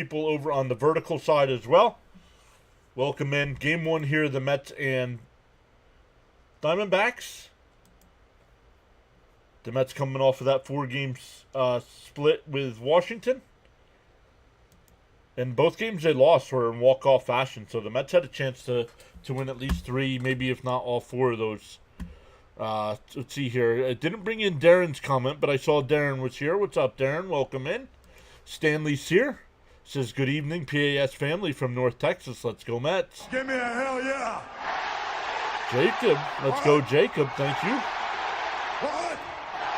People over on the vertical side as well. Welcome in. Game one here, the Mets and Diamondbacks. The Mets coming off of that 4-game split with Washington. And both games they lost were in walk-off fashion, so the Mets had a chance to win at least 3, maybe if not all 4 of those. Let's see here. I didn't bring in Darren's comment, but I saw Darren was here. What's up, Darren? Welcome in. Stanley's here. Says, good evening, PAS family from North Texas. Let's go, Mets. Give me a hell yeah. Jacob. Let's go, Jacob. Thank you. What?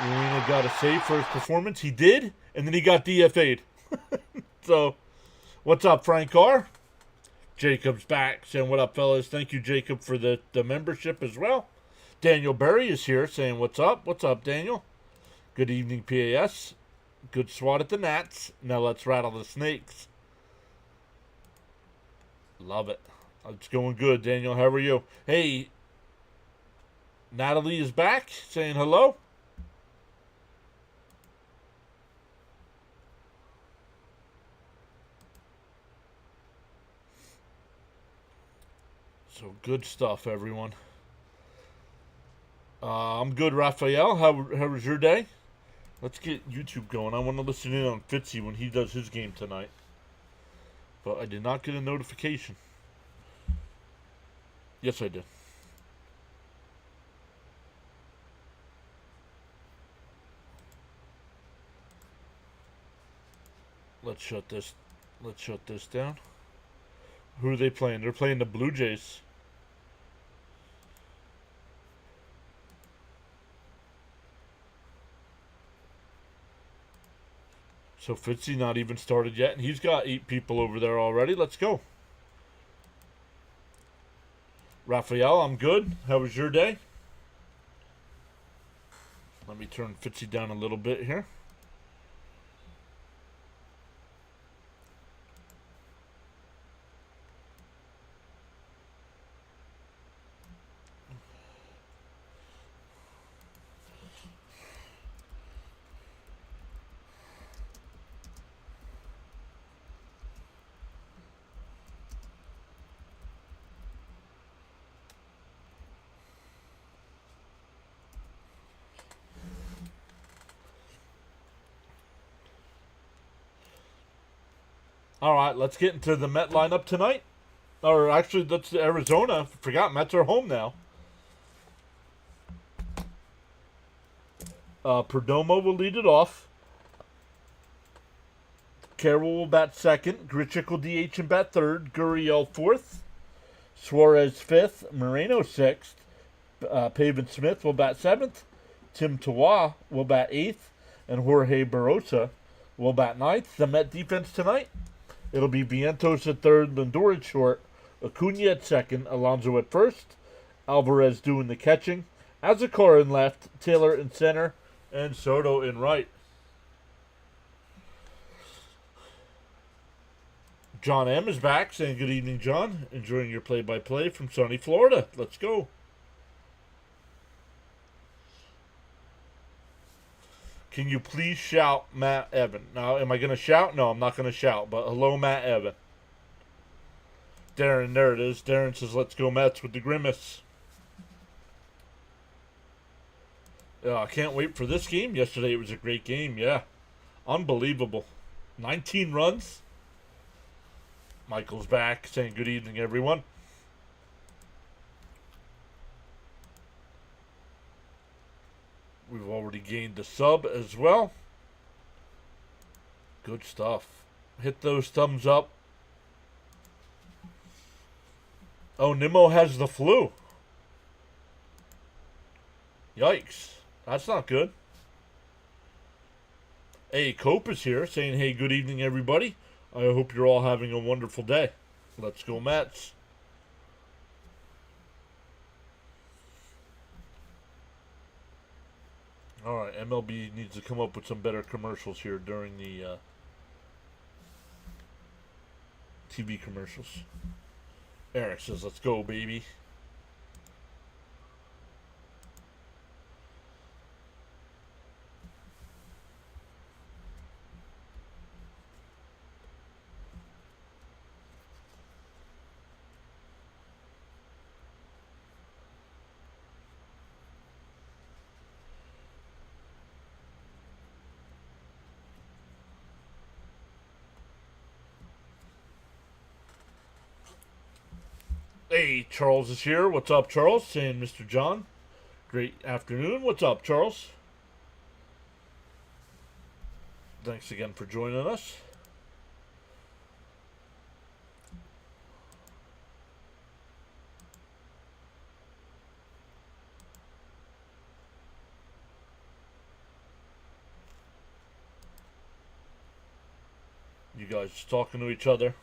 Marina got a save for his performance. He did, and then he got DFA'd. So, what's up, Frank R? Jacob's back. Saying, what up, fellas? Thank you, Jacob, for the membership as well. Daniel Berry is here saying, what's up? What's up, Daniel? Good evening, PAS. Good swat at the gnats. Now let's rattle the snakes. Love it. It's going good, Daniel. How are you? Hey, Natalie is back saying hello. So good stuff, everyone. I'm good, Raphael. How was your day? Let's get YouTube going. I want to listen in on Fitzy when he does his game tonight. But I did not get a notification. Yes, I did. Let's shut this down. Who are they playing? They're playing the Blue Jays. So Fitzy not even started yet, and he's got 8 people over there already. Let's go. Raphael, I'm good. How was your day? Let me turn Fitzy down a little bit here. All right, let's get into the Met lineup tonight. Or actually, that's Arizona. Forgot Mets are home now. Perdomo will lead it off. Carroll will bat second. Grichuk will DH and bat third. Gurriel fourth. Suarez fifth. Moreno sixth. Pavin Smith will bat seventh. Tim Tawa will bat eighth. And Jorge Barosa will bat ninth. The Met defense tonight, it'll be Vientos at third, Lindor at short, Acuna at second, Alonzo at first, Alvarez doing the catching, Azakar in left, Taylor in center, and Soto in right. John M. is back, saying good evening, John. Enjoying your play-by-play from sunny Florida. Let's go. Can you please shout Matt Evan? Now, am I going to shout? No, I'm not going to shout. But hello, Matt Evan. Darren, there it is. Darren says, let's go Mets with the grimace. I can't wait for this game. Yesterday it was a great game, yeah. Unbelievable. 19 runs. Michael's back, saying good evening, everyone. We've already gained the sub as well. Good stuff. Hit those thumbs up. Oh, Nimmo has the flu. Yikes. That's not good. Hey, Cope is here saying, hey, good evening, everybody. I hope you're all having a wonderful day. Let's go, Mets. All right, MLB needs to come up with some better commercials here during the TV commercials. Eric says, let's go, baby. Hey, Charles is here. What's up, Charles? Saying Mr. John. Great afternoon. What's up, Charles? Thanks again for joining us. You guys talking to each other?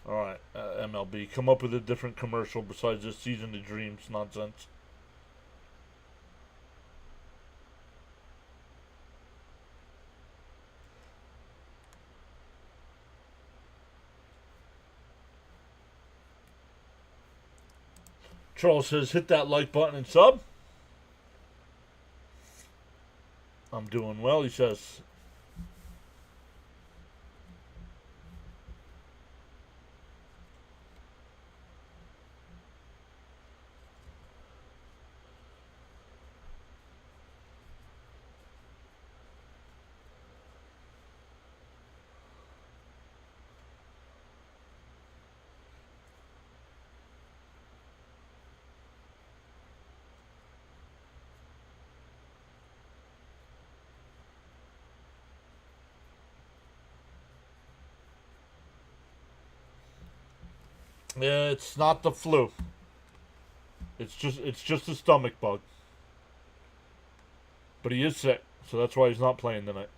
Alright, MLB. Come up with a different commercial besides this Season of Dreams nonsense. Charles says, hit that like button and sub. I'm doing well, he says. Yeah, it's not the flu. It's just a stomach bug. But he is sick, so that's why he's not playing tonight.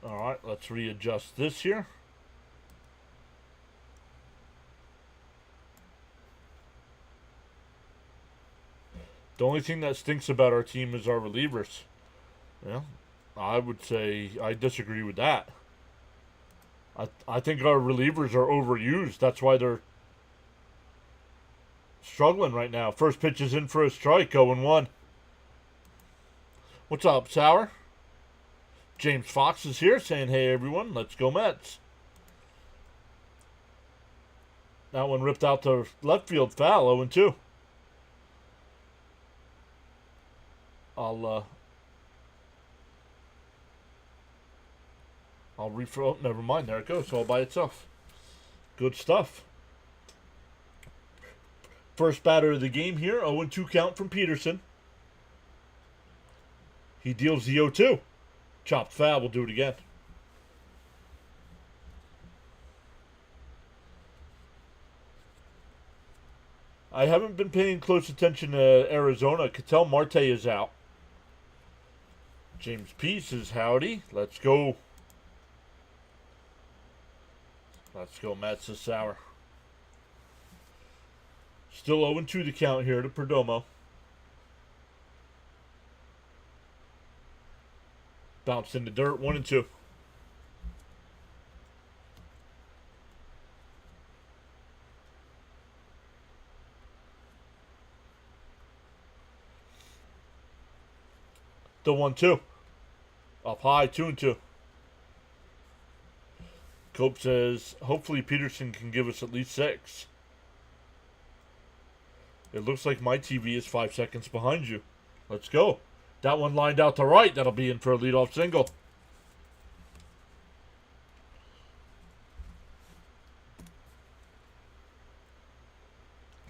Alright, let's readjust this here. The only thing that stinks about our team is our relievers. Yeah, I would say I disagree with that. I think our relievers are overused. That's why they're struggling right now. First pitch is in for a strike, 0-1. What's up, Sour? James Fox is here saying, hey, everyone, let's go Mets. That one ripped out to left field foul, 0-2. I'll refresh. Oh, never mind. There it goes, all by itself. Good stuff. First batter of the game here. 0-2 count from Peterson. He deals the 0-2. Chopped foul. We'll do it again. I haven't been paying close attention to Arizona. Ketel Marte is out. James P says howdy. Let's go. Let's go, Matt says Sour. Still 0-2 the count here to Perdomo. Bounced in the dirt, 1-2. The 1-2. Up high, 2-2. Cope says, hopefully Peterson can give us at least 6. It looks like my TV is 5 seconds behind you. Let's go. That one lined out to right. That'll be in for a leadoff single.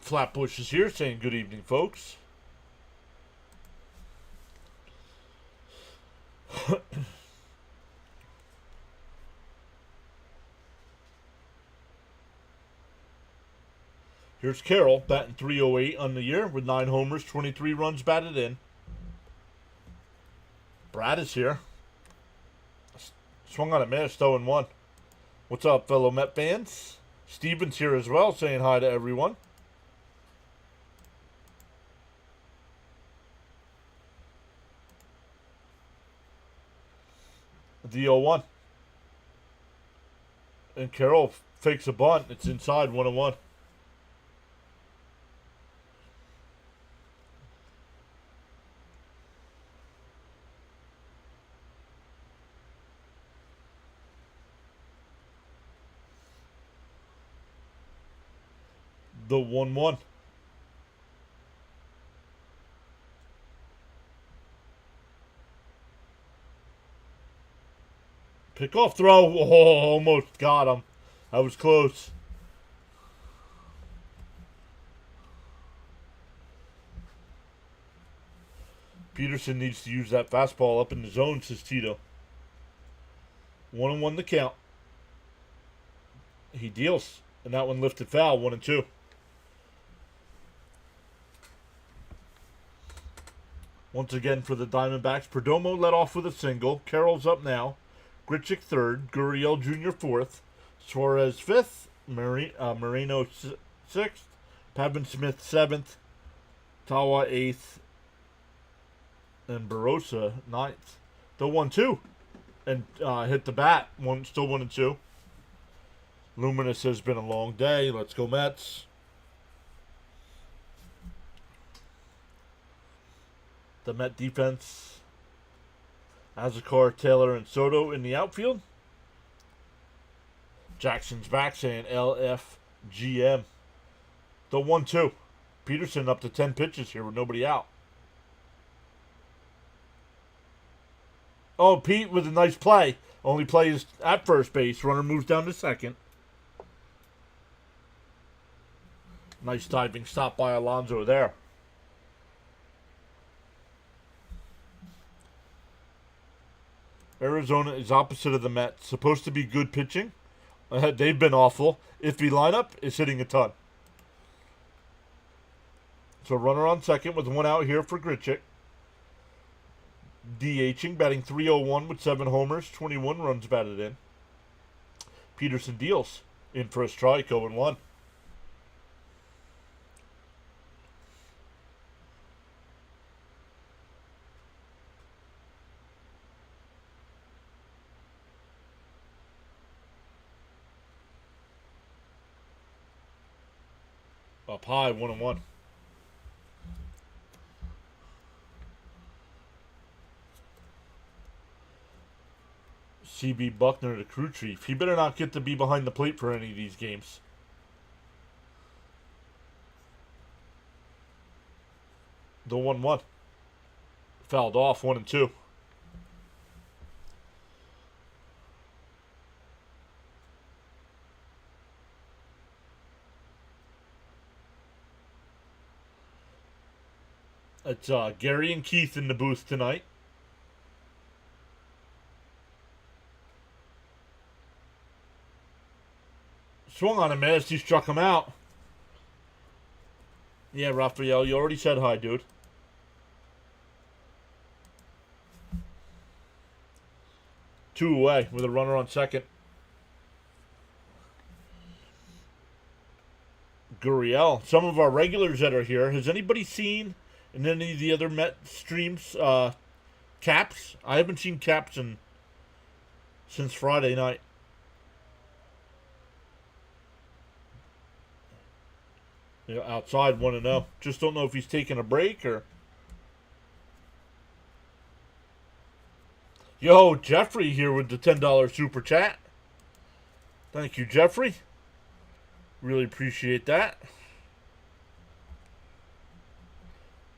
Flatbush is here saying good evening, folks. Here's Carroll, batting .308 on the year with 9 homers, 23 runs batted in. Brad is here. Swung on a miss, 0-1. What's up, fellow Met fans? Steven's here as well, saying hi to everyone. The 0-1. And Carroll fakes a bunt. It's inside, 1-1. The 1-1. Pickoff throw. Oh, almost got him. That was close. Peterson needs to use that fastball up in the zone, says Tito. 1-1 the count. He deals. And that one lifted foul, 1-2. Once again for the Diamondbacks, Perdomo led off with a single. Carroll's up now. Grichuk third. Gurriel Jr. fourth. Suarez fifth. Moreno sixth. Pavin Smith seventh. Tawa eighth. And Barossa ninth. The 1-2. And hit the bat. Still 1-2. Luminous has been a long day. Let's go Mets. The Met defense. Azakar, Taylor, and Soto in the outfield. Jackson's back saying LFGM. The 1-2. Peterson up to 10 pitches here with nobody out. Oh, Pete with a nice play. Only plays at first base. Runner moves down to second. Nice diving stop by Alonzo there. Arizona is opposite of the Mets. Supposed to be good pitching. They've been awful. Iffy lineup is hitting a ton. So runner on second with one out here for Grichuk. DHing, batting .301 with 7 homers, 21 runs batted in. Peterson deals in for a strike, 0-1. Up high, 1-1. CB Buckner to crew chief. He better not get to be behind the plate for any of these games. The 1-1. Fouled off, 1-2. It's Gary and Keith in the booth tonight. Swung on him as he struck him out. Yeah, Raphael, you already said hi, dude. Two away with a runner on second. Gurriel. Some of our regulars that are here. Has anybody seen in any of the other Met streams Caps? I haven't seen Caps since Friday night. You know, outside 1-0. Just don't know if he's taking a break or. Yo, Jeffrey here with the $10 super chat. Thank you, Jeffrey. Really appreciate that.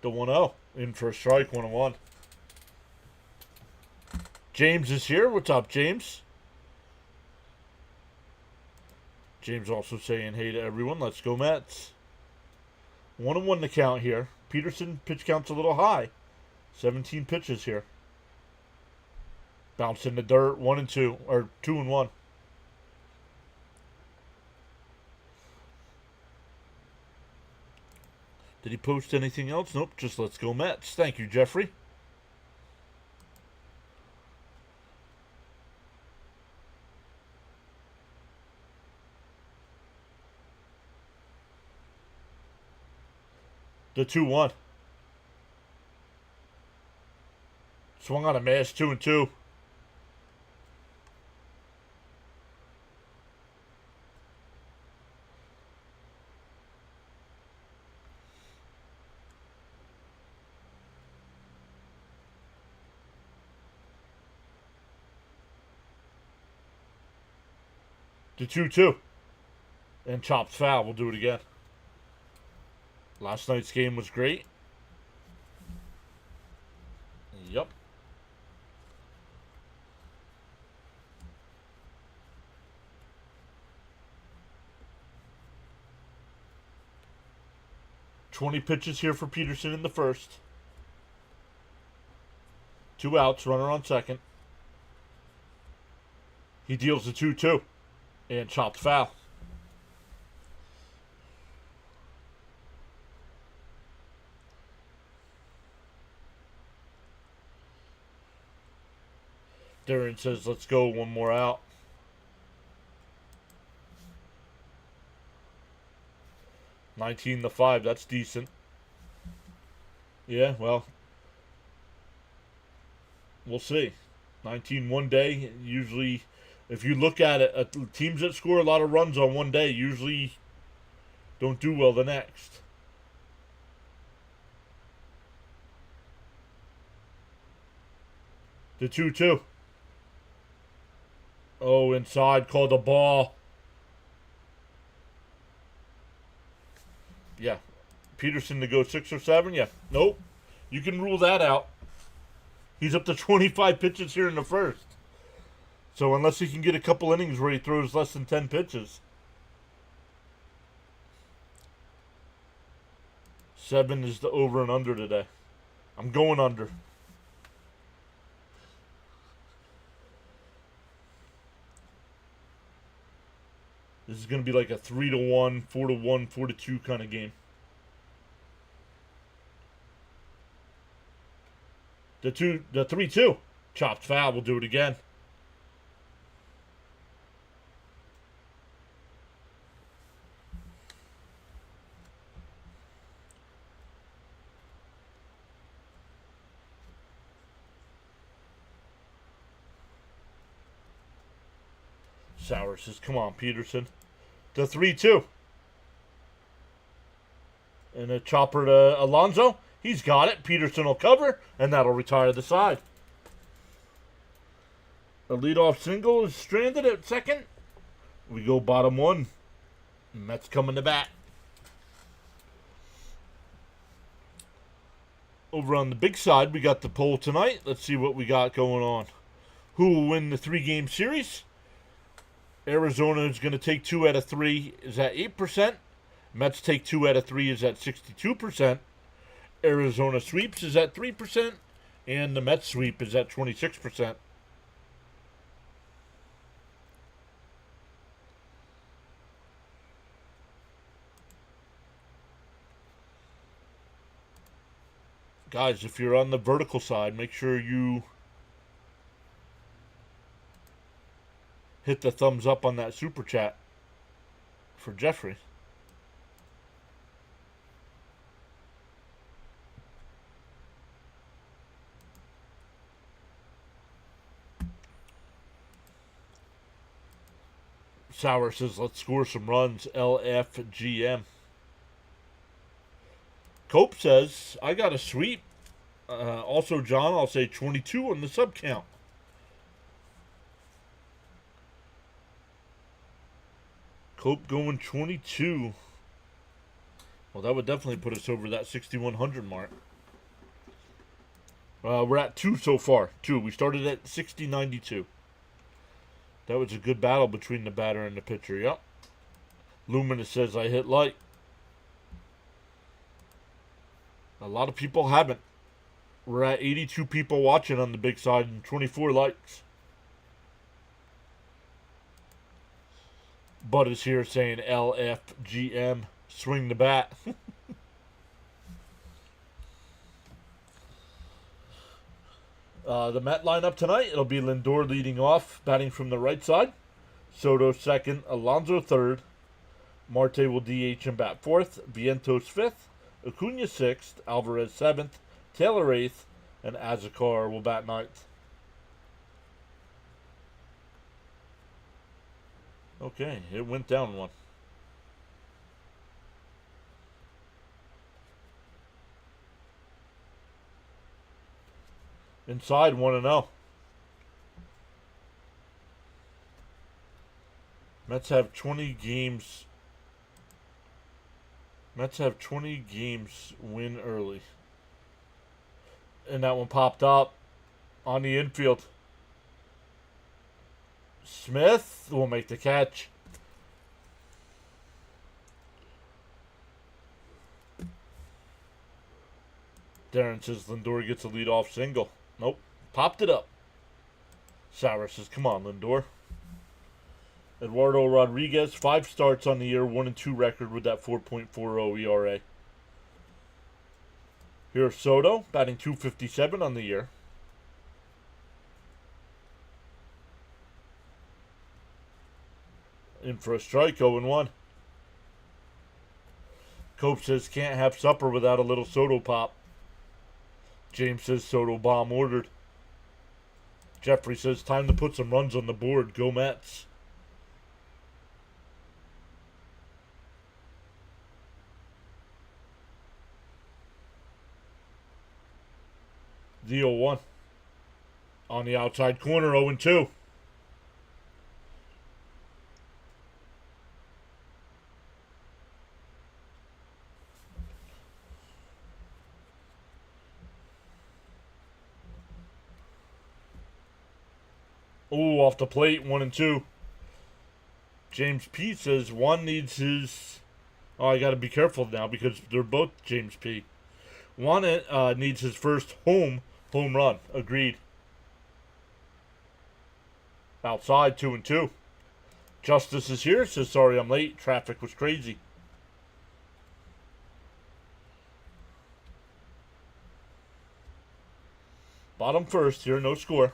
The 1-0 in for a strike, 1-1. James is here. What's up, James? James also saying hey to everyone. Let's go Mets. 1-1 the count here. Peterson pitch count's a little high. 17 pitches here. Bounce in the dirt. 1-2 or 2-1. Did he post anything else? Nope. Just let's go Mets. Thank you, Jeffrey. The 2-1. Swung on a miss. 2-2. The 2-2. And chops foul. We'll do it again. Last night's game was great. Yep. 20 pitches here for Peterson in the first. 2 outs, runner on second. He deals the 2-2 and chopped foul. Darren says, let's go, one more out. $19-5, that's decent. Yeah, well, we'll see. 19 one day, usually, if you look at it, teams that score a lot of runs on one day usually don't do well the next. The 2-2. Oh, inside, called a ball. Yeah. Peterson to go 6 or 7? Yeah. Nope. You can rule that out. He's up to 25 pitches here in the first. So unless he can get a couple innings where he throws less than 10 pitches. 7 is the over and under today. I'm going under. This is going to be like a 3-1, 4-1, 4-2 kind of game. The 3-2. Chopped foul. We'll do it again. Sauer says, come on, Peterson. The 3-2. And a chopper to Alonzo. He's got it. Peterson will cover, and that'll retire the side. A leadoff single is stranded at second. We go bottom one. Mets coming to bat. Over on the big side, we got the poll tonight. Let's see what we got going on. Who will win the 3-game series? Arizona is going to take 2 out of 3, is at 8%. Mets take 2 out of 3, is at 62%. Arizona sweeps is at 3%. And the Mets sweep is at 26%. Guys, if you're on the vertical side, make sure you hit the thumbs up on that super chat for Jeffrey. Sauer says, let's score some runs, LFGM. Cope says, I got a sweep. Also, John, I'll say 22 on the sub count. Cope going 22. Well, that would definitely put us over that 6,100 mark. We're at 2 so far. 2. We started at 60.92. That was a good battle between the batter and the pitcher. Yep. Luminous says I hit light. A lot of people haven't. We're at 82 people watching on the big side and 24 likes. Bud is here saying LFGM, swing the bat. The Met lineup tonight, it'll be Lindor leading off, batting from the right side. Soto second, Alonzo third. Marte will DH and bat fourth. Vientos fifth. Acuna sixth. Alvarez seventh. Taylor eighth. And Azekar will bat ninth. Okay, it went down one. Inside 1-0. Mets have 20 games. Mets have 20 games win early. And that one popped up on the infield. Smith will make the catch. Darren says Lindor gets a leadoff single. Nope. Popped it up. Sauer says, come on, Lindor. Eduardo Rodriguez, 5 starts on the year, 1-2 record with that 4.40 ERA. Here's Soto, batting .257 on the year. In for a strike, 0-1. Cope says, can't have supper without a little Soto pop. James says, Soto bomb ordered. Jeffrey says, time to put some runs on the board. Go Mets. The 0-1. On the outside corner, 0-2. Ooh, off the plate, 1-2. James P says one needs his... Oh, I got to be careful now because they're both James P. One needs his first home run. Agreed. Outside, 2-2. Justice is here. Says, sorry I'm late. Traffic was crazy. Bottom first here, no score.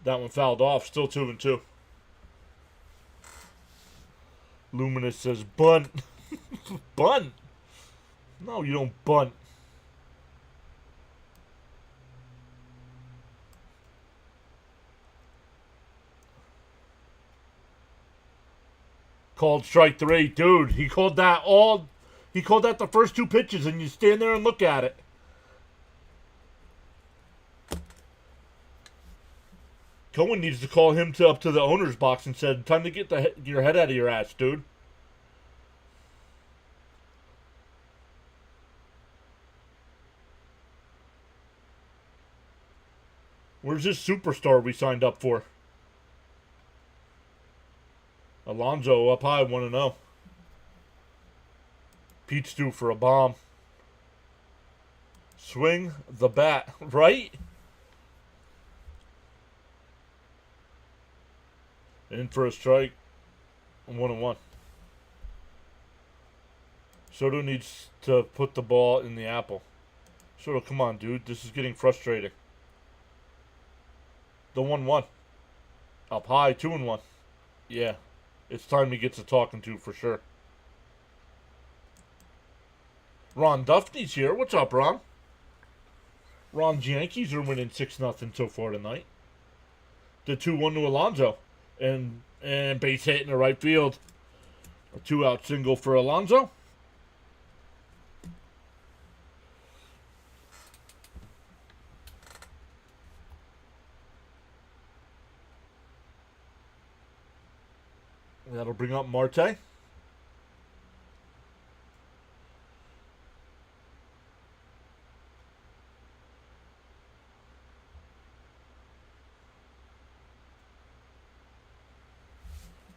That one fouled off. Still 2-2. Luminous says, bunt. Bunt? No, you don't bunt. Called strike 3. Dude, he called that the first 2 pitches, and you stand there and look at it. Cohen needs to call him up to the owner's box and said, time to get your head out of your ass, dude. Where's this superstar we signed up for? Alonzo up high, 1-0. Pete's due for a bomb. Swing the bat, right? In for a strike. 1-1. Soto needs to put the ball in the apple. Soto, come on, dude. This is getting frustrating. The 1-1. Up high, 2-1. Yeah. It's time he gets a talking to for sure. Ron Duffney's here. What's up, Ron? Ron's Yankees are winning 6-0 so far tonight. The 2-1 to Alonzo. And base hit in the right field. A 2-out single for Alonzo. That'll bring up Marte.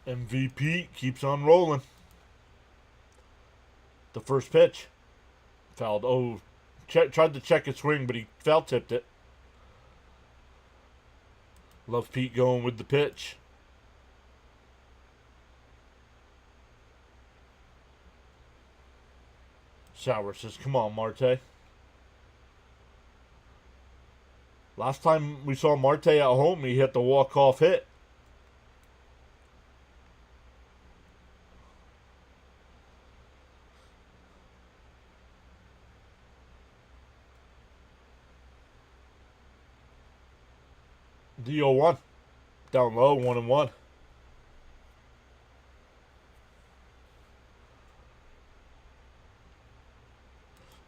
MVP keeps on rolling. The first pitch. Fouled. Oh, tried to check his swing, but he foul tipped it. Love Pete going with the pitch. Sauer says, come on, Marte. Last time we saw Marte at home, he hit the walk-off hit. The 0-1. Down low, 1-1.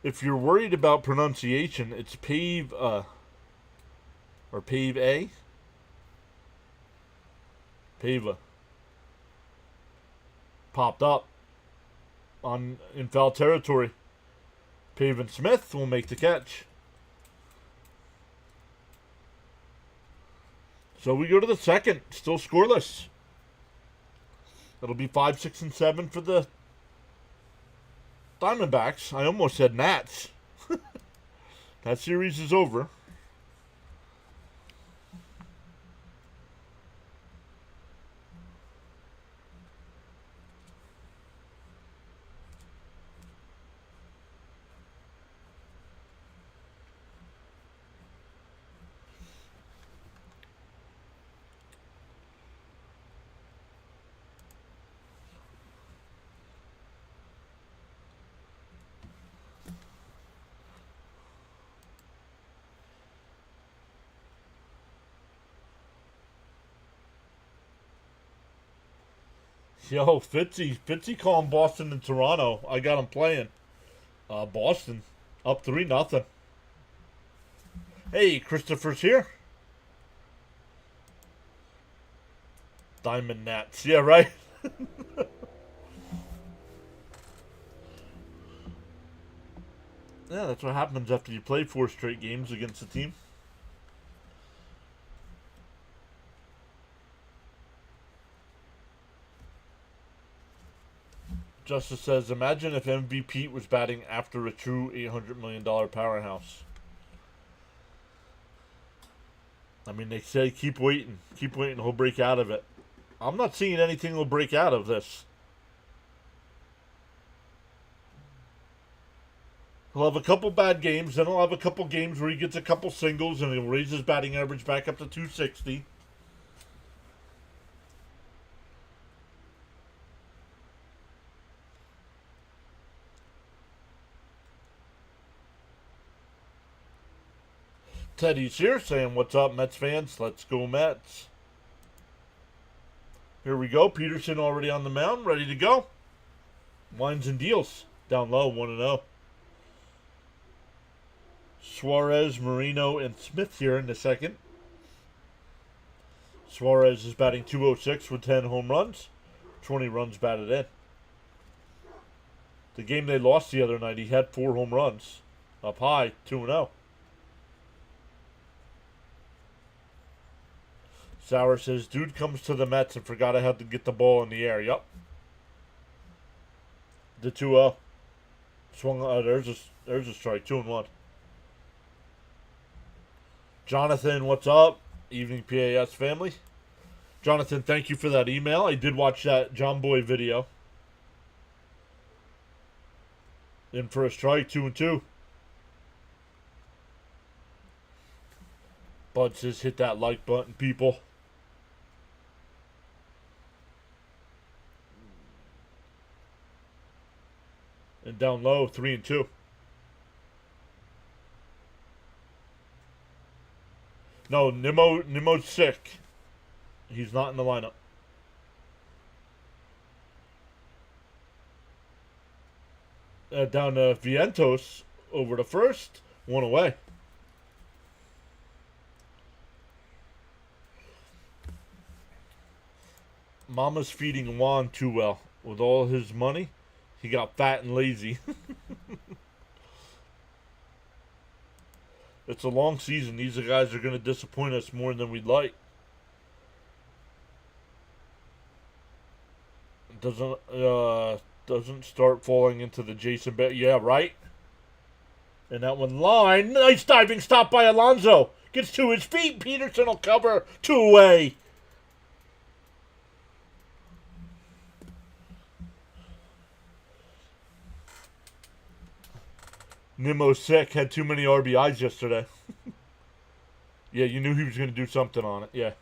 If you're worried about pronunciation, it's Pave, or Pave A? Pava. Popped up in foul territory. Pavin Smith will make the catch. So we go to the second, still scoreless. It'll be 5, 6, and 7 for the Diamondbacks. I almost said Nats. That series is over. Yo, Fitzy calling Boston and Toronto. I got him playing. Boston up 3-0. Hey, Christopher's here. Diamond Nats. Yeah, right. Yeah, that's what happens after you play 4 straight games against a team. Justice says, imagine if MVP was batting after a true $800 million powerhouse. I mean, they say keep waiting. Keep waiting, he'll break out of it. I'm not seeing anything will break out of this. He'll have a couple bad games, then he'll have a couple games where he gets a couple singles and he'll raise his batting average back up to 260. Teddy's here saying, what's up, Mets fans? Let's go, Mets. Here we go. Peterson already on the mound, ready to go. Wines and deals. Down low, 1-0. Suarez, Marino, and Smith here in the second. Suarez is batting .206 with 10 home runs. 20 runs batted in. The game they lost the other night, he had 4 home runs. Up high, 2-0. Sauer says, dude comes to the Mets and forgot I had to get the ball in the air. Yup. The 2-0. Swung. There's a strike. 2-1. Jonathan, what's up? Evening PAS family. Jonathan, thank you for that email. I did watch that John Boy video. In for a strike, 2-2. Bud says, hit that like button, people. And down low, 3-2. No, Nimmo's sick. He's not in the lineup. Down to Vientos over to first. 1 away. Mama's feeding Juan too well. With all his money, he got fat and lazy. It's a long season. These guys are going to disappoint us more than we'd like. Doesn't start falling into the Jason Bet. Yeah, right. And that one line. Nice diving stop by Alonzo. Gets to his feet. Peterson will cover. 2 away. Nimmo sick. Had too many RBIs yesterday. Yeah, you knew he was going to do something on it. Yeah.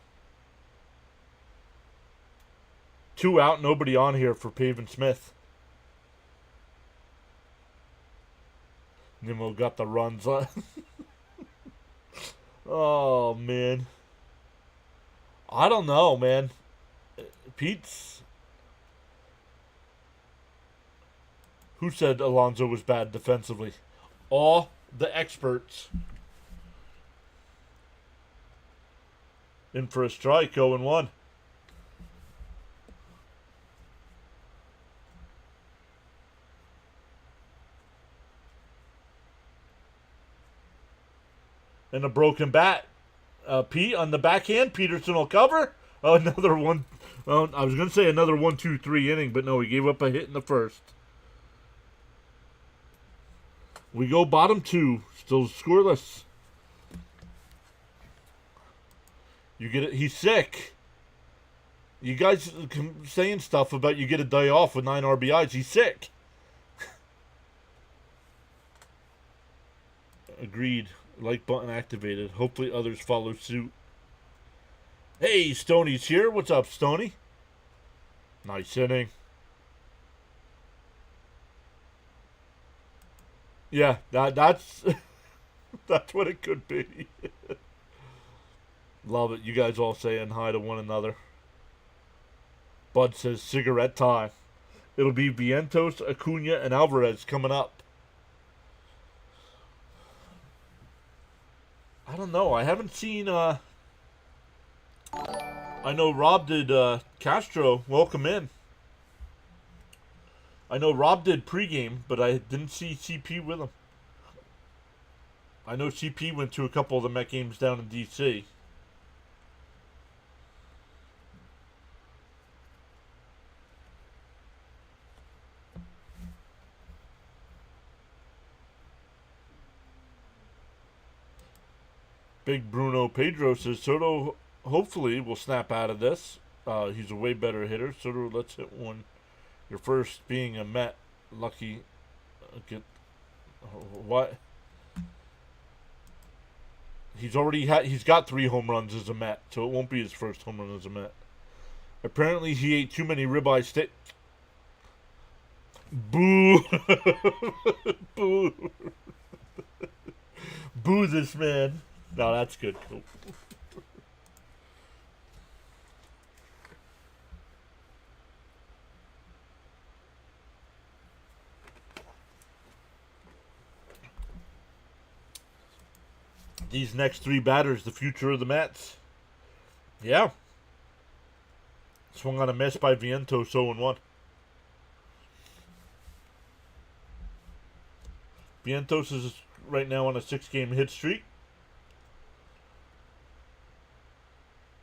2 out. Nobody on here for Pavin Smith. Nimmo got the runs. Oh, man. I don't know, man. Pete's... Who said Alonzo was bad defensively? All the experts. In for a strike, 0-1. And a broken bat. Pete on the backhand. Peterson will cover. Oh, another one. Oh, I was going to say another 1-2-3 inning, but no, he gave up a hit in the first. We go bottom 2. Still scoreless. You get it. He's sick. You guys saying stuff about you get a day off with 9 RBIs. He's sick. Agreed. Like button activated. Hopefully others follow suit. Hey, Stoney's here. What's up, Stoney? Nice inning. Yeah, that's that's what it could be. Love it. You guys all saying hi to one another. Bud says cigarette time. It'll be Vientos, Acuna, and Alvarez coming up. I don't know. I haven't seen. I know Rob did Castro. Welcome in. I know Rob did pregame, but I didn't see CP with him. I know CP went to a couple of the Met games down in DC. Big Bruno Pedro says Soto hopefully will snap out of this. He's a way better hitter. Soto, let's hit one. Your first being a Met. Lucky. Get what? He's got 3 home runs as a Met, so it won't be his first home run as a Met. Apparently he ate too many ribeye steak. Boo. Boo. Boo this man. No, that's good. Cool. These next 3 batters, the future of the Mets. Yeah. Swung on a miss by Vientos, 0-1. Vientos is right now on a 6-game hit streak.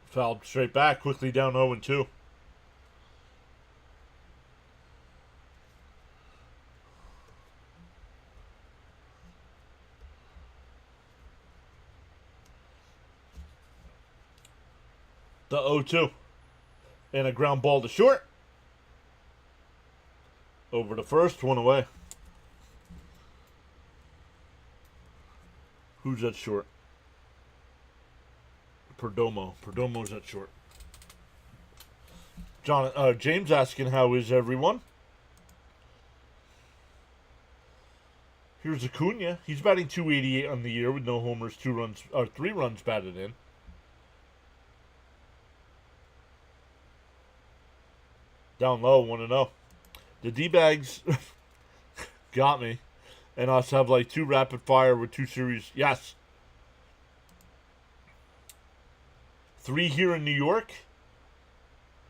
Fouled straight back, quickly down 0-2. The 0-2. And a ground ball to short. Over to first, 1 away. Who's at short? Perdomo. Perdomo's at short. James asking how is everyone? Here's Acuna. He's batting .288 on the year with no homers, 3 runs batted in. Down low, 1-0. The D-Bags got me. And us have like 2 rapid fire with 2 series. Yes. 3 here in New York.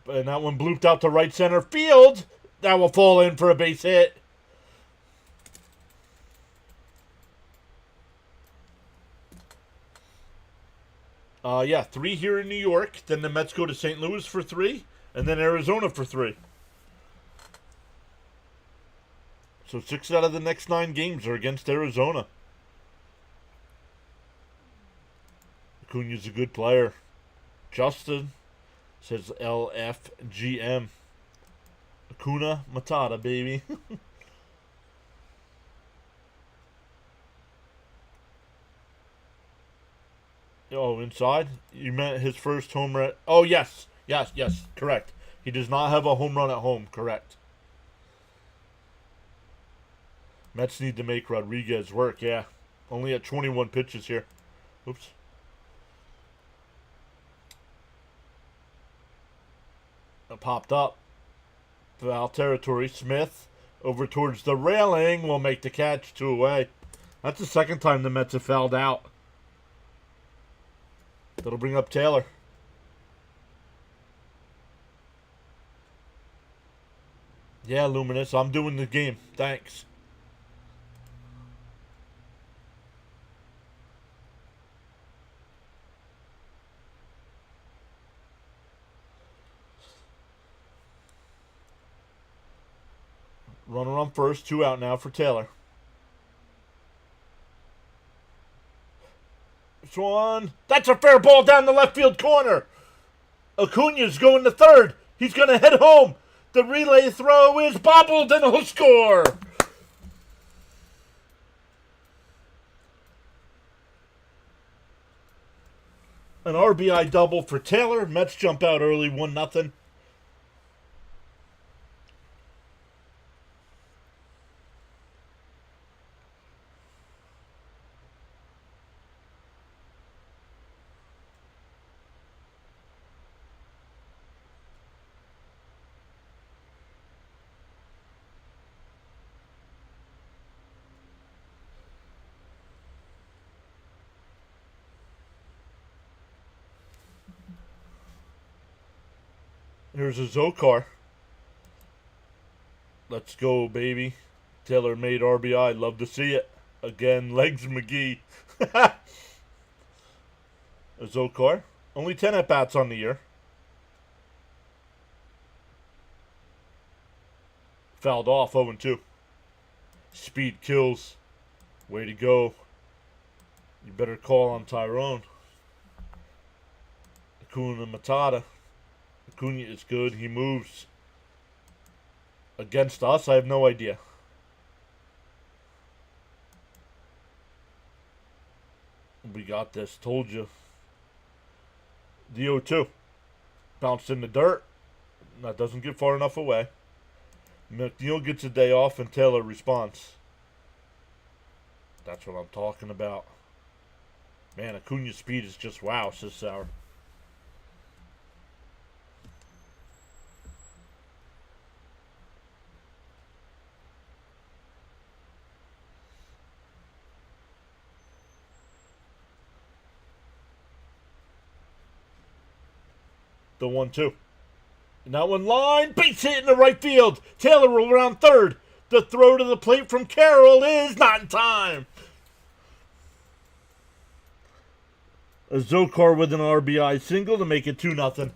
And that one blooped out to right center field. That will fall in for a base hit. Yeah, 3 here in New York. Then the Mets go to St. Louis for 3. And then Arizona for 3. So 6 out of the next 9 games are against Arizona. Acuna's a good player. Justin says LFGM. Acuna Matata, baby. Oh, inside? You meant his first home run? Oh, yes. Yes, correct. He does not have a home run at home, correct. Mets need to make Rodriguez work, yeah. Only at 21 pitches here. Oops. It popped up. Foul territory. Smith over towards the railing will make the catch, 2 away. That's the second time the Mets have fouled out. That'll bring up Taylor. Yeah, Luminous, I'm doing the game. Thanks. Runner on first, 2 out now for Taylor. Swan. That's a fair ball down the left field corner. Acuna's going to third. He's going to head home. The relay throw is bobbled and he'll score. An RBI double for Taylor. Mets jump out early, 1-0. Here's a Zokar. Let's go, baby. Taylor made RBI. Love to see it. Again, Legs McGee. A Zokar. Only 10 at-bats on the year. Fouled off, 0-2. Speed kills. Way to go. You better call on Tyrone. Acuna Matata. Acuna is good. He moves. Against us, I have no idea. We got this. Told you. The 0-2. Bounced in the dirt. That doesn't get far enough away. McNeil gets a day off and Taylor responds. That's what I'm talking about. Man, Acuna's speed is just wow, says Sauer. The 1-2. And that one line, base hit in the right field. Taylor will around third. The throw to the plate from Carroll is not in time. A Zokar with an RBI single to make it 2-0.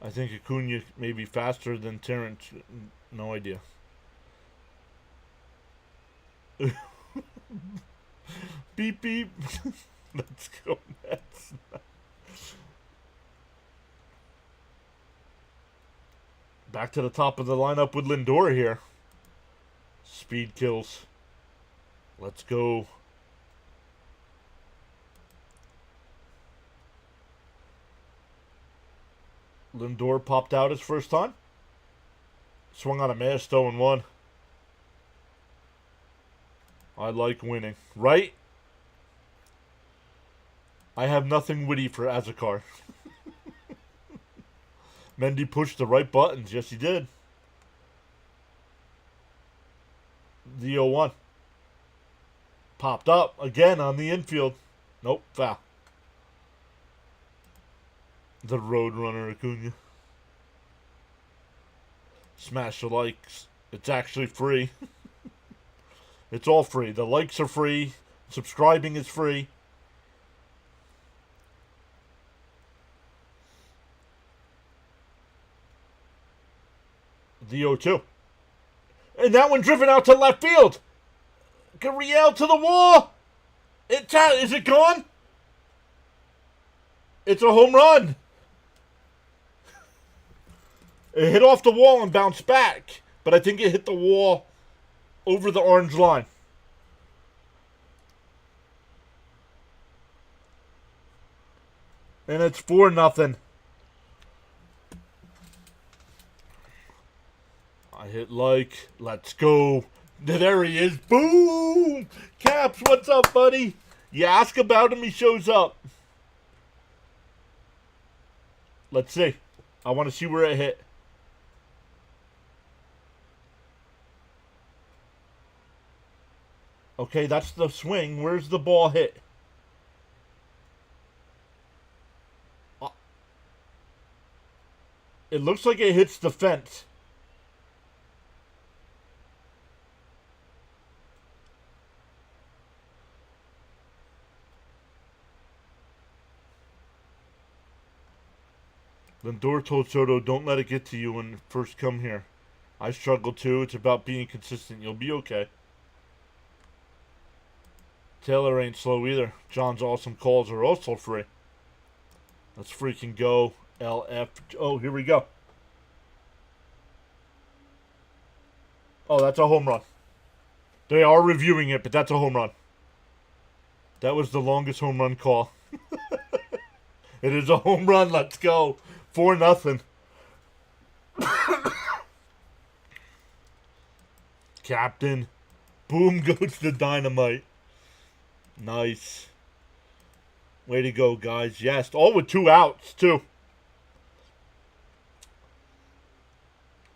I think Acuna may be faster than Terrence. No idea. Beep, beep. Let's go Mets. Back to the top of the lineup with Lindor here. Speed kills. Let's go. Lindor popped out his first time. Swung on a miss, 0-1. I like winning. Right? I have nothing witty for Azakar. Mendy pushed the right buttons. Yes, he did. The 0-1. Popped up again on the infield. Nope, foul. The Roadrunner Acuna. Smash the likes. It's actually free. It's all free. The likes are free. Subscribing is free. The 0-2. And that one driven out to left field. Gurriel to the wall. Is it gone? It's a home run. It hit off the wall and bounced back. But I think it hit the wall over the orange line. And it's 4-0. I hit like. Let's go. There he is. Boom! Caps, what's up, buddy? You ask about him, he shows up. Let's see. I want to see where it hit. Okay, that's the swing. Where's the ball hit? It looks like it hits the fence. Lindor told Soto, don't let it get to you when you first come here. I struggle too. It's about being consistent. You'll be okay. Taylor ain't slow either. John's awesome calls are also free. Let's freaking go. LF. Oh, here we go. Oh, that's a home run. They are reviewing it, but that's a home run. That was the longest home run call. It is a home run. Let's go. 4-0. Captain. Boom goes the dynamite. Nice. Way to go, guys. Yes. All with 2 outs, too.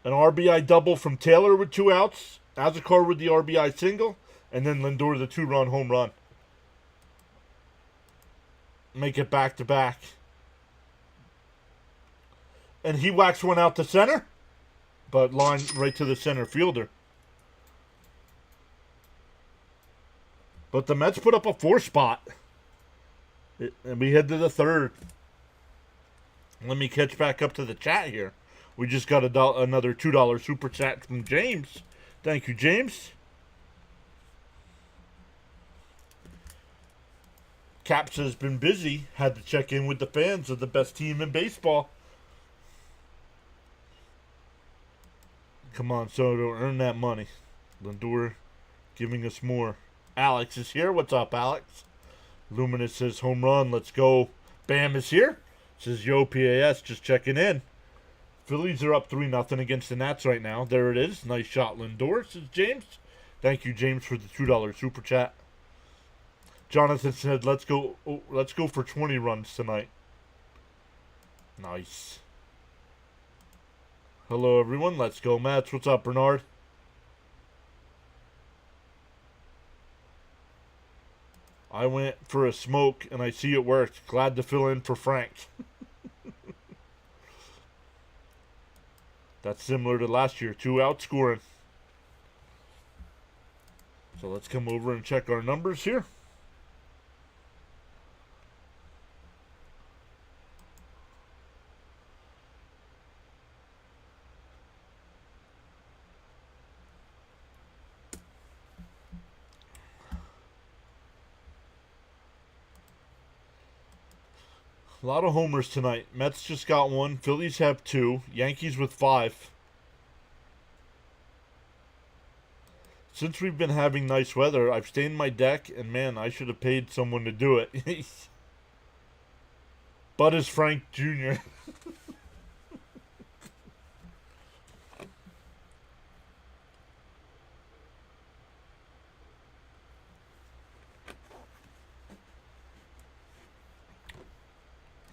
An RBI double from Taylor with 2 outs. Azekar with the RBI single. And then Lindor the 2-run home run. Make it back-to-back. And he whacks one out to center. But line right to the center fielder. But the Mets put up a 4 spot. And we head to the 3rd. Let me catch back up to the chat here. We just got another $2 super chat from James. Thank you, James. Caps has been busy. Had to check in with the fans of the best team in baseball. Come on, Soto. Earn that money. Lindor giving us more. Alex is here. What's up, Alex? Luminous says home run. Let's go. Bam is here. Says yo, PAS. Just checking in. Phillies are up 3-0 against the Nats right now. There it is. Nice shot, Lindor, says James. Thank you, James, for the $2 super chat. Jonathan said, let's go for 20 runs tonight. Nice. Hello, everyone. Let's go, Mets. What's up, Bernard? I went for a smoke, and I see it worked. Glad to fill in for Frank. That's similar to last year. 2 out scoring. So let's come over and check our numbers here. A lot of homers tonight. Mets just got 1. Phillies have 2. Yankees with 5. Since we've been having nice weather, I've stained my deck, and man, I should have paid someone to do it. Bud is Frank Jr.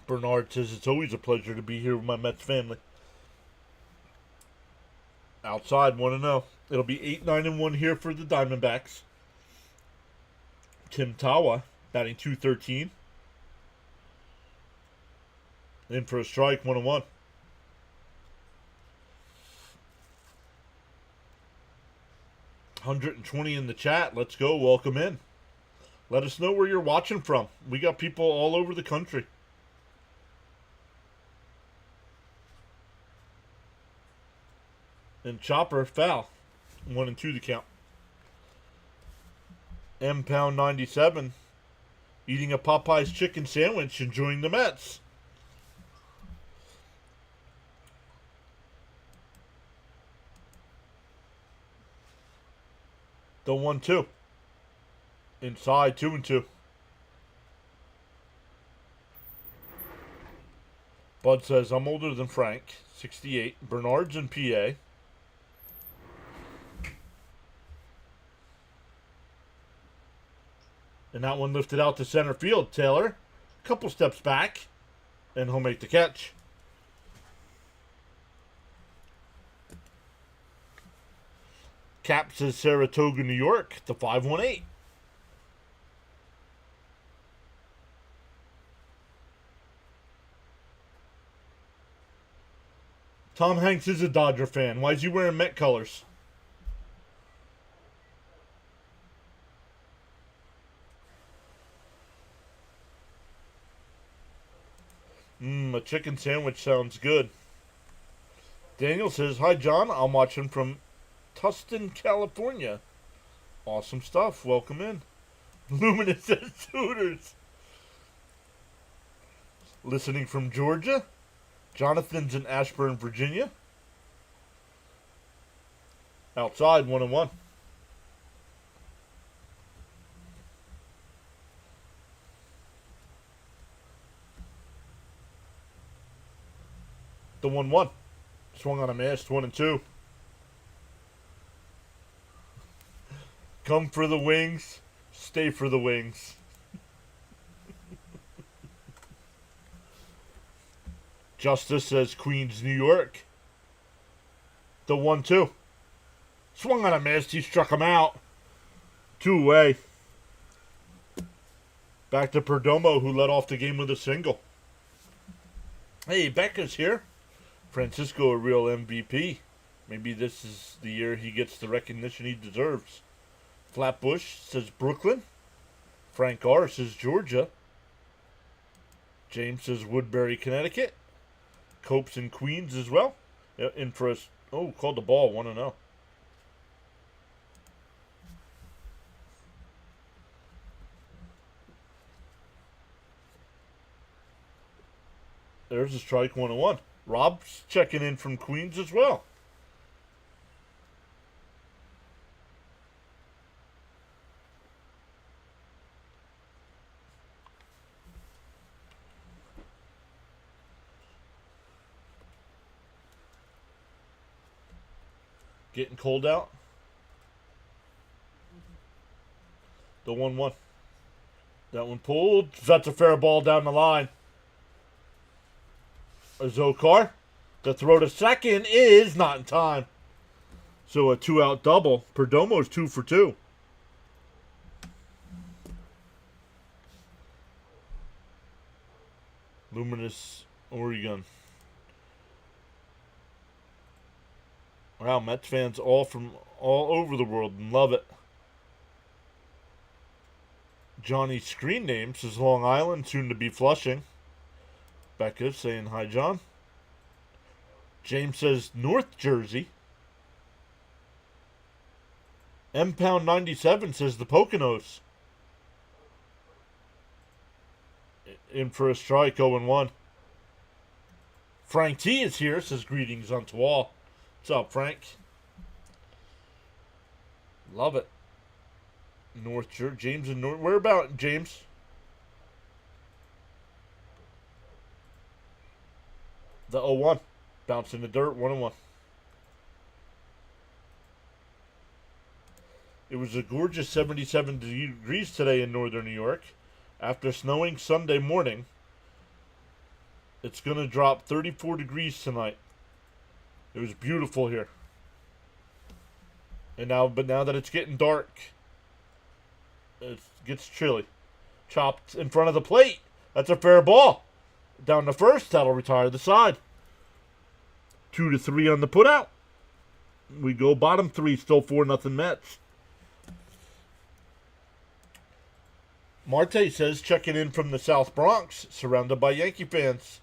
Bernard says it's always a pleasure to be here with my Mets family. Outside, 1-0. It'll be 8-9-1 here for the Diamondbacks. Tim Tawa batting .213. In for a strike, 1-1. $120 in the chat. Let's go. Welcome in. Let us know where you're watching from. We got people all over the country. And Chopper, foul. 1-2 the count. M-Pound 97. Eating a Popeye's chicken sandwich, enjoying the Mets. The 1-2. Inside, 2-2. Bud says, I'm older than Frank. 68. Bernard's in PA. And that one lifted out to center field. Taylor, a couple steps back, and he'll make the catch. Cap says Saratoga, New York, the 518. Tom Hanks is a Dodger fan. Why is he wearing Met colors? A chicken sandwich sounds good. Daniel says, "Hi, John. I'm watching from Tustin, California. Awesome stuff. Welcome in." Luminous says, "Sooners." Listening from Georgia. Jonathan's in Ashburn, Virginia. Outside, 1-1. The 1-1. Swung on a miss, 1-2. Come for the wings, stay for the wings. Justice says Queens, New York. The 1-2. Swung on a miss, he struck him out. 2 away. Back to Perdomo, who led off the game with a single. Hey, Becca's here. Francisco, a real MVP. Maybe this is the year he gets the recognition he deserves. Flatbush says Brooklyn. Frank R. says Georgia. James says Woodbury, Connecticut. Copes in Queens as well. In for us. Oh, called the ball, 1-0. There's a strike, 1-1. Rob's checking in from Queens as well. Getting cold out. The 1-1. That one pulled. That's a fair ball down the line. Zokar. The throw to second is not in time. So a 2-out double. Perdomo's 2 for 2. Luminous, Oregon. Wow, Mets fans all from all over the world and love it. Johnny's screen name says Long Island, soon to be Flushing. Becca saying hi, John. James says North Jersey. M-Pound 97 says the Poconos. In for a strike, 0-1. Frank T is here, says greetings on to all. What's up, Frank? Love it. North Jersey. James and North. Where about, James? The 0-1. Bouncing the dirt, 1-1. It was a gorgeous 77 degrees today in northern New York. After snowing Sunday morning, it's going to drop 34 degrees tonight. It was beautiful here. But now that it's getting dark, it gets chilly. Chopped in front of the plate. That's a fair ball. Down the first, that'll retire the side. 2-3 on the putout. We go bottom 3, still 4-0 Mets. Marte says checking in from the South Bronx, surrounded by Yankee fans.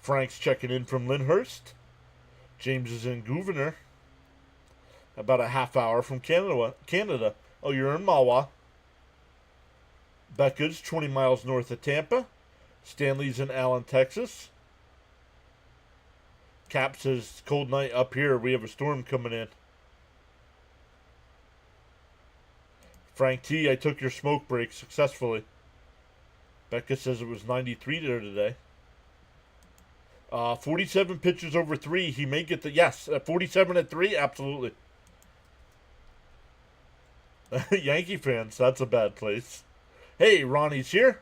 Frank's checking in from Lyndhurst. James is in Gouverneur. About a half hour from Canada. Oh, you're in Mahwah. Becca's 20 miles north of Tampa. Stanley's in Allen, Texas. Cap says, cold night up here. We have a storm coming in. Frank T, I took your smoke break successfully. Becca says it was 93 there today. 47 pitches over 3. He may get the... Yes, 47 at 3, absolutely. Yankee fans, that's a bad place. Hey, Ronnie's here.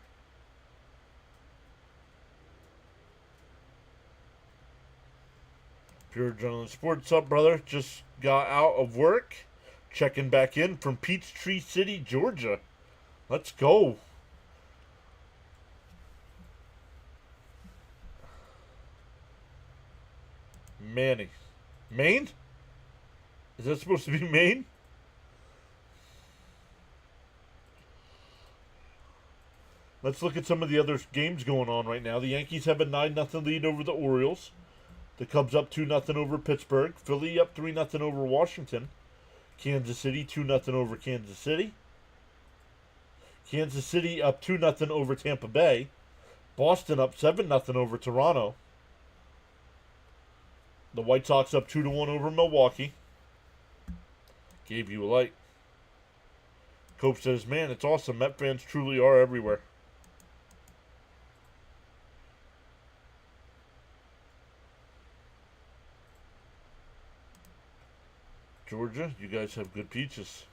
Pure Adrenaline Sports up, brother. Just got out of work. Checking back in from Peachtree City, Georgia. Let's go. Manny. Maine? Is that supposed to be Maine? Let's look at some of the other games going on right now. The Yankees have a 9-0 lead over the Orioles. The Cubs up 2-0 over Pittsburgh. Philly up 3-0 over Washington. Kansas City 2-0 over Kansas City. Kansas City up 2-0 over Tampa Bay. Boston up 7-0 over Toronto. The White Sox up 2-1 over Milwaukee. Gave you a light. Cope says, man, it's awesome. Met fans truly are everywhere. Georgia, you guys have good peaches.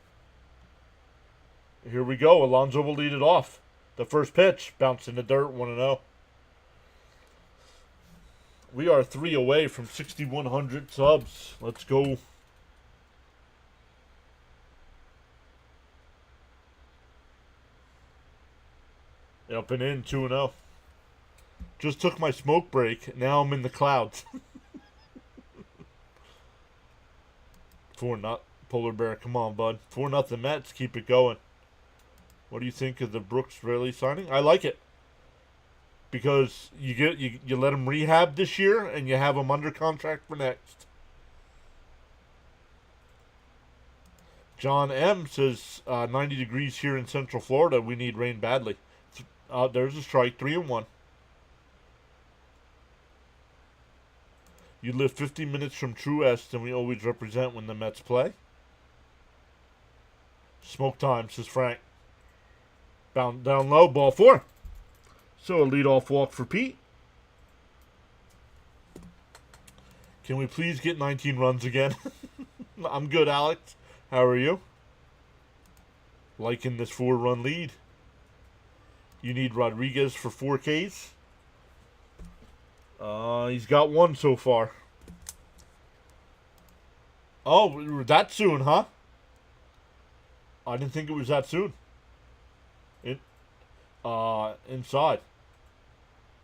Here we go. Alonzo will lead it off. The first pitch, bounced in the dirt, 1-0. We are 3 away from 6,100 subs. Let's go. Up and in, 2-0. Just took my smoke break. Now I'm in the clouds. 4-0. Polar Bear, come on, bud. 4-0 Mets. Keep it going. What do you think of the Brooks Raley signing? I like it. Because you let him rehab this year and you have him under contract for next. John M says 90 degrees here in Central Florida. We need rain badly. There's a strike, 3-1. You live 50 minutes from True Est, and we always represent when the Mets play. Smoke time, says Frank. Bound down low, ball 4. So a leadoff walk for Pete. Can we please get 19 runs again? I'm good, Alex. How are you? Liking this 4-run lead. You need Rodriguez for 4 Ks. He's got 1 so far. Oh, that soon, huh? I didn't think it was that soon. Inside.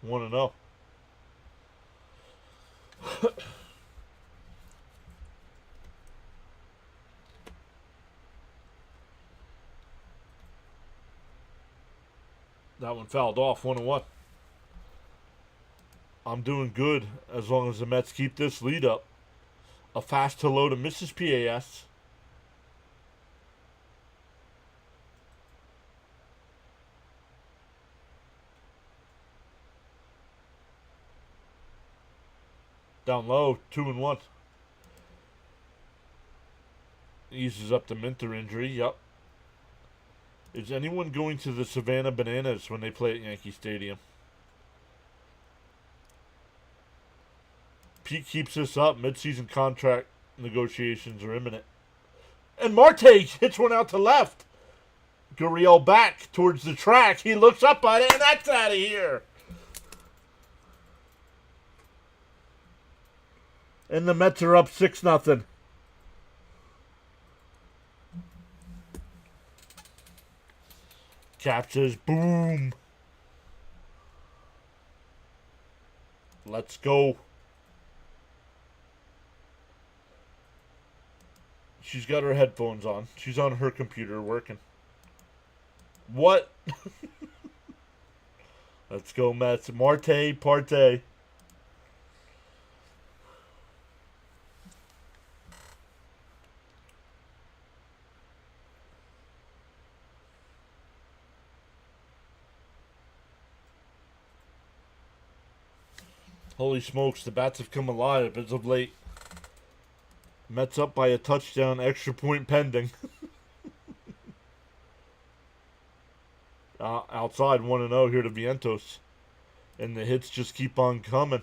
1-0. That one fouled off, 1-1. I'm doing good as long as the Mets keep this lead up. A fast hello to Mrs. PAS. Down low, 2-1. Eases up the Minter injury, yep. Is anyone going to the Savannah Bananas when they play at Yankee Stadium? Pete keeps this up. Mid-season contract negotiations are imminent. And Marte hits one out to left. Gurriel back towards the track. He looks up at it, and that's out of here. And the Mets are up 6-0. Cap says, boom. Let's go. She's got her headphones on. She's on her computer working. What? Let's go, Mets. Marte, parte. Holy smokes, the bats have come alive as of late. Mets up by a touchdown, extra point pending. Outside 1-0 here to Vientos. And the hits just keep on coming.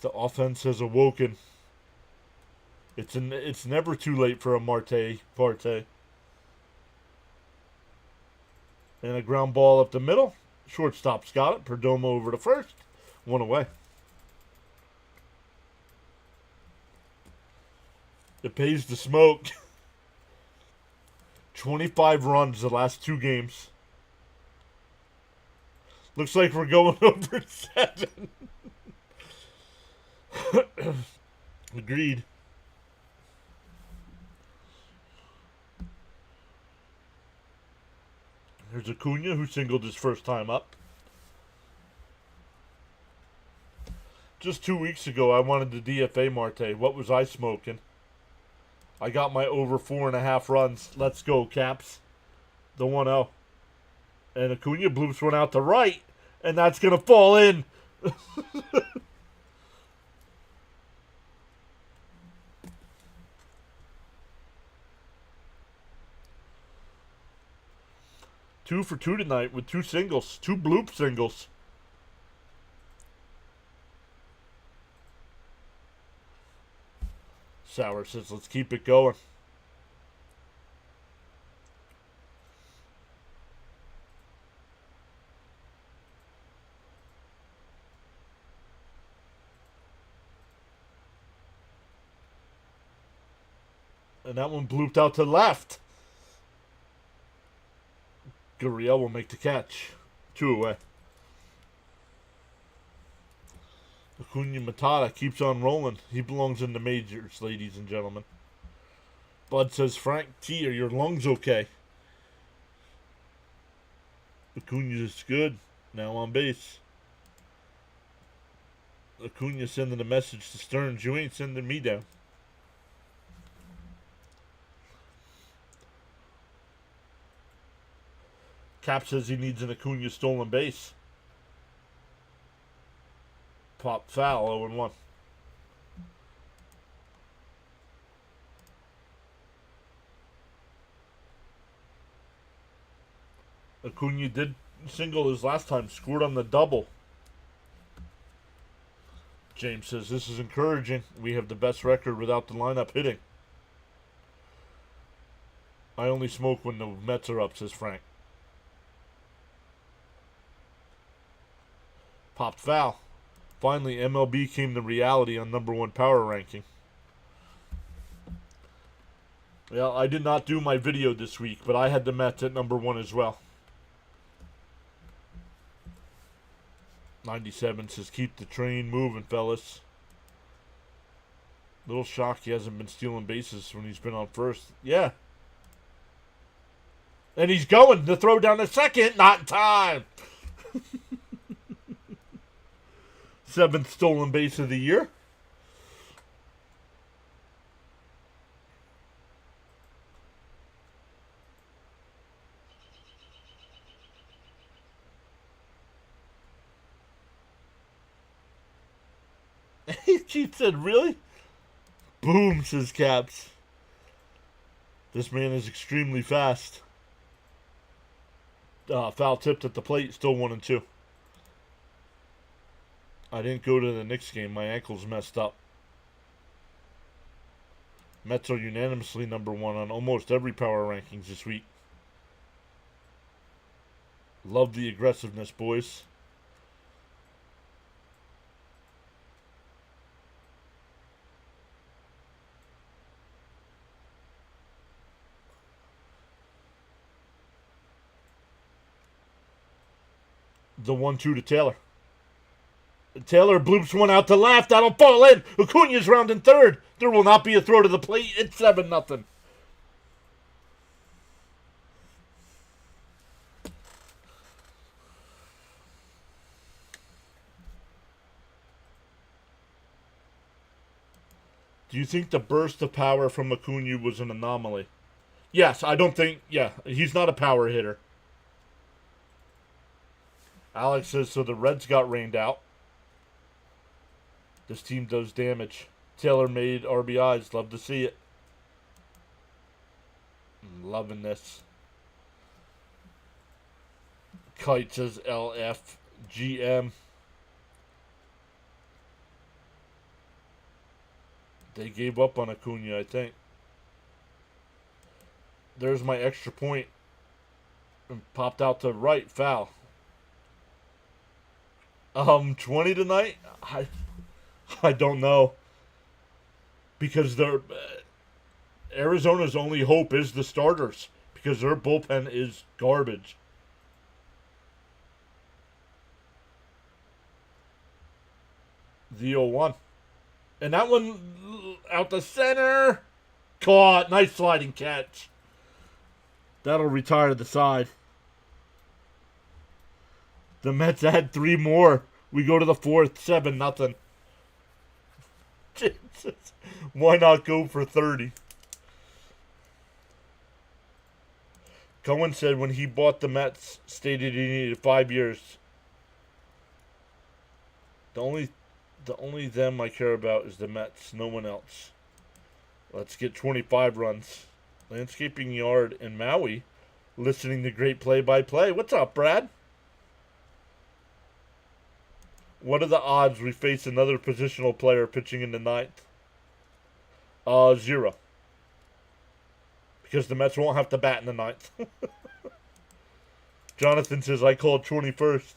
The offense has awoken. It's never too late for a Marte parte. And a ground ball up the middle. Shortstop's got it. Perdomo over to first. 1 away. It pays to smoke. 25 runs the last 2 games. Looks like we're going over 7. Agreed. There's Acuna who singled his first time up. Just 2 weeks ago, I wanted to DFA Marte. What was I smoking? I got my over 4.5 runs. Let's go, Caps. The 1-0. And Acuna bloops one out to right. And that's going to fall in. Two for two tonight with 2 singles. 2 bloop singles. Sauer says, let's keep it going. And that one blooped out to the left. Gurriel will make the catch. 2 away. Acuna Matata keeps on rolling. He belongs in the majors, ladies and gentlemen. Bud says, Frank T, are your lungs okay? Acuna's good. Now on base. Acuna sending a message to Stearns. You ain't sending me down. Cap says he needs an Acuna stolen base. Pop foul, 0-1. Acuna did single his last time, scored on the double. James says, this is encouraging. We have the best record without the lineup hitting. I only smoke when the Mets are up, says Frank. Popped foul. Finally, MLB came to reality on #1 power ranking. Well, I did not do my video this week, but I had the Mets at #1 as well. 97 says, keep the train moving, fellas. Little shock he hasn't been stealing bases when he's been on first. Yeah. And he's going to throw down the second. Not in time. 7th stolen base of the year. Keith said, really? Boom, says Caps. This man is extremely fast. Foul tipped at the plate, still 1-2. I didn't go to the Knicks game. My ankle's messed up. Mets are unanimously #1 on almost every power rankings this week. Love the aggressiveness, boys. The 1-2 to Taylor. Taylor bloops one out to left. That'll fall in. Acuna's rounding third. There will not be a throw to the plate. It's 7-0. Do you think the burst of power from Acuna was an anomaly? Yes, I don't think... Yeah, he's not a power hitter. Alex says, so the Reds got rained out. This team does damage. Taylor made RBIs. Love to see it. I'm loving this. Kite says LFGM. They gave up on Acuna, I think. There's my extra point. And popped out to right. Foul. 20 tonight? I don't know. Because they're... Arizona's only hope is the starters. Because their bullpen is garbage. The 0-1. And that one out the center. Caught. Nice sliding catch. That'll retire the side. The Mets had 3 more. We go to the 4th. 7-0. Jesus. Why not go for 30? Cohen said when he bought the Mets, stated he needed 5 years. The only them I care about is the Mets, no one else. Let's get 25 runs. Landscaping Yard in Maui, listening to great play-by-play. What's up, Brad? What are the odds we face another positional player pitching in the ninth? 0. Because the Mets won't have to bat in the ninth. Jonathan says, I called 21st.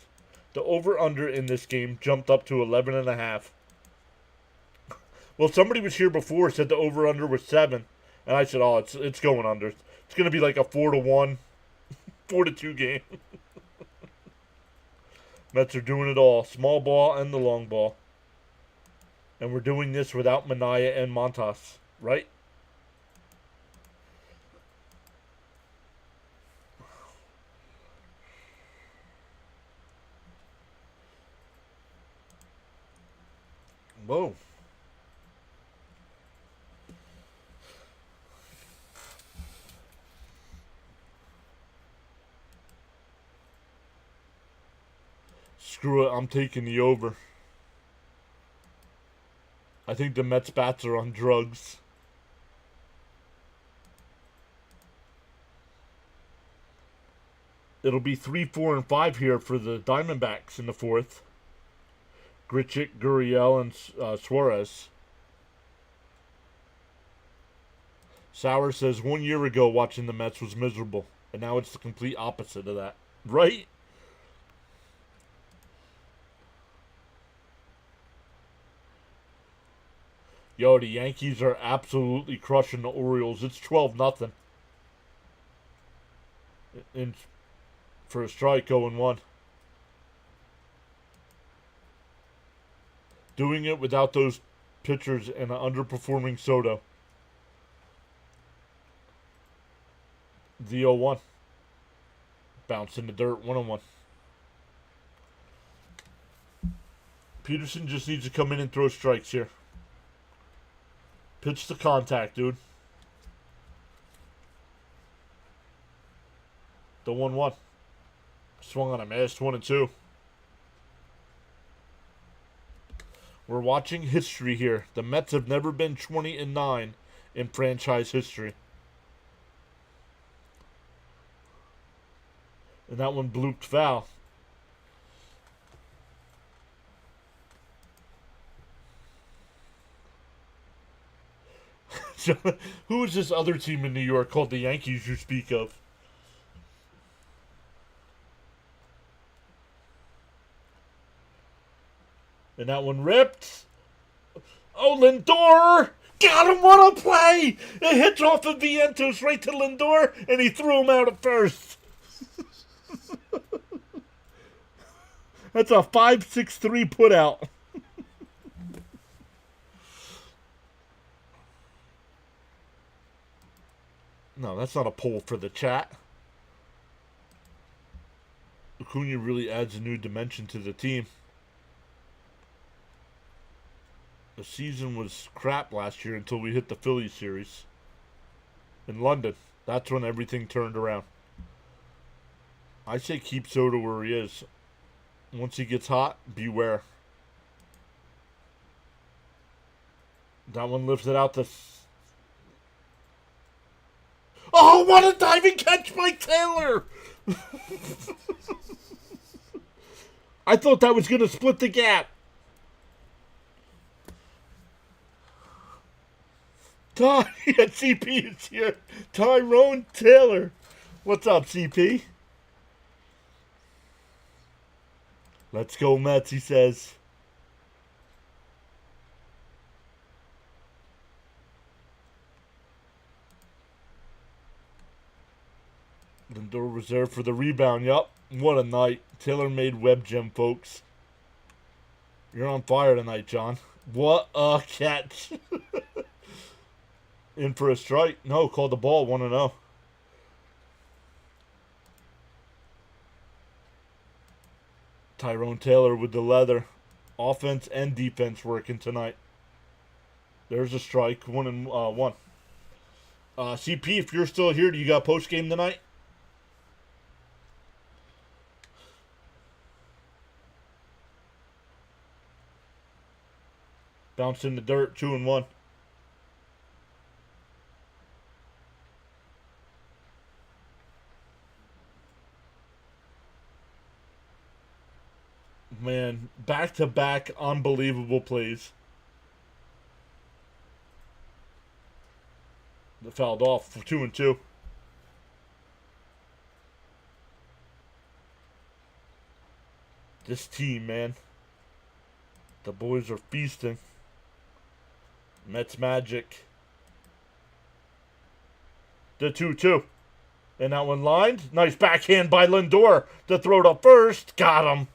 The over-under in this game jumped up to 11.5. Well, somebody was here before, said the over-under was 7. And I said, oh, it's going under. It's going to be like a 4-1, 4-2 game. Mets are doing it all. Small ball and the long ball. And we're doing this without Minaya and Montas, right? Whoa. Screw it, I'm taking the over. I think the Mets bats are on drugs. It'll be 3, 4, and 5 here for the Diamondbacks in the fourth. Grichuk, Gurriel, and Suarez. Sauer says 1 year ago watching the Mets was miserable, and now it's the complete opposite of that. Right? Yo, the Yankees are absolutely crushing the Orioles. It's 12-0. For a strike, 0-1. Doing it without those pitchers and an underperforming Soto. The 0-1. Bounce in the dirt, 1-1. Peterson just needs to come in and throw strikes here. Pitch to contact, dude. The 1-1. Swung on a missed, 1-2. We're watching history here. The Mets have never been 20-9 in franchise history. And that one blooped foul. Who is this other team in New York called the Yankees you speak of? And that one ripped. Oh, Lindor! Got him on a play! It hits off of Vientos right to Lindor, and he threw him out at first. That's a 5-6-3 put out. No, that's not a poll for the chat. Acuna really adds a new dimension to the team. The season was crap last year until we hit the Phillies series in London. That's when everything turned around. I say keep Soto where he is. Once he gets hot, beware. That one lifted out the... Oh, what a diving catch by Taylor! I thought that was going to split the gap. CP is here. Tyrone Taylor. What's up, CP? Let's go, Mets, he says. Lindor reserved for the rebound. Yup. What a night. Taylor made web gem, folks. You're on fire tonight, John. What a catch. In for a strike. No, called the ball. 1-0. Tyrone Taylor with the leather. Offense and defense working tonight. There's a strike. 1-1. CP, if you're still here, do you got post game tonight? Bounce in the dirt. 2-1. Man, back-to-back unbelievable plays. That fouled off for 2-2. This team, man. The boys are feasting. Mets magic. The 2-2. And that one lined. Nice backhand by Lindor to throw to first. Got him.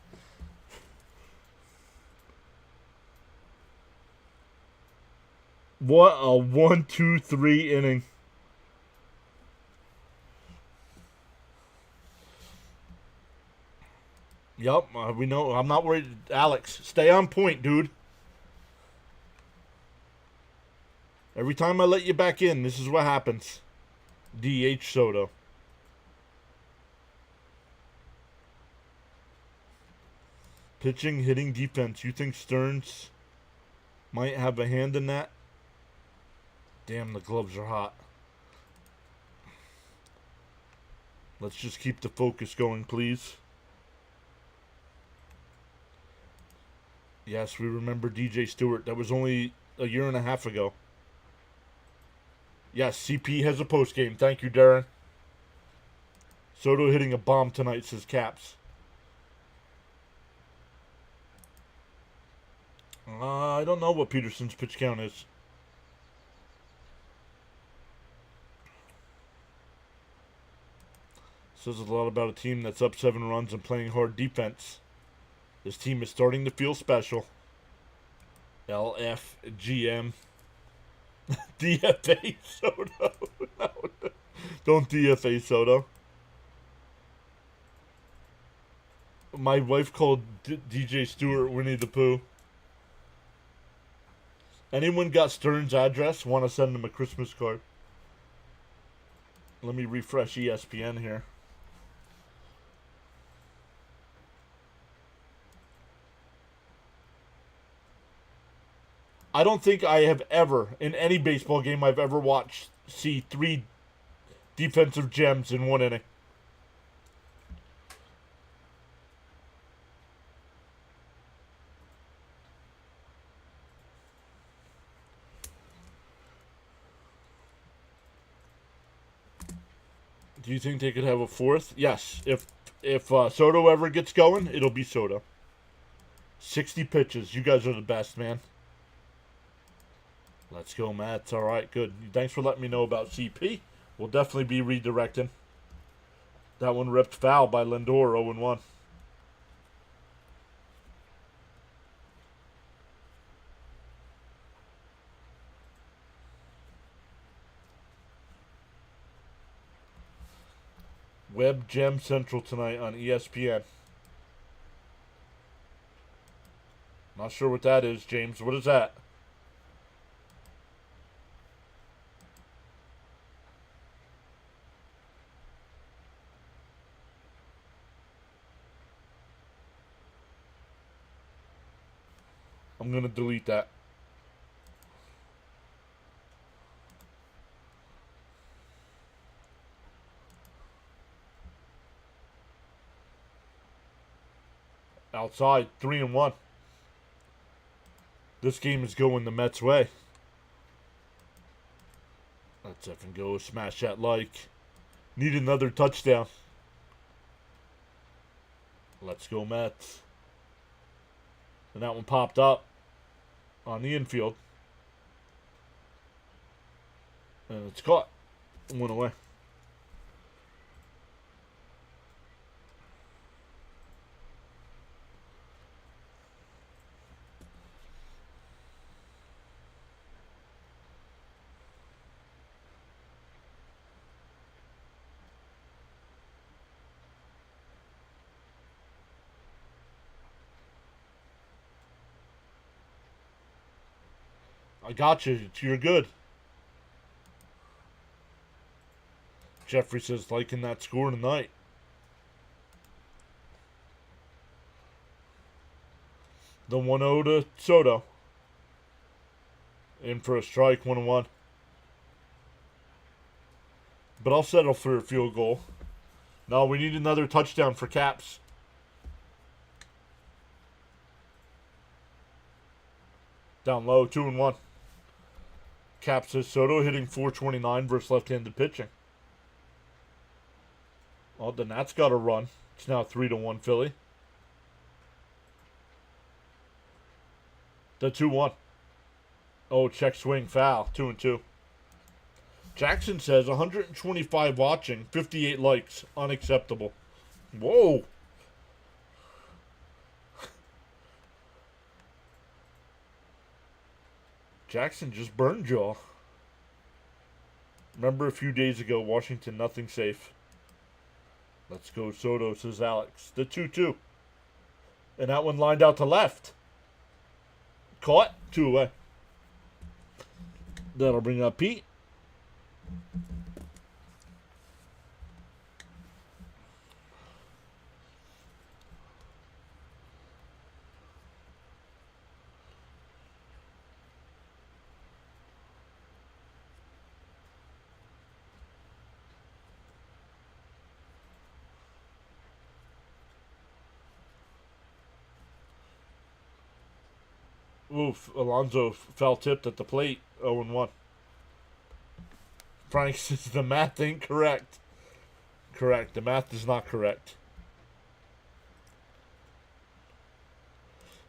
What a 1-2-3 inning. Yep, we know. I'm not worried. Alex, stay on point, dude. Every time I let you back in, this is what happens. DH Soto. Pitching, hitting, defense. You think Stearns might have a hand in that? Damn, the gloves are hot. Let's just keep the focus going, please. Yes, we remember DJ Stewart. That was only a year and a half ago. Yes, CP has a post game. Thank you, Darren. Soto hitting a bomb tonight, says Caps. I don't know what Peterson's pitch count is. Says a lot about a team that's up 7 runs and playing hard defense. This team is starting to feel special. LFGM. DFA Soto. No, don't DFA Soto. My wife called DJ Stewart Winnie the Pooh. Anyone got Stearns' address? Want to send him a Christmas card? Let me refresh ESPN here. I don't think I have ever, in any baseball game I've ever watched, see 3 defensive gems in 1 inning. Do you think they could have a 4th? Yes. If Soto ever gets going, it'll be Soto. 60 pitches. You guys are the best, man. Let's go, Matt. All right, good. Thanks for letting me know about CP. We'll definitely be redirecting. That one ripped foul by Lindor, 0-1. Web Gem Central tonight on ESPN. Not sure what that is, James. What is that? I'm going to delete that. Outside, 3-1. This game is going the Mets' way. Let's effing go. Smash that like. Need another touchdown. Let's go, Mets. And that one popped up on the infield. And it's caught. Went away. I got you. You're good. Jeffrey says liking that score tonight. The 1-0 to Soto. In for a strike, 1-1. But I'll settle for a field goal. No, we need another touchdown for Caps. Down low, 2-1. Caps says Soto hitting .429 versus left-handed pitching. Oh, the Nats got a run. It's now 3-1 Philly. The 2-1. Oh, check swing foul. 2-2. Jackson says 125 watching, 58 likes. Unacceptable. Whoa. Jackson just burned y'all. Remember a few days ago, Washington, nothing safe. Let's go Soto, says Alex. The 2-2. And that one lined out to left. Caught. 2 away. That'll bring up Pete. Oof, Alonzo foul tipped at the plate. 0-1. Frank says the math ain't correct. Correct. The math is not correct.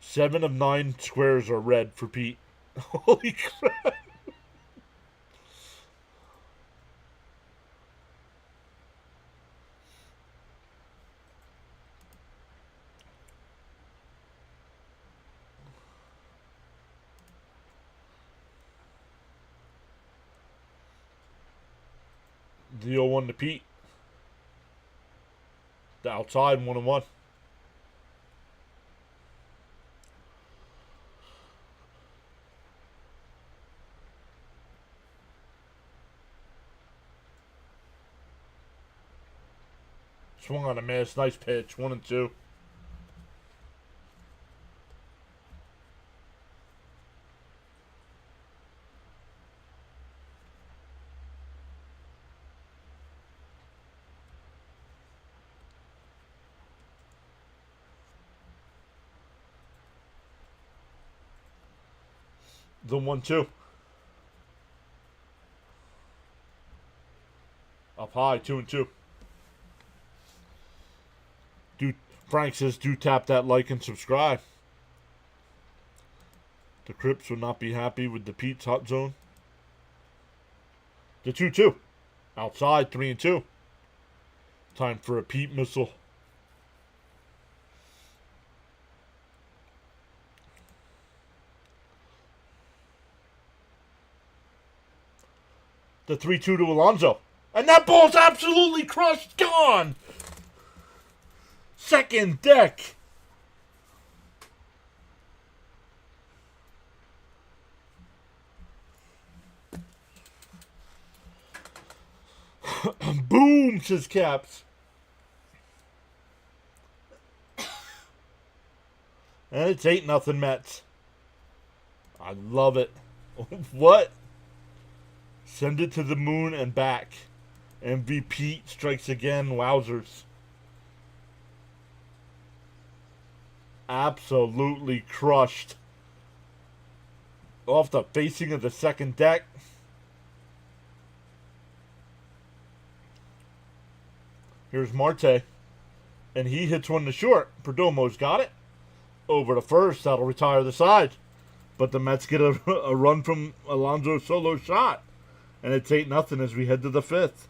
7 of 9 squares are red for Pete. Holy crap. The 0-1 to Pete. The outside 1-1. Swung on a miss. Nice pitch. 1-2. The 1-2. Up high, 2-2. Frank says, do tap that like and subscribe. The Crips would not be happy with the Pete's hot zone. The 2-2. Outside, 3-2. Time for a Pete missile. The 3-2 to Alonzo. And that ball's absolutely crushed. Gone. Second deck. Boom, says Caps. And it's 8-0 Mets. I love it. What? Send it to the moon and back. MVP strikes again. Wowzers. Absolutely crushed. Off the facing of the second deck. Here's Marte. And he hits one to short. Perdomo's got it. Over to first. That'll retire the side. But the Mets get a run from Alonzo's solo shot. And it's 8-0 as we head to the fifth.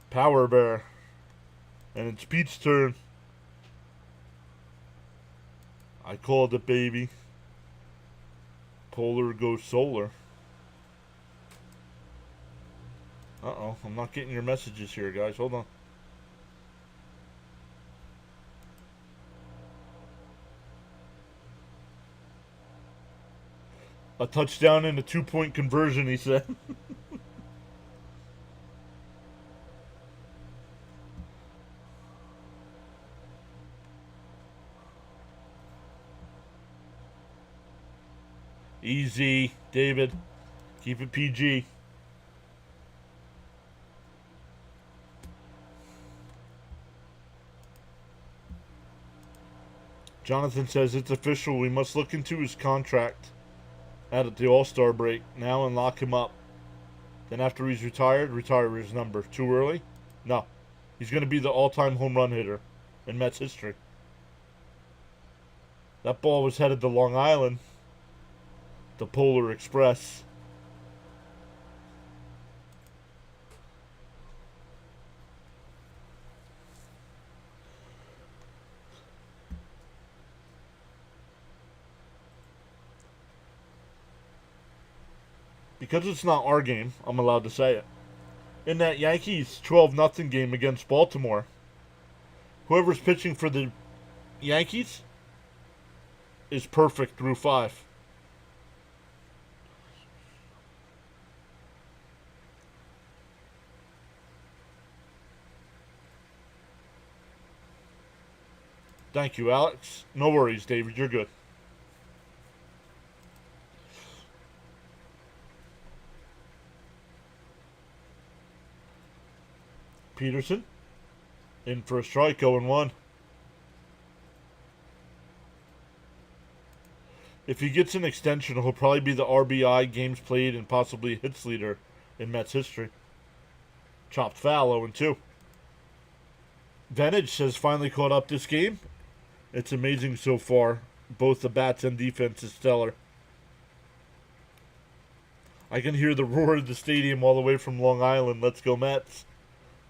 Power Bear. And it's Pete's turn. I called it, baby. Polar goes solar. Uh-oh, I'm not getting your messages here, guys. Hold on. A touchdown and a 2-point conversion, he said. Easy, David. Keep it PG. Jonathan says it's official. We must look into his contract at the All-Star break now and lock him up. Then after he's retired, retire his number. Too early? No. He's going to be the all-time home run hitter in Mets history. That ball was headed to Long Island. The Polar Express. Because it's not our game, I'm allowed to say it. In that Yankees 12-0 game against Baltimore, whoever's pitching for the Yankees is perfect through 5. Thank you, Alex. No worries, David. You're good. Peterson in for a strike, 0-1. If he gets an extension, he'll probably be the RBI, games played, and possibly hits leader in Mets history. Chopped foul, 0-2. Venage has finally caught up this game. It's amazing so far. Both the bats and defense is stellar. I can hear the roar of the stadium all the way from Long Island. Let's go Mets.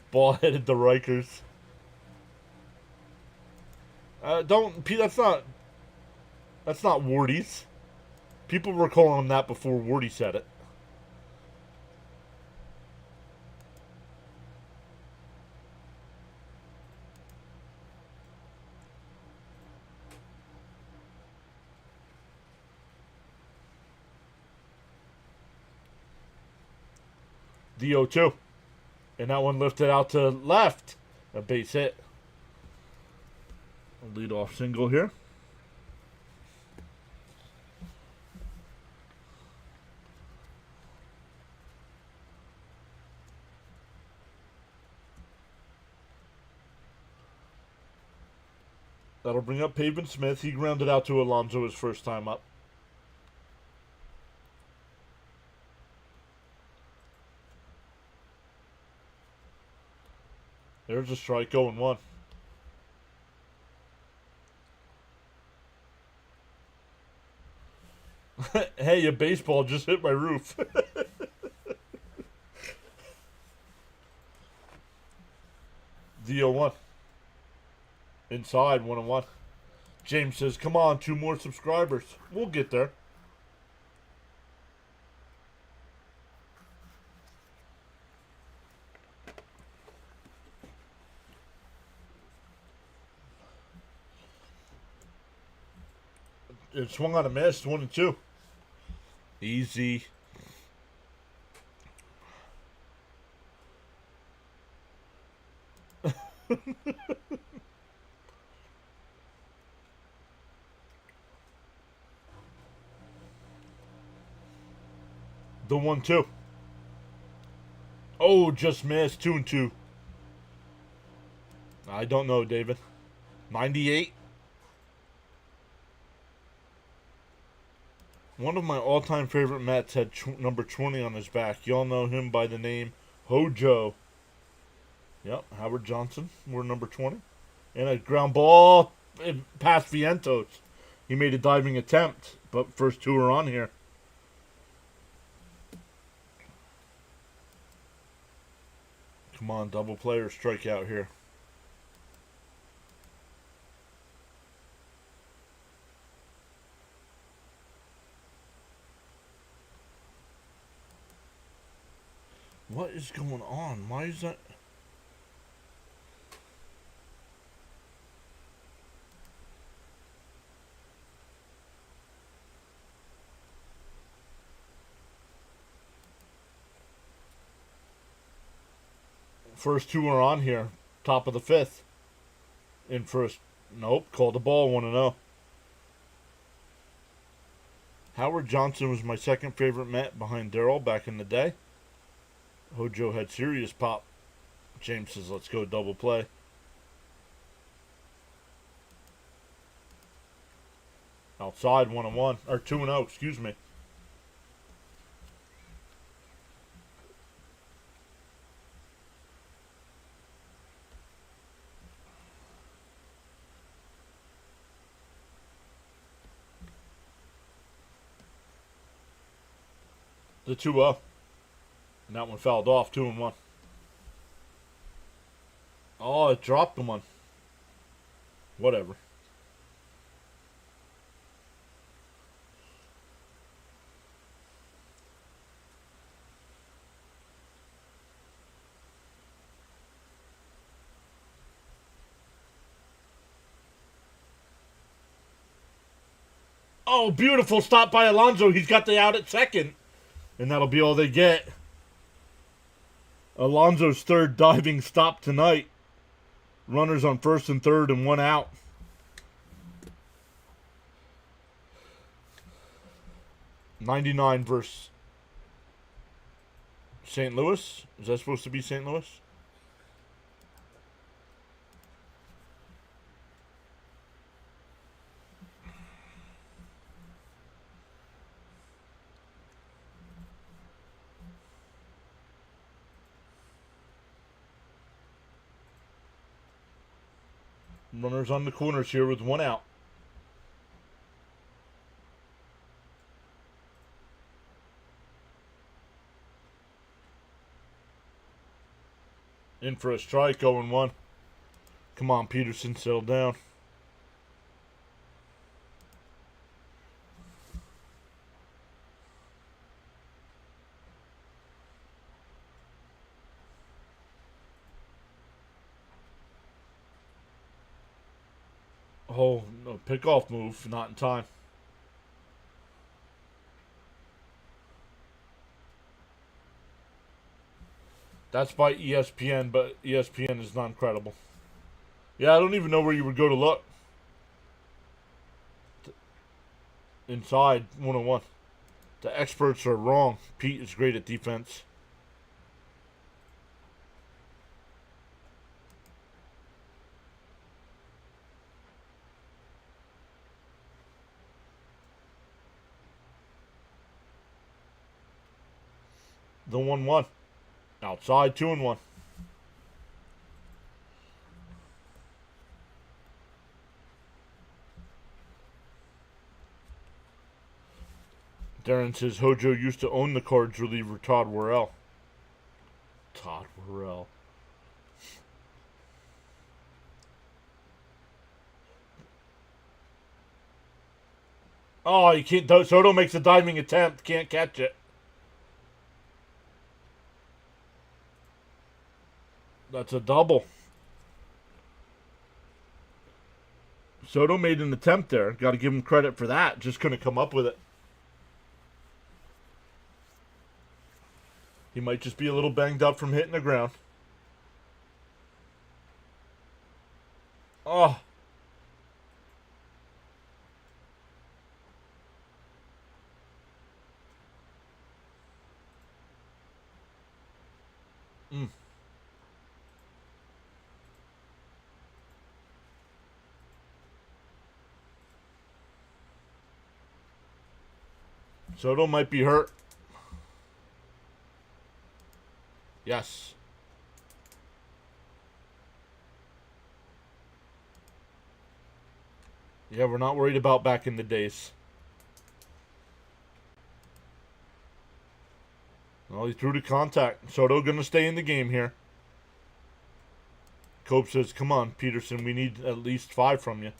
Ball headed to Rikers. That's not Wardy's. People were calling him that before Wardy said it. The 0-2. And that one lifted out to left. A base hit. A leadoff single here. That'll bring up Pavin Smith. He grounded out to Alonzo his first time up. There's a strike, 0-1. Hey, a baseball just hit my roof. The 0-1. Inside, 1-1. James says, come on, 2 more subscribers. We'll get there. It swung on a miss, 1-2. Easy. The 1-2. Oh, just missed. 2-2. I don't know, David. 98. One of my all-time favorite Mets had number 20 on his back. Y'all know him by the name Hojo. Yep, Howard Johnson. We're number 20. And a ground ball past Vientos. He made a diving attempt, but first 2 are on here. Come on, double play or strikeout here. What is going on? Why is that? First two are on here. Top of the fifth. In first. Nope. Called the ball 1-0. Howard Johnson was my second favorite Met behind Darryl back in the day. Hojo had serious pop. James says, let's go double play. Outside 1-1. Or 2-0, excuse me. The 2-0. And that one fouled off, 2-1. Oh, it dropped the one. Whatever. Oh, beautiful stop by Alonzo. He's got the out at second. And that'll be all they get. Alonzo's third diving stop tonight. Runners on first and third and one out. '99 versus St. Louis. Is that supposed to be St. Louis? Runners on the corners here with one out. In for a strike, 0-1. Come on, Peterson, settle down. Oh, no, pickoff move, not in time. That's by ESPN, but ESPN is non-credible. Yeah, I don't even know where you would go to look. Inside, 1-1. The experts are wrong. Pete is great at defense. The 1-1. Outside, 2-1. Darren says Hojo used to own the Cards reliever Todd Worrell. Todd Worrell. Oh, you can't. Soto makes a diving attempt. Can't catch it. That's a double. Soto made an attempt there. Got to give him credit for that. Just couldn't come up with it. He might just be a little banged up from hitting the ground. Oh. Soto might be hurt. Yes. Yeah, we're not worried about back in the days. Well, he threw the contact. Soto going to stay in the game here. Cope says, come on, Peterson, we need at least 5 from you.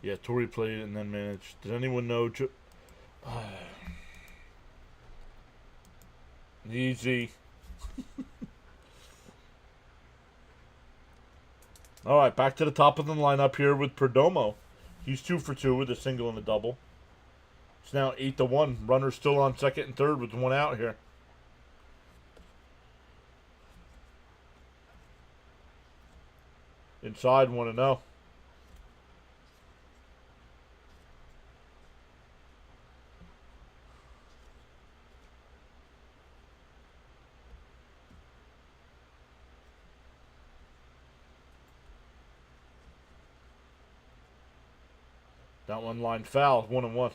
Yeah, Torrey played and then managed. Does anyone know? Easy. All right, back to the top of the lineup here with Perdomo. He's 2 for 2 with a single and a double. It's now 8-1. Runners still on second and third with one out here. Inside 1-0. That one line foul, 1-1.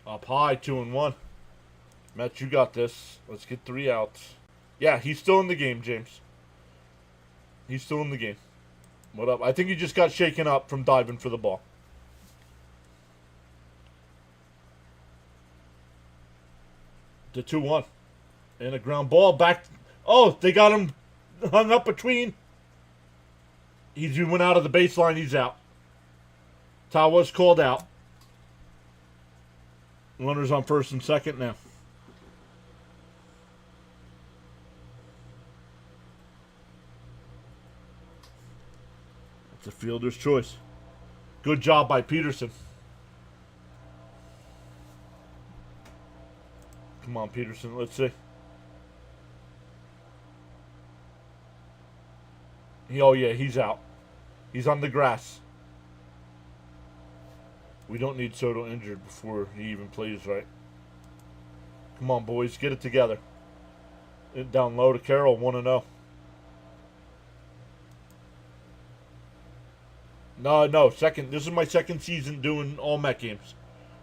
Up high, 2-1. Matt, you got this. Let's get 3 outs. Yeah, he's still in the game, James. He's still in the game. What up? I think he just got shaken up from diving for the ball. The 2-1. And a ground ball back. Oh, they got him hung up between. He went out of the baseline. He's out. Tawa's called out. Runners on first and second now. It's a fielder's choice. Good job by Peterson. Come on, Peterson. Let's see. Oh, yeah, he's out. He's on the grass. We don't need Soto injured before he even plays right. Come on, boys. Get it together. Down low to Carroll, 1-0. No, second. This is my second season doing all Met games.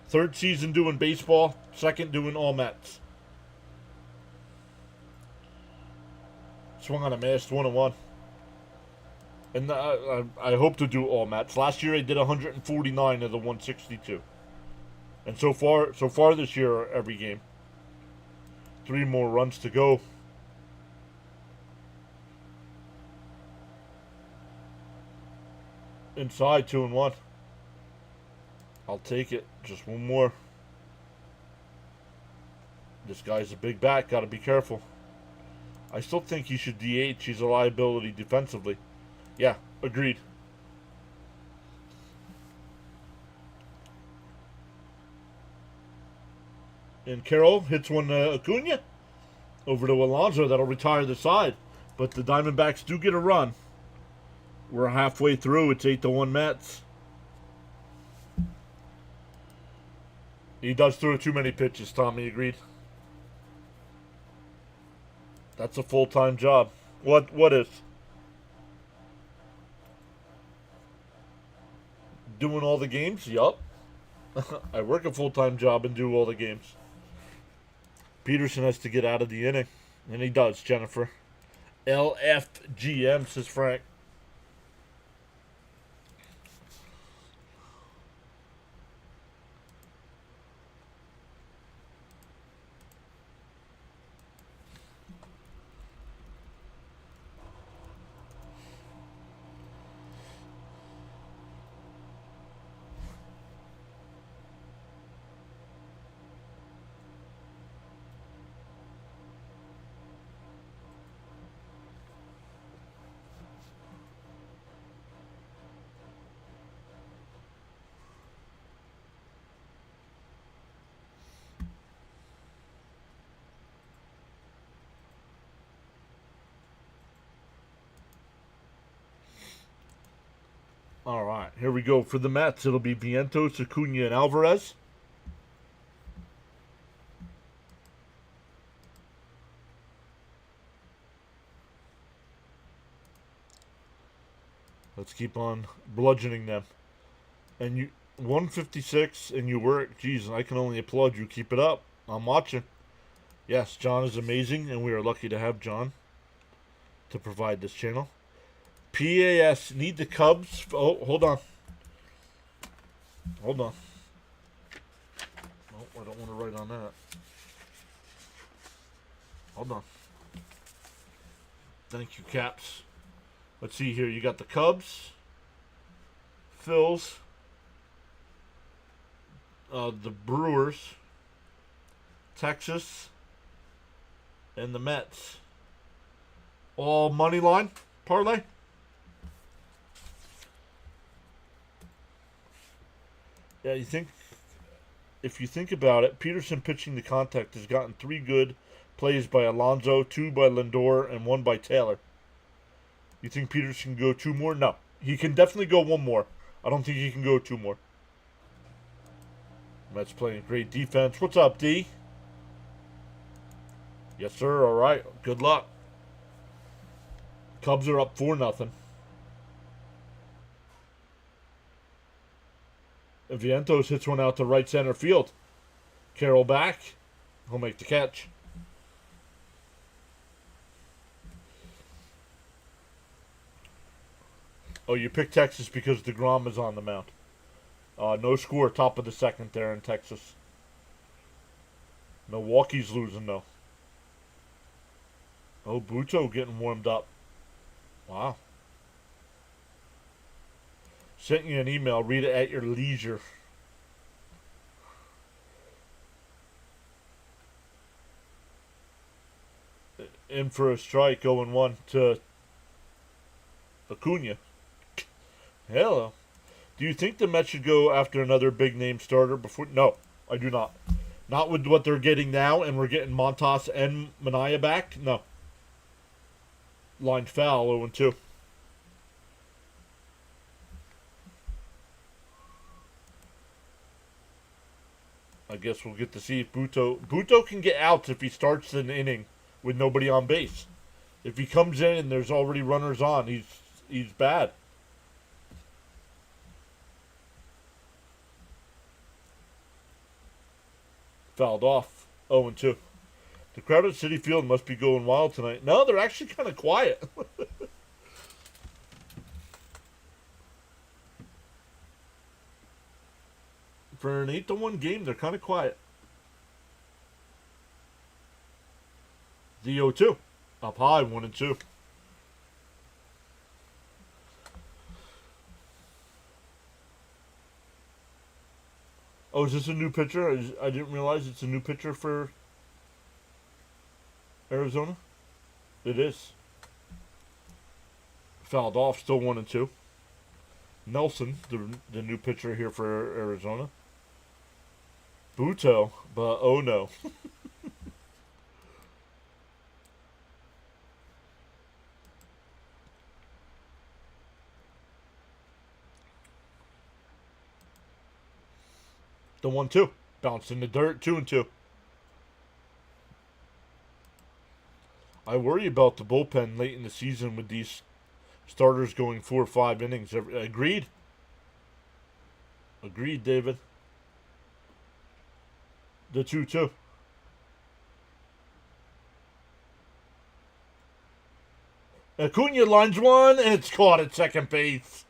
Third season doing baseball. Second doing all Mets. Swung on a miss, 1-1. And I hope to do all Mets. Last year I did 149 of the 162. And so far this year, every game. 3 more runs to go. Inside, 2-1. I'll take it. Just one more. This guy's a big bat. Got to be careful. I still think he should DH. He's a liability defensively. Yeah, agreed. And Carroll hits one to Acuna. Over to Alonzo. That'll retire the side. But the Diamondbacks do get a run. We're halfway through. It's 8-1 Mets. He does throw too many pitches, Tommy. Agreed. That's a full-time job. What is? Doing all the games? Yup. I work a full-time job and do all the games. Peterson has to get out of the inning. And he does, Jennifer. LFGM, says Frank. All right, here we go. For the Mets, it'll be Vientos, Acuna, and Alvarez. Let's keep on bludgeoning them. And you 156, and you work. Jeez, I can only applaud you. Keep it up. I'm watching. Yes, John is amazing, and we are lucky to have John to provide this channel. PAS, need the Cubs. Oh, hold on. Hold on. Oh, I don't want to write on that. Hold on. Thank you, Caps. Let's see here. You got the Cubs, Phils, the Brewers, Texas, and the Mets. All money line parlay. Yeah, if you think about it, Peterson pitching the contact has gotten 3 good plays by Alonzo, 2 by Lindor, and 1 by Taylor. You think Peterson can go 2 more? No. He can definitely go 1 more. I don't think he can go 2 more. Mets playing great defense. What's up, D? Yes, sir. All right. Good luck. Cubs are up 4-0. Vientos hits one out to right center field. Carroll back. He'll make the catch. Oh, you picked Texas because DeGrom is on the mound. No score, top of the second there in Texas. Milwaukee's losing, though. Oh, Buto getting warmed up. Wow. Sent you an email. Read it at your leisure. In for a strike, 0-1 to Acuna. Hello. Do you think the Mets should go after another big-name starter before? No, I do not. Not with what they're getting now, and we're getting Montas and Manaea back. No. Line foul, 0-2. I guess we'll get to see if Buto can get outs if he starts an inning with nobody on base. If he comes in and there's already runners on, he's bad. Fouled off. 0-2. The crowd at Citi Field must be going wild tonight. No, they're actually kind of quiet. For an 8-1 game, they're kind of quiet. The 0-2. Up high, 1-2. Oh, is this a new pitcher? I didn't realize it's a new pitcher for Arizona. It is. Fouled off, still 1-2. Nelson, the new pitcher here for Arizona. Buto, but oh no. The 1-2. Bounced in the dirt, 2-2. I worry about the bullpen late in the season with these starters going 4 or 5 innings. Agreed? Agreed, David. The 2-2. Acuna lines one, and it's caught at second base.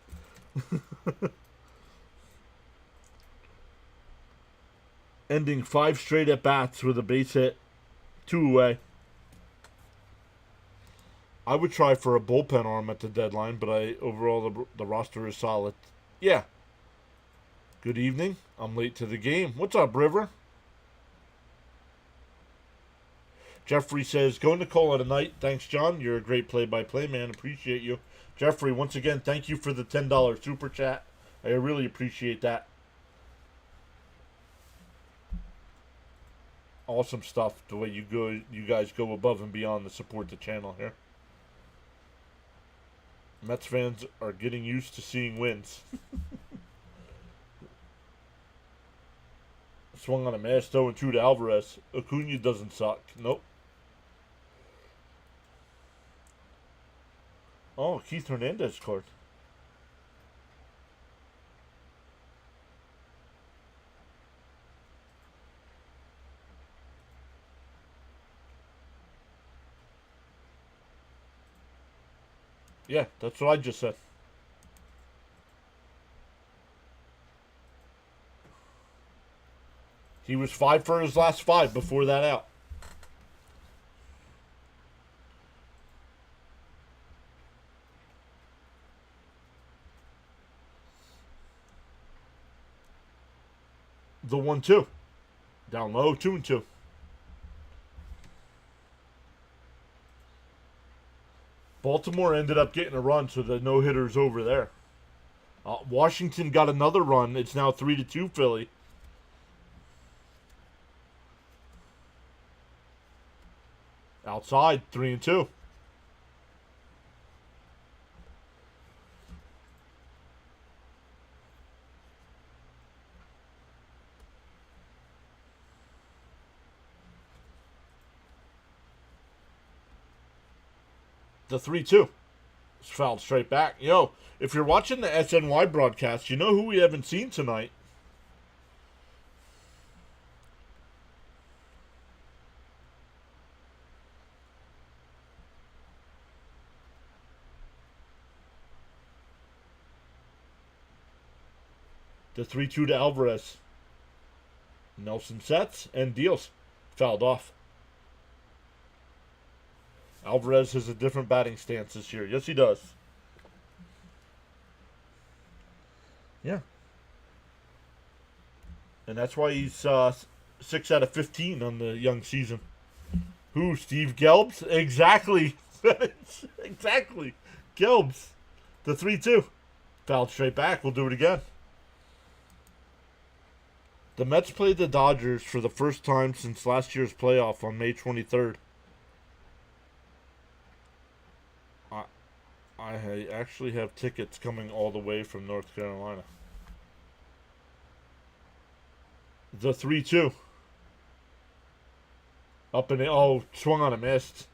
Ending 5 straight at bats with a base hit, 2 away. I would try for a bullpen arm at the deadline, but overall the roster is solid. Yeah. Good evening. I'm late to the game. What's up, River? Jeffrey says, going to call it a night. Thanks, John. You're a great play-by-play man. Appreciate you. Jeffrey, once again, thank you for the $10 super chat. I really appreciate that. Awesome stuff, the way you guys go above and beyond to support the channel here. Mets fans are getting used to seeing wins. Swung on a mash 0-2 to Alvarez. Acuna doesn't suck. Nope. Oh, Keith Hernandez scored. Yeah, that's what I just said. He was 5 for his last 5 before that out. The 1-2. Down low, 2-2. Baltimore ended up getting a run, so the no-hitter's over there. Washington got another run. It's now 3-2 Philly. Outside, 3-2. The 3-2. It's fouled straight back. Yo, if you're watching the SNY broadcast, you know who we haven't seen tonight? The 3-2 to Alvarez. Nelson sets and deals. Fouled off. Alvarez has a different batting stance this year. Yes, he does. Yeah. And that's why he's 6 out of 15 on the young season. Who? Steve Gelbs? Exactly. Exactly. Gelbs. The 3-2. Fouled straight back. We'll do it again. The Mets played the Dodgers for the first time since last year's playoff on May 23rd. I actually have tickets coming all the way from North Carolina. The 3-2. Up and in. Oh, swung on a missed.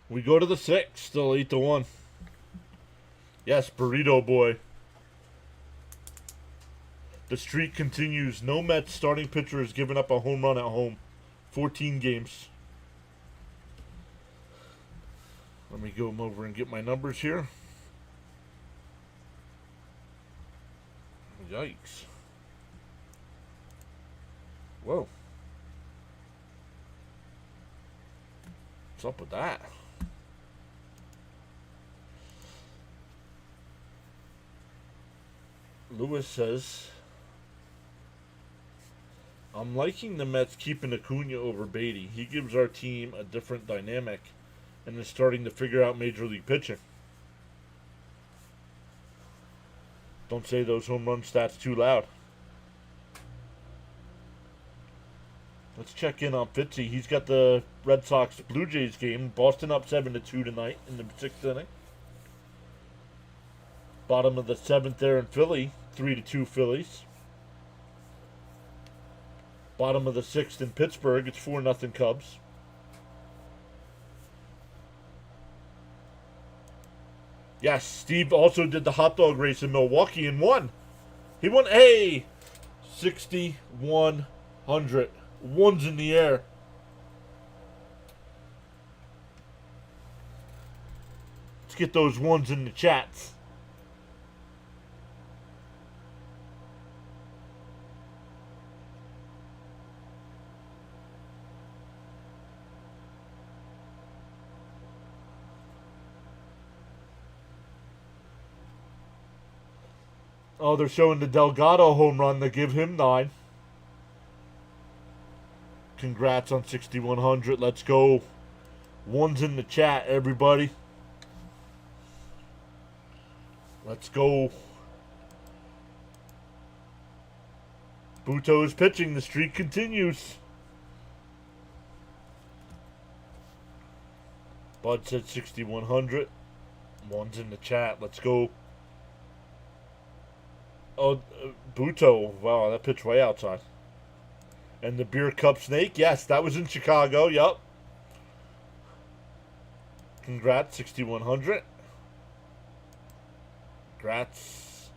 We go to the 6th. Still 8-1. Yes, Burrito Boy. The streak continues. No Mets starting pitcher has given up a home run at home. 14 games. Let me go over and get my numbers here. Yikes. Whoa. What's up with that? Lewis says, I'm liking the Mets keeping Acuna over Beatty. He gives our team a different dynamic and is starting to figure out Major League pitching. Don't say those home run stats too loud. Let's check in on Fitzy. He's got the Red Sox Blue Jays game. Boston up 7-2 tonight in the 6th inning. Bottom of the 7th there in Philly, 3-2 Phillies. Bottom of the 6th in Pittsburgh, it's 4-0 Cubs. Yes, Steve also did the hot dog race in Milwaukee and won. He won, hey, 6,100. Ones in the air. Let's get those ones in the chats. Oh, they're showing the Delgado home run. They give him 9. Congrats on 6,100. Let's go. Ones in the chat, everybody. Let's go. Buto is pitching. The streak continues. Bud said 6,100. Ones in the chat. Let's go. Oh, Buto. Wow, that pitch way outside. And the beer cup snake. Yes, that was in Chicago. Yup. Congrats, 6,100. Congrats.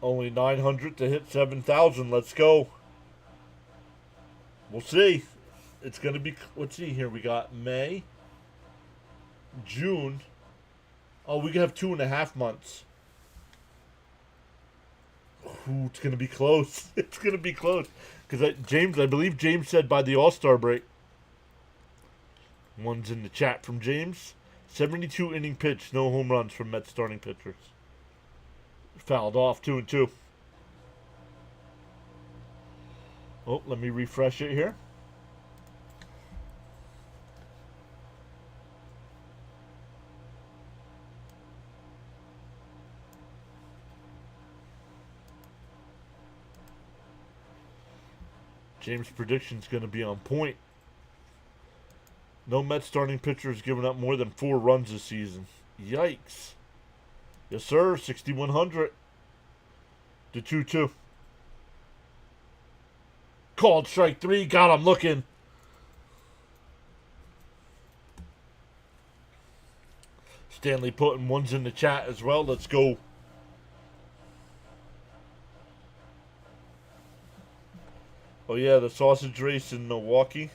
Only 900 to hit 7,000. Let's go. We'll see. It's going to be, let's see here. We got May, June. Oh, we can have 2.5 months. Ooh, it's going to be close. It's going to be close. Because I believe James said by the All-Star break. One's in the chat from James. 72 inning pitch, no home runs from Mets starting pitchers. Fouled off, 2-2. Oh, let me refresh it here. James' prediction's going to be on point. No Mets starting pitcher has given up more than 4 runs this season. Yikes. Yes, sir. 6,100 to 2-2. Called strike 3. God, I'm looking. Stanley putting ones in the chat as well. Let's go. Oh, yeah, the sausage race in Milwaukee.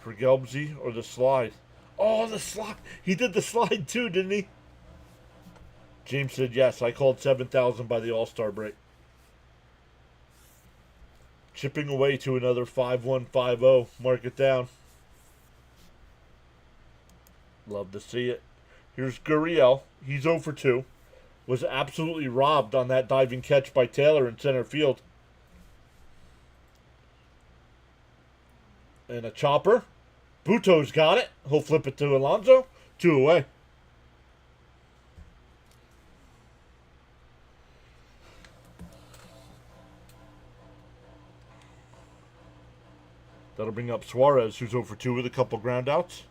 For Gelbsy or the slide. Oh, the slide. He did the slide too, didn't he? James said yes. I called 7,000 by the All-Star break. Chipping away to another 5-1-5-0. Mark it down. Love to see it. Here's Gurriel. He's 0 for 2. Was absolutely robbed on that diving catch by Taylor in center field. And a chopper. Buto's got it. He'll flip it to Alonzo. 2 away. That'll bring up Suarez, who's 0 for 2 with a couple groundouts.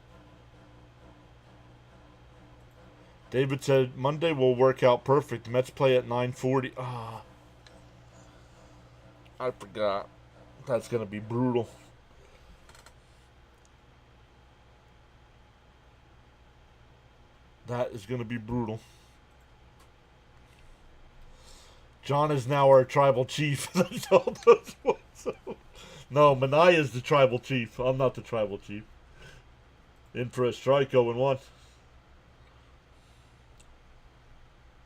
David said Monday will work out perfect. The Mets play at 9:40. Ah, I forgot. That's going to be brutal. That is going to be brutal. John is now our tribal chief. No, Manaya is the tribal chief. I'm not the tribal chief. In for a strike, 0-1.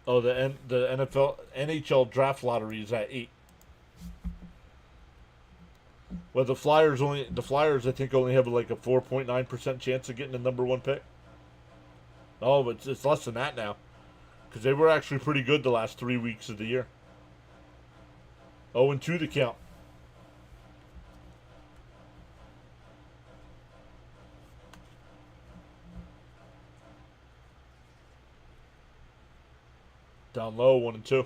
Oh, the NHL draft lottery is at 8. Well, the Flyers I think only have like a 4.9% chance of getting the number 1 pick. Oh, but it's less than that now, because they were actually pretty good the last 3 weeks of the year. 0-2 the count. Down low, 1-2.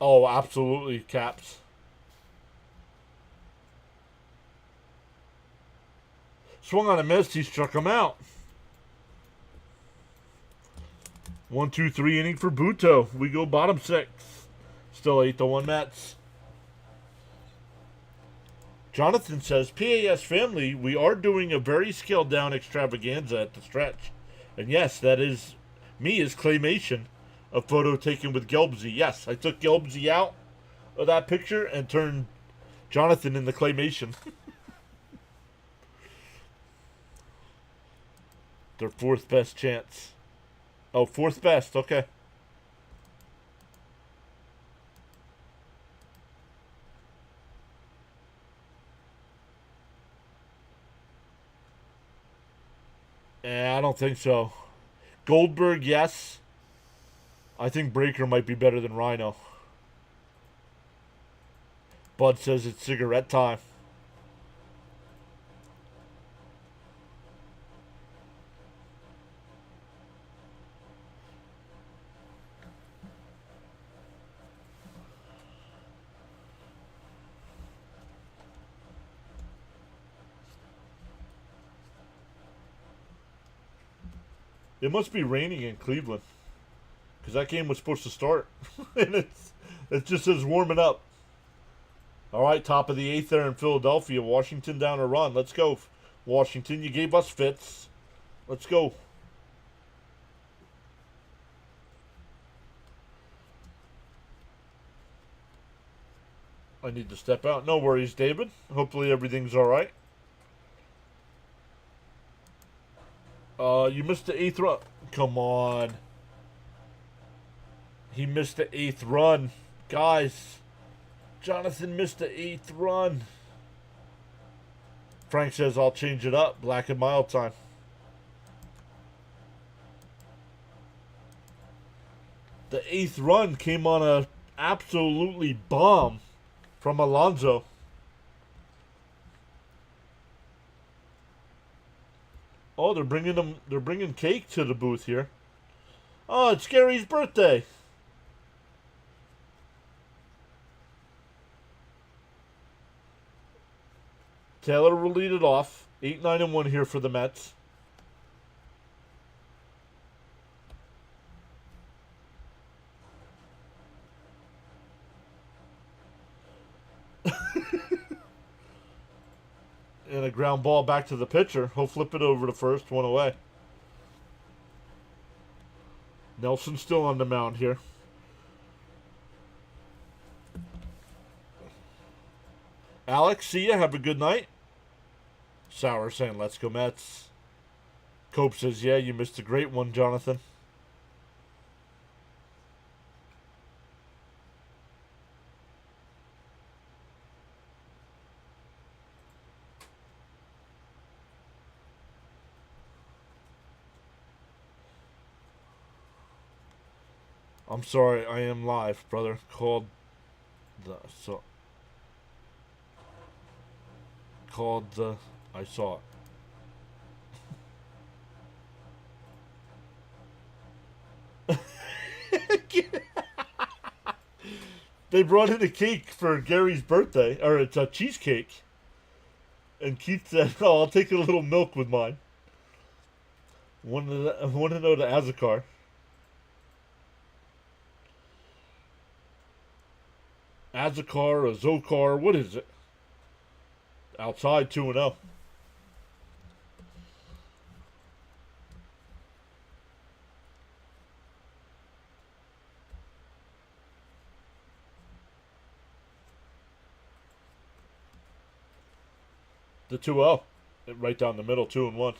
Oh, absolutely, Caps. Swung on a miss, he struck him out. 1-2-3 inning for Buto. We go bottom 6. Still 8-1 Mets. Jonathan says, PAS family, we are doing a very scaled down extravaganza at the stretch. And yes, that is me as claymation. A photo taken with Gelbsy. Yes, I took Gelbsy out of that picture and turned Jonathan in the claymation. Their 4th best chance. Oh, 4th best. Okay. I don't think so. Goldberg, yes. I think Breaker might be better than Rhino. Bud says it's cigarette time. It must be raining in Cleveland, because that game was supposed to start. And it just says warming up. All right, top of the 8th there in Philadelphia. Washington down a run. Let's go, Washington. You gave us fits. Let's go. I need to step out. No worries, David. Hopefully everything's all right. You missed the 8th run. Come on. He missed the 8th run. Guys, Jonathan missed the 8th run. Frank says I'll change it up. Black and mild time. The 8th run came on a absolutely bomb from Alonzo. Oh, they're bringing cake to the booth here. Oh, it's Gary's birthday. Taylor will lead it off. 8-9-1 here for the Mets. And a ground ball back to the pitcher. He'll flip it over to first, one away. Nelson's still on the mound here. Alex, see ya. Have a good night. Sauer saying, let's go Mets. Cope says, yeah, you missed a great one, Jonathan. I'm sorry, I am live, brother. Called the I saw it. They brought in a cake for Gary's birthday, or it's a cheesecake. And Keith said, "Oh, I'll take a little milk with mine." Want to know the Azakar. Azakar, a Zokar, what is it? Outside 2-0. The 2-0. Right down the middle, 2-1.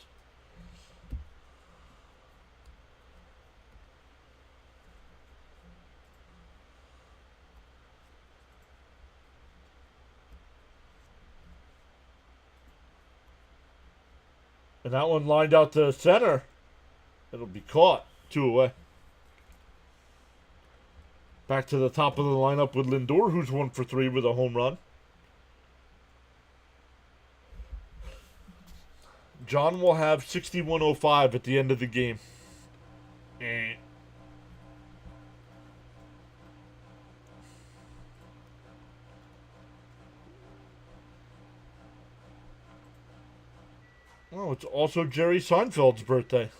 And that one lined out to center. It'll be caught. 2 away. Back to the top of the lineup with Lindor, who's 1 for 3 with a home run. John will have 61.05 at the end of the game. Oh, it's also Jerry Seinfeld's birthday.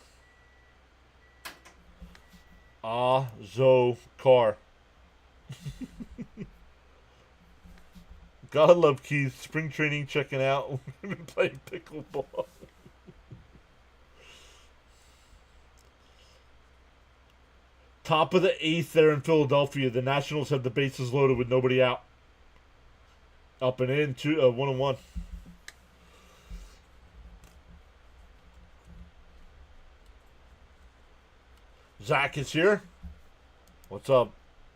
Car. Gotta love Keith. Spring training checking out. We've been playing pickleball. Top of the 8th there in Philadelphia. The Nationals have the bases loaded with nobody out. Up and in, 1-1. Zach is here. What's up,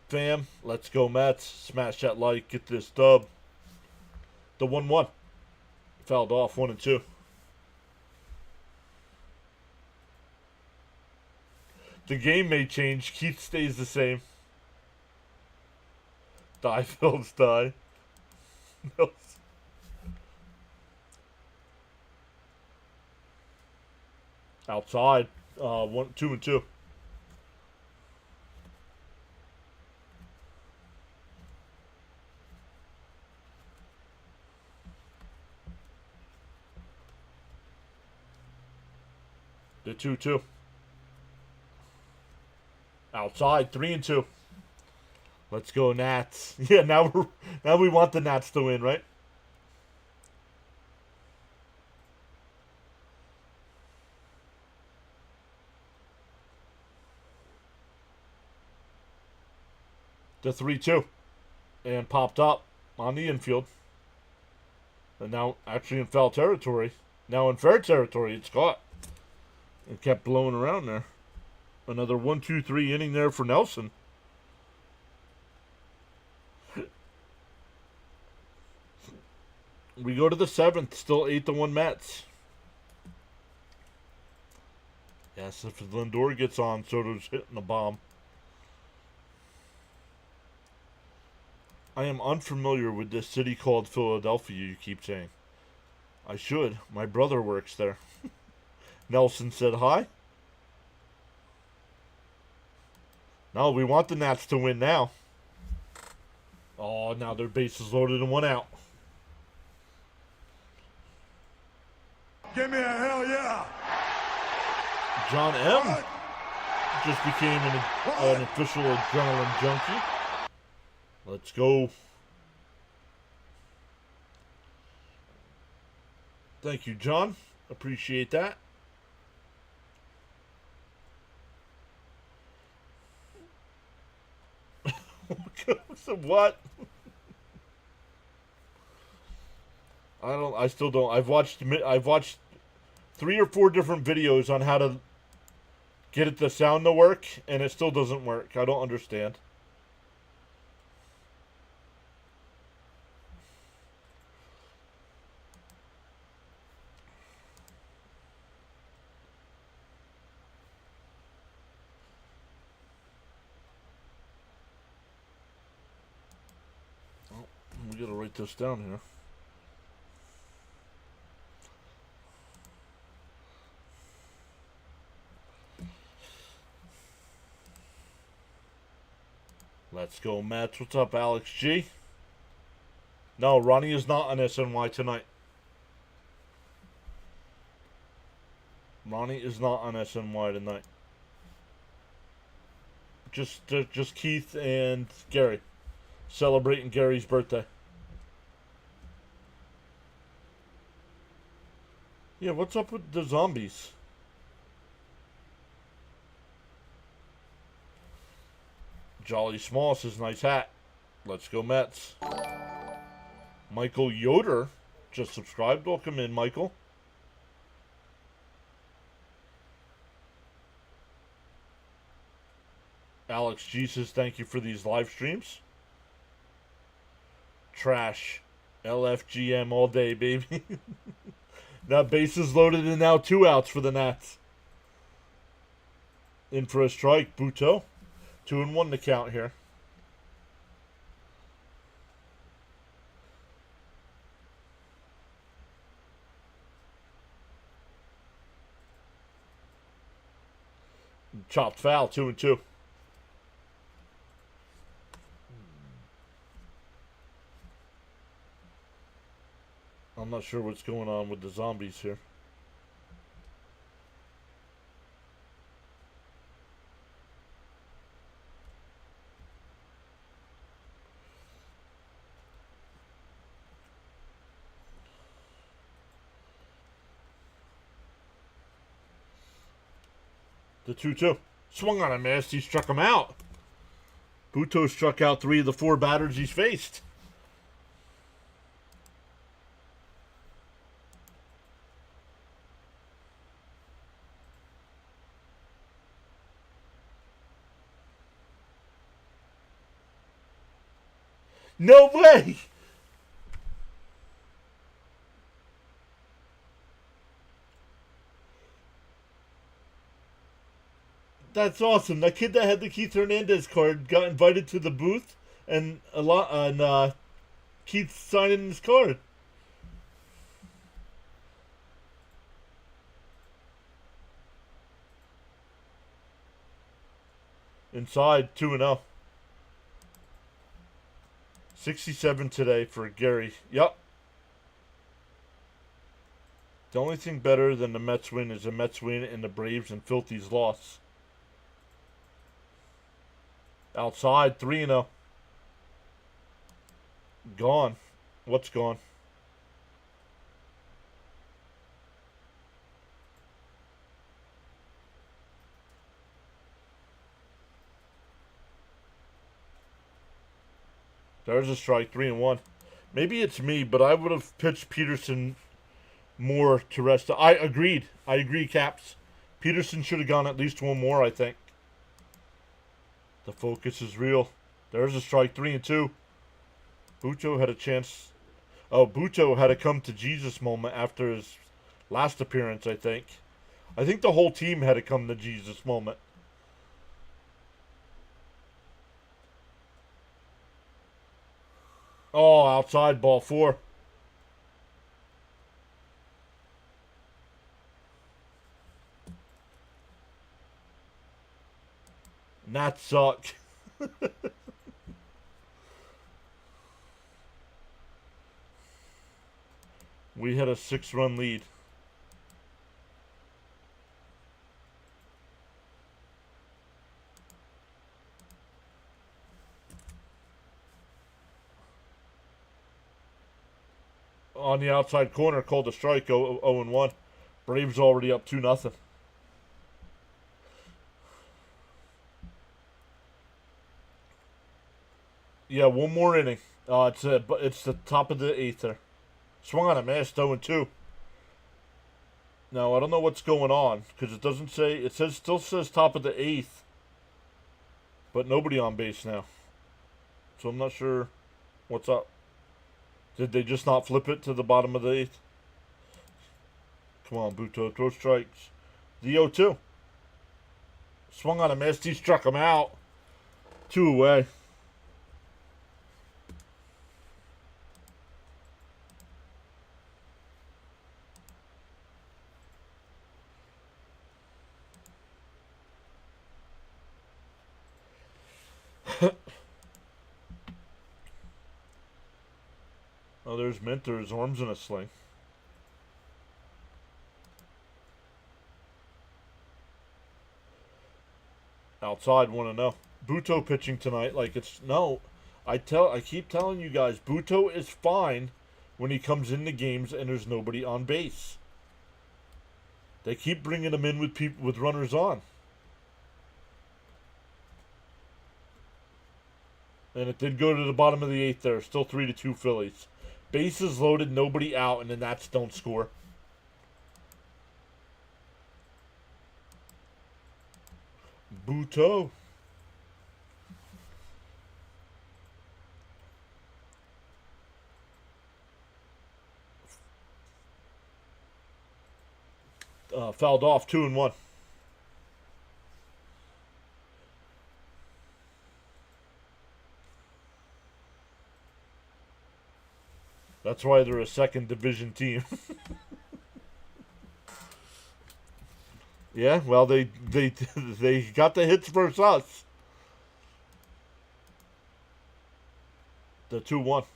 fam? Let's go Mets. Smash that like. Get this dub. The 1-1. Fouled off 1-2. The game may change. Keith stays the same. Fields die. Outside. 2-2. The 2-2. Outside, 3-2. Let's go Nats. Yeah, now we want the Nats to win, right? The 3-2. And popped up on the infield. And now actually in foul territory. Now in fair territory, it's caught. It kept blowing around there. Another 1-2-3 inning there for Nelson. We go to the 7th. Still 8-1 Mets. Yes, if Lindor gets on, Soto's hitting the bomb. I am unfamiliar with this city called Philadelphia, you keep saying. I should. My brother works there. Nelson said hi. No, we want the Nats to win now. Oh, now their bases loaded and 1 out. Give me a hell yeah. John M. just became an official adrenaline junkie. Let's go. Thank you, John. Appreciate that. What? I still don't. I've watched 3 or 4 different videos on how to get the sound to work, and it still doesn't work. I don't understand. Oh, we gotta write this down here. Let's go, Mets. What's up, Alex G? No, Ronnie is not on SNY tonight. Ronnie is not on SNY tonight. Just Keith and Gary. Celebrating Gary's birthday. Yeah, what's up with the zombies? Jolly Small says, nice hat. Let's go, Mets. Michael Yoder just subscribed. Welcome in, Michael. Alex G says, thank you for these live streams. Trash. LFGM all day, baby. Now bases loaded and now 2 outs for the Nats. In for a strike, Buto. 2-1 to count here. Chopped foul, 2-2. I'm not sure what's going on with the zombies here. The 2-2. Swung on a miss. He struck him out. Buto struck out 3 of the 4 batters he's faced. No way! That's awesome. That kid that had the Keith Hernandez card got invited to the booth, and Keith signing his card. Inside, 2-0. 67 today for Gary. Yep. The only thing better than the Mets win is the Mets win and the Braves and Filthy's loss. Outside, 3-0. Gone. What's gone? There's a strike, 3-1. Maybe it's me, but I would have pitched Peterson more to rest. I agreed. I agree, Caps. Peterson should have gone at least 1 more, I think. The focus is real. There's a strike, 3-2. Bucho had a chance. Oh, Buto had a come to Jesus moment after his last appearance, I think. I think the whole team had a come to Jesus moment. Oh, outside, ball 4. And that sucked. We had a 6-run lead. On the outside corner, called a strike, 0-1. Braves already up 2-0. Yeah, one more inning. It's the top of the 8th there. Swung on a miss, 0-2. Now I don't know what's going on because it doesn't say. It still says top of the 8th, but nobody on base now. So I'm not sure what's up. Did they just not flip it to the bottom of the 8th? Come on, Buto, throw strikes. The 0-2. Swung on a miss. He struck him out. 2 away. Oh, there's Minter. His arm's in a sling. Outside, 1-0. Buto pitching tonight like it's no. I keep telling you guys, Buto is fine when he comes into games and there's nobody on base. They keep bringing him in with runners on. And it did go to the bottom of the 8th there. Still 3-2 Phillies. Bases loaded, nobody out, and the Nats don't score. Buto. Fouled off, 2-1. That's why they're a second division team. Yeah, well, they got the hits versus us. The 2-1.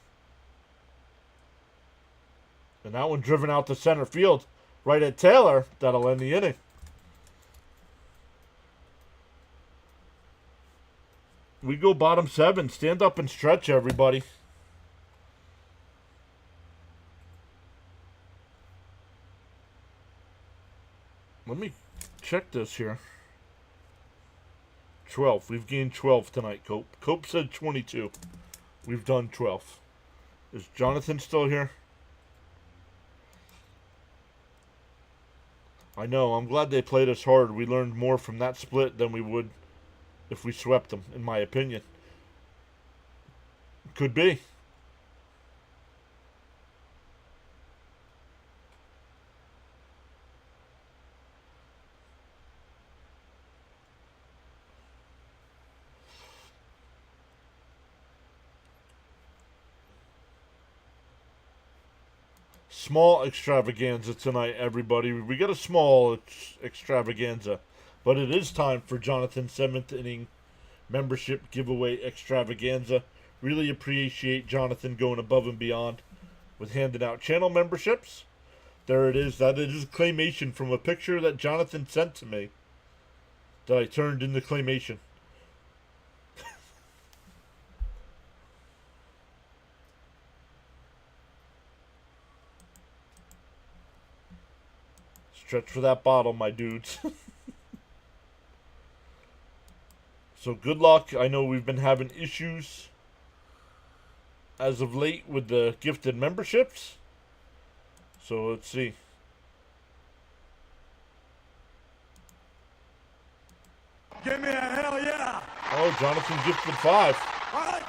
And that one driven out to center field. Right at Taylor. That'll end the inning. We go bottom 7. Stand up and stretch, everybody. Let me check this here. 12. We've gained 12 tonight, Cope. Cope said 22. We've done 12. Is Jonathan still here? I know. I'm glad they played us hard. We learned more from that split than we would if we swept them, in my opinion. Could be. Small extravaganza tonight, everybody. We got a small extravaganza, but it is time for Jonathan's 7th inning membership giveaway extravaganza. Really appreciate Jonathan going above and beyond with handing out channel memberships. There it is. That is claymation from a picture that Jonathan sent to me that I turned into claymation. Stretch for that bottle, my dudes. So good luck. I know we've been having issues as of late with the gifted memberships. So let's see. Give me a hell yeah! Oh, Jonathan gifted 5. What?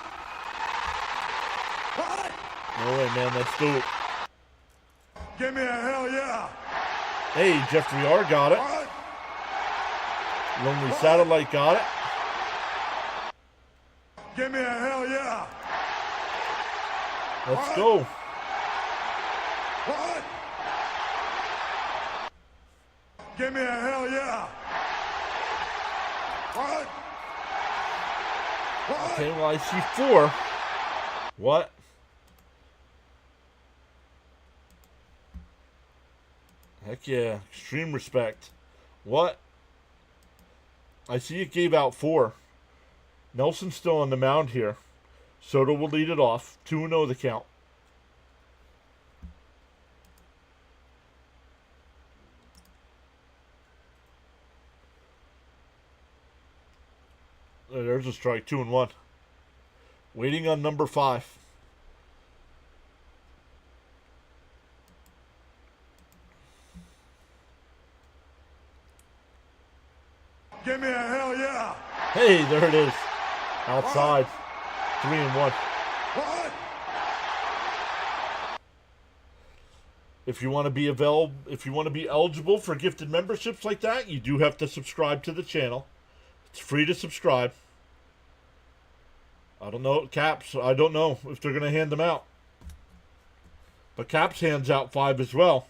What? No way, man. Let's do it. Give me a hell yeah. Hey, Jeffrey R. got it. What? Lonely Satellite got it. Give me a hell yeah. Let's go. What? Give me a hell yeah. What? What? Okay, well, I see 4. What? Heck yeah. Extreme respect. What? I see it gave out 4. Nelson's still on the mound here. Soto will lead it off. 2-0 the count. There's a strike. 2-1. Waiting on number 5. Give me a hell yeah. Hey, there it is. Outside. 3-1. What? If you want to be eligible for gifted memberships like that, you do have to subscribe to the channel. It's free to subscribe. I don't know, Caps, I don't know if they're going to hand them out. But Caps hands out 5 as well.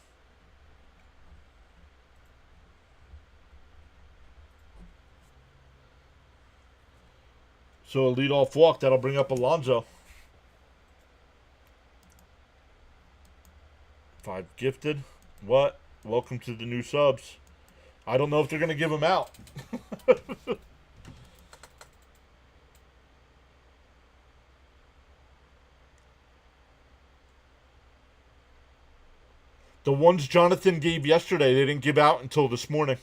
So a leadoff walk, that'll bring up Alonzo. 5 gifted. What? Welcome to the new subs. I don't know if they're going to give them out. The ones Jonathan gave yesterday, they didn't give out until this morning.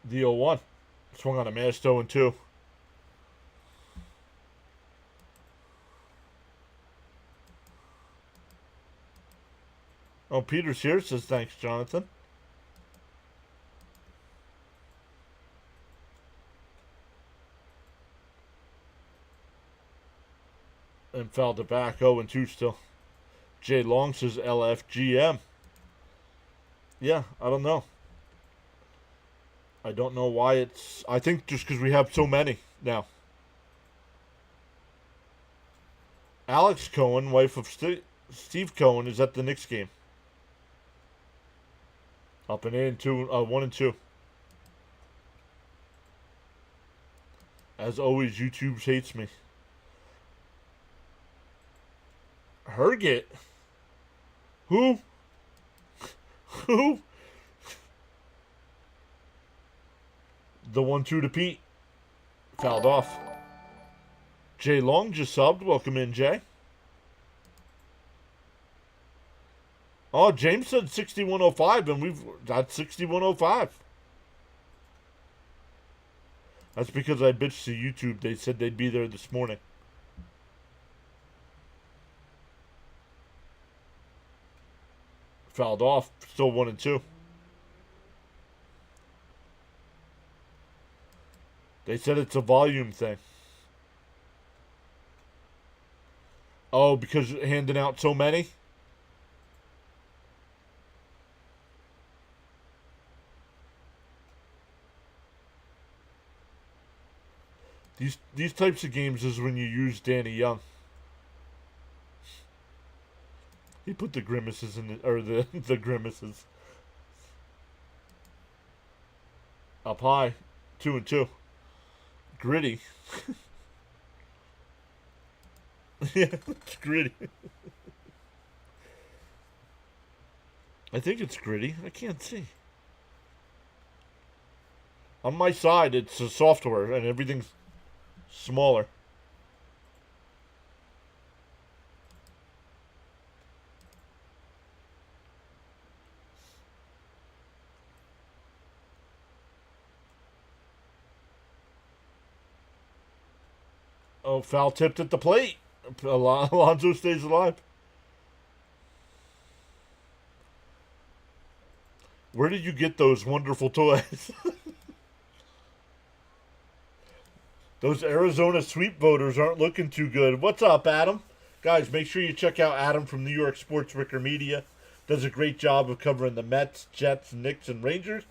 The 0-1. Swung on a missed 0-2. Oh, Peter's here. Says thanks, Jonathan. And fouled it back. 0-2 still. Jay Long says LFGM. Yeah, I don't know. I don't know why it's... I think just because we have so many now. Alex Cohen, wife of Steve Cohen, is at the Knicks game. Up and in, 1-2. As always, YouTube hates me. Herget? Who? Who? The 1-2 to Pete. Fouled off. Jay Long just subbed. Welcome in, Jay. Oh, James said 6105, and we've got 6105. That's because I bitched to YouTube. They said they'd be there this morning. Fouled off. Still 1-2. They said it's a volume thing. Oh, because handing out so many? These types of games is when you use Danny Young. He put the grimaces in the grimaces. Up high. 2-2. Gritty. Yeah, it's gritty. I think it's gritty. I can't see. On my side, it's a software and everything's smaller. Oh, foul tipped at the plate. Alonzo stays alive. Where did you get those wonderful toys? Those Arizona sweep voters aren't looking too good. What's up, Adam? Guys, make sure you check out Adam from New York Sports Wicker Media. Does a great job of covering the Mets, Jets, Knicks, and Rangers.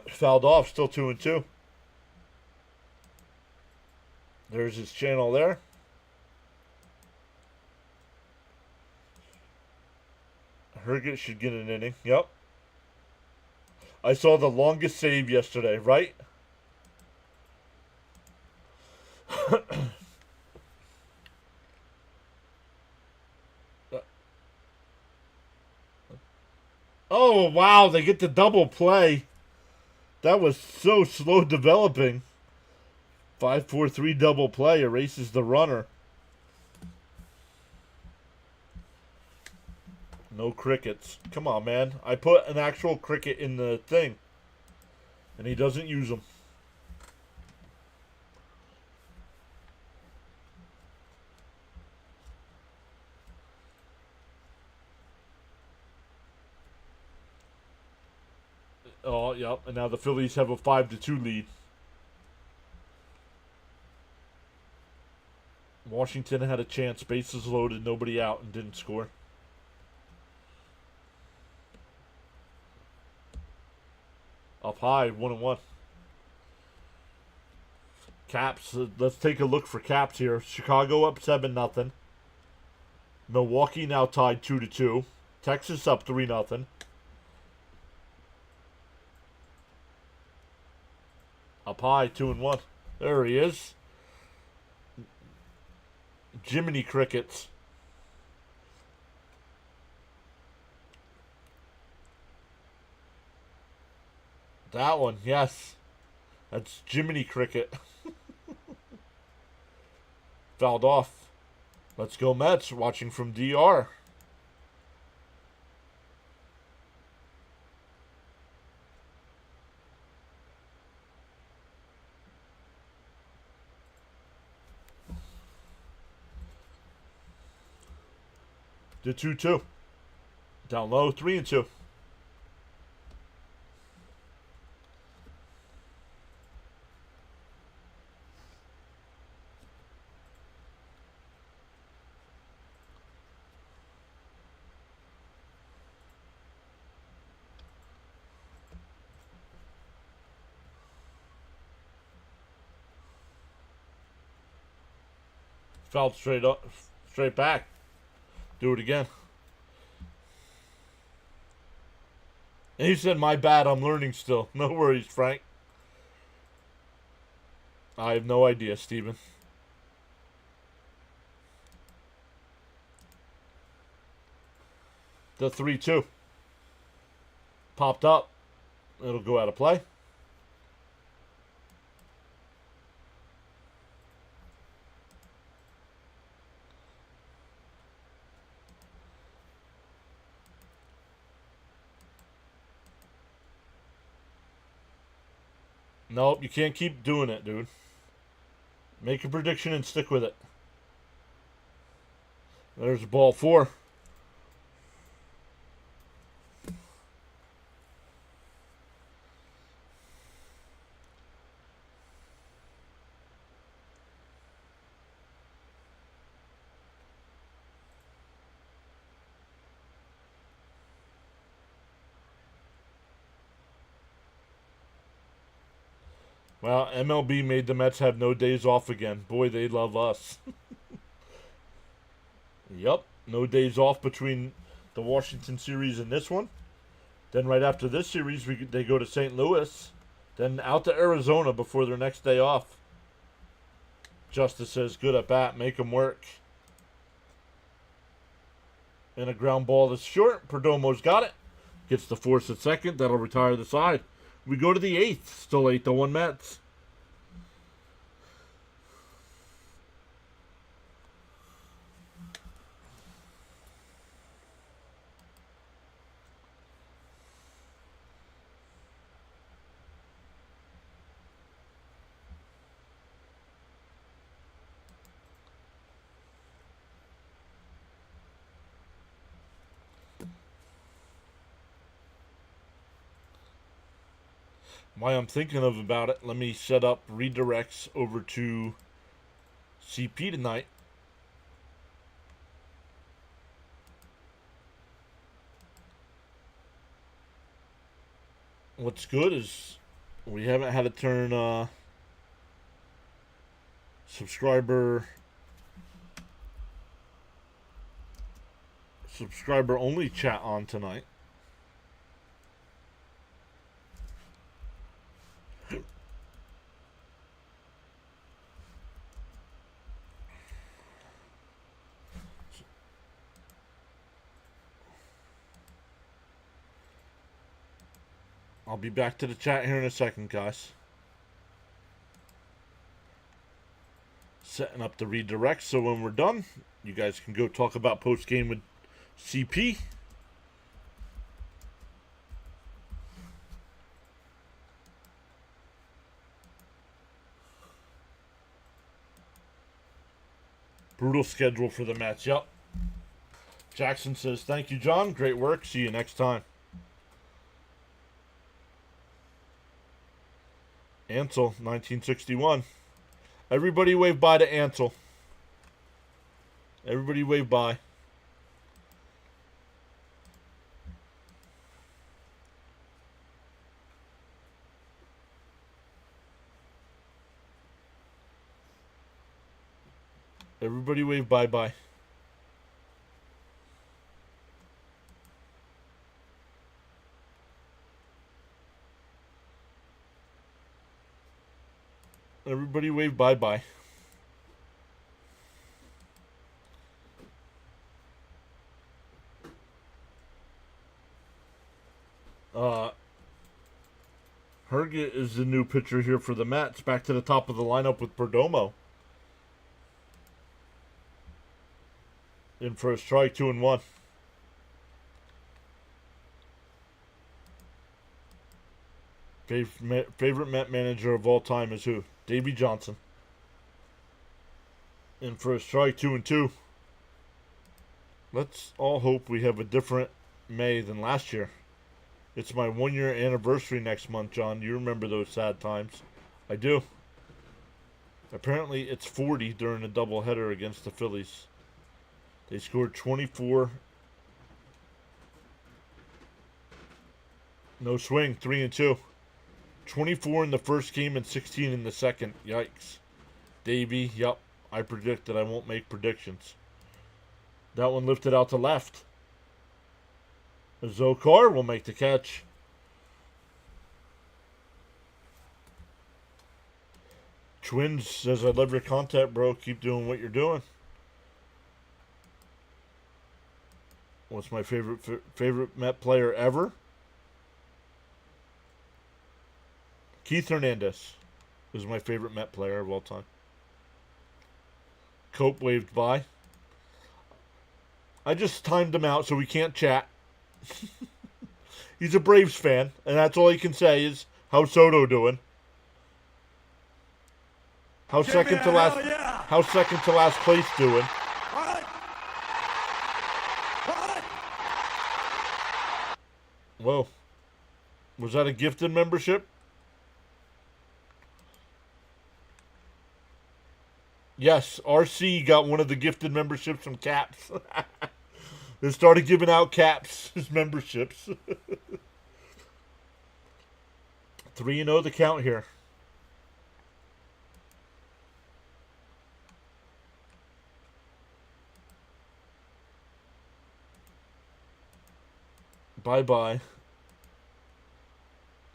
Fouled off, still 2-2. There's his channel there. Herget should get an inning. Yep. I saw the longest save yesterday, right? Oh, wow, they get the double play. That was so slow developing. 5-4-3 double play erases the runner. No crickets. Come on, man. I put an actual cricket in the thing. And he doesn't use them. Oh, yep. And now the Phillies have a 5-2 lead. Washington had a chance. Bases loaded, nobody out, and didn't score. Up high, 1-1. Caps. Let's take a look for Caps here. Chicago up 7-0. Milwaukee now tied 2-2. Texas up 3-0. Up high, 2-1. There he is. Jiminy Crickets. That one, yes. That's Jiminy Cricket. Fouled off. Let's go Mets, watching from DR. The 2-2. Down low, 3-2. Fouled straight up, straight back. Do it again. And he said, my bad, I'm learning still. No worries, Frank. I have no idea, Steven. The 3-2. Popped up. It'll go out of play. Nope, you can't keep doing it, dude. Make a prediction and stick with it. There's ball 4. Well, MLB made the Mets have no days off again. Boy, they love us. Yep, no days off between the Washington series and this one. Then right after this series, they go to St. Louis. Then out to Arizona before their next day off. Justice says, good at bat, make them work. And a ground ball that's short. Perdomo's got it. Gets the force at second. That'll retire the side. We go to the 8th. Still 8-1 Mets. While I'm thinking about it, let me set up redirects over to CP tonight. What's good is we haven't had to turn subscriber only chat on tonight. I'll be back to the chat here in a second, guys. Setting up the redirect so when we're done, you guys can go talk about post game with CP. Brutal schedule for the Mets. Yep. Jackson says, thank you, John. Great work. See you next time. Ansel, 1961. Everybody wave bye to Ansel. Everybody wave bye. Everybody wave bye-bye. Everybody wave bye-bye. Herget is the new pitcher here for the Mets. Back to the top of the lineup with Perdomo. In for a strike, 2-1. Favorite Met manager of all time is who? Davey Johnson. In for a strike, 2-2. Let's all hope we have a different May than last year. It's my 1-year anniversary next month, John. You remember those sad times. I do. Apparently, it's 40 during a doubleheader against the Phillies. They scored 24. No swing, 3-2. 24 in the first game and 16 in the second. Yikes. Davey, yep. I predict that I won't make predictions. That one lifted out to left. Zokar will make the catch. Twins says, I love your content, bro. Keep doing what you're doing. What's my favorite Met player ever? Keith Hernandez is my favorite Met player of all time. Cope waved by. I just timed him out so we can't chat. He's a Braves fan, and that's all he can say is, how's Soto doing? How's second to last place doing? What? What? Whoa. Was that a gifted membership? Yes, RC got one of the gifted memberships from Caps. They started giving out Caps as memberships. 3-0 the count here. Bye-bye.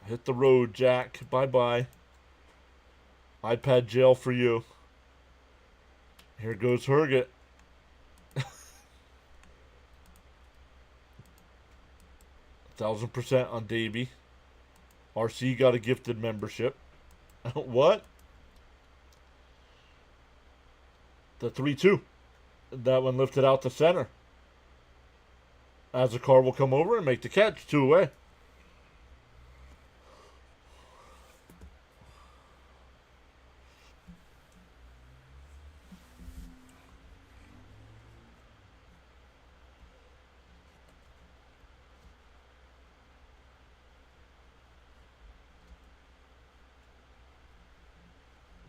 Hit the road, Jack. Bye-bye. iPad jail for you. Here goes Herget. 1,000% on Davey. RC got a gifted membership. What? The 3-2. That one lifted out to center. As the car will come over and make the catch. 2 away.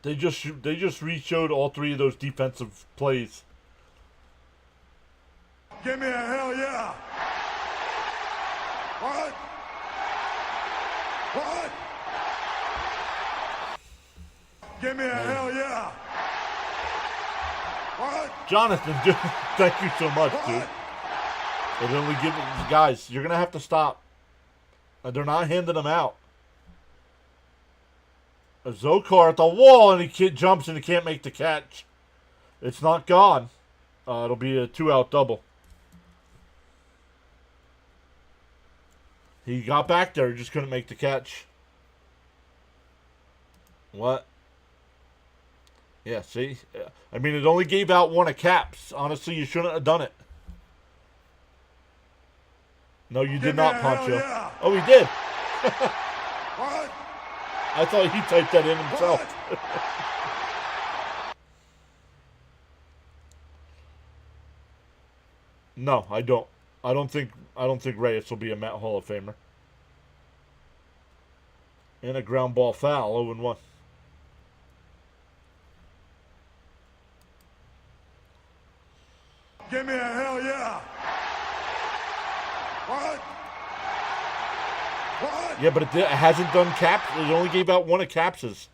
They just re-showed all three of those defensive plays. Give me a hell yeah. What? What? Give me a hell yeah. What? Jonathan, dude, thank you so much, dude. What? They only give guys. You're gonna have to stop. They're not handing them out. A Zokar at the wall, and he jumps and he can't make the catch. It's not gone. It'll be a 2-out double. He got back there, he just couldn't make the catch. What? Yeah, see? I mean, it only gave out one of Caps. Honestly, you shouldn't have done it. No, you did not, Poncho. Yeah. Oh, he did. What? I thought he typed that in himself. No, I don't. I don't think Reyes will be a Met Hall of Famer. And a ground ball foul, 0-1. Give me a hell yeah. What? What? Yeah, but it hasn't done Caps. It only gave out one of Caps's.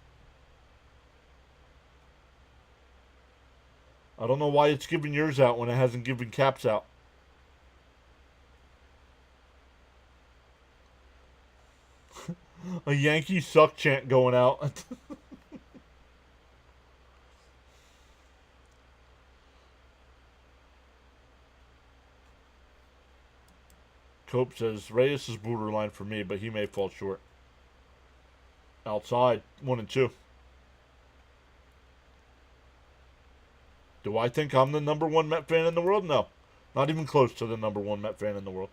I don't know why it's giving yours out when it hasn't given Caps out. A Yankee suck chant going out. Cope says, Reyes is borderline for me, but he may fall short. Outside, 1 and 2. Do I think I'm the number one Met fan in the world? No. Not even close to the number one Met fan in the world.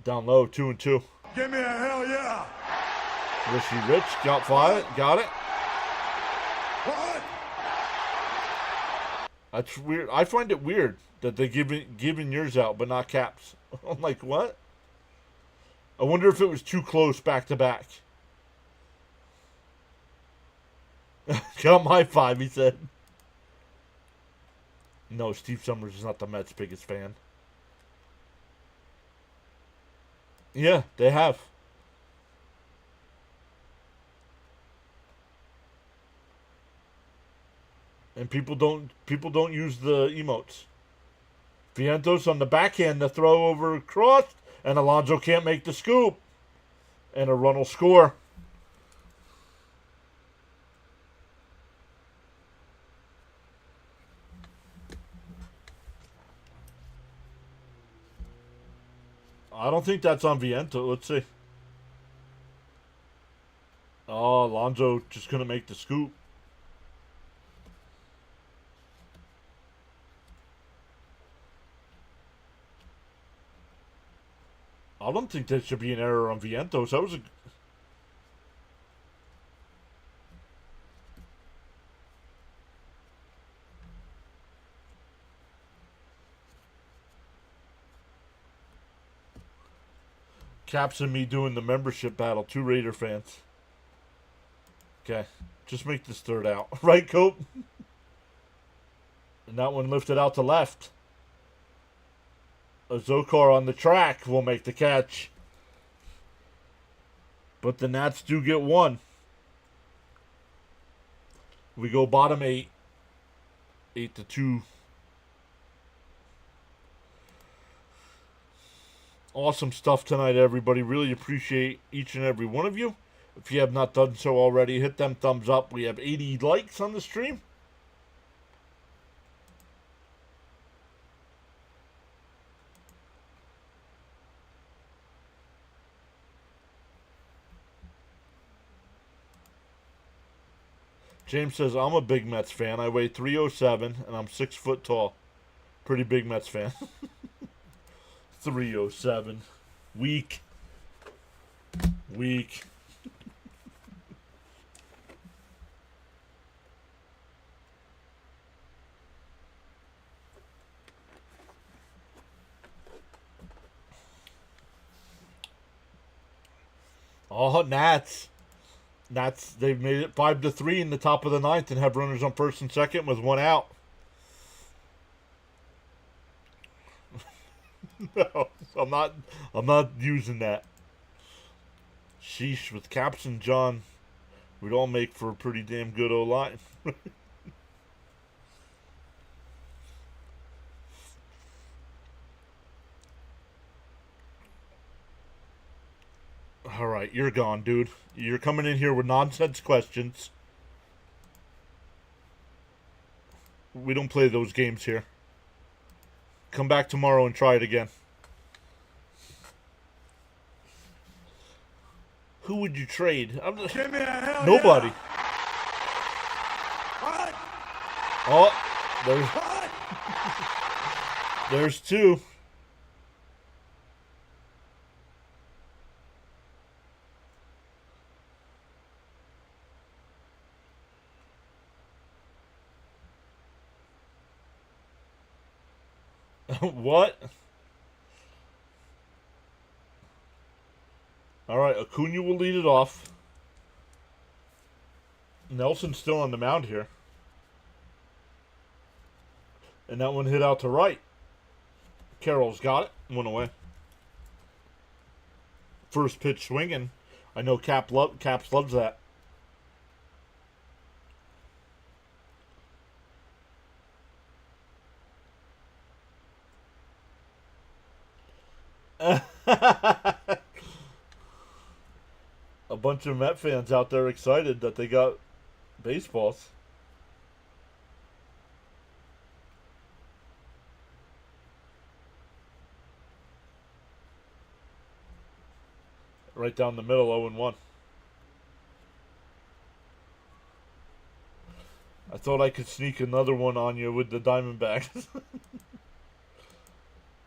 Down low, 2 and 2. Give me a hell yeah. Rishi Rich got fired. Got it. What? That's weird. I find it weird that they giving yours out, but not Caps. I'm like, what? I wonder if it was too close back to back. Got my 5, he said. No, Steve Summers is not the Mets' biggest fan. Yeah, they have. And people don't use the emotes. Vientos on the backhand, the throw over crossed, and Alonzo can't make the scoop. And a run will score. I don't think that's on Viento. Let's see. Oh, Alonzo just couldn't make the scoop. I don't think there should be an error on Vientos. That was a... Caps and me doing the membership battle. 2 Raider fans. Okay. Just make this third out. Right, Cope? And that one lifted out to left. A Zokar on the track will make the catch. But the Nats do get 1. We go bottom 8. 8-2. Awesome stuff tonight, everybody. Really appreciate each and every one of you. If you have not done so already, hit them thumbs up. We have 80 likes on the stream. James says, I'm a big Mets fan. I weigh 307 and I'm 6 foot tall. Pretty big Mets fan. 307. Weak. Weak. Oh, Nats. Nats, they've made it 5-3 in the top of the ninth and have runners on first and second with one out. No, I'm not using that. Sheesh, with Caps and John, we'd all make for a pretty damn good O-line. All right, you're gone, dude. You're coming in here with nonsense questions. We don't play those games here. Come back tomorrow and try it again. Who would you trade? Give me a hell Nobody. yeah. What? Oh, there's What? there's two. What? All right, Acuna will lead it off. Nelson's still on the mound here. And that one hit out to right. Carroll's got it. Went away. First pitch swinging. I know Caps loves that. A bunch of Met fans out there excited that they got baseballs. Right down the middle, 0-1. I thought I could sneak another one on you with the Diamondbacks.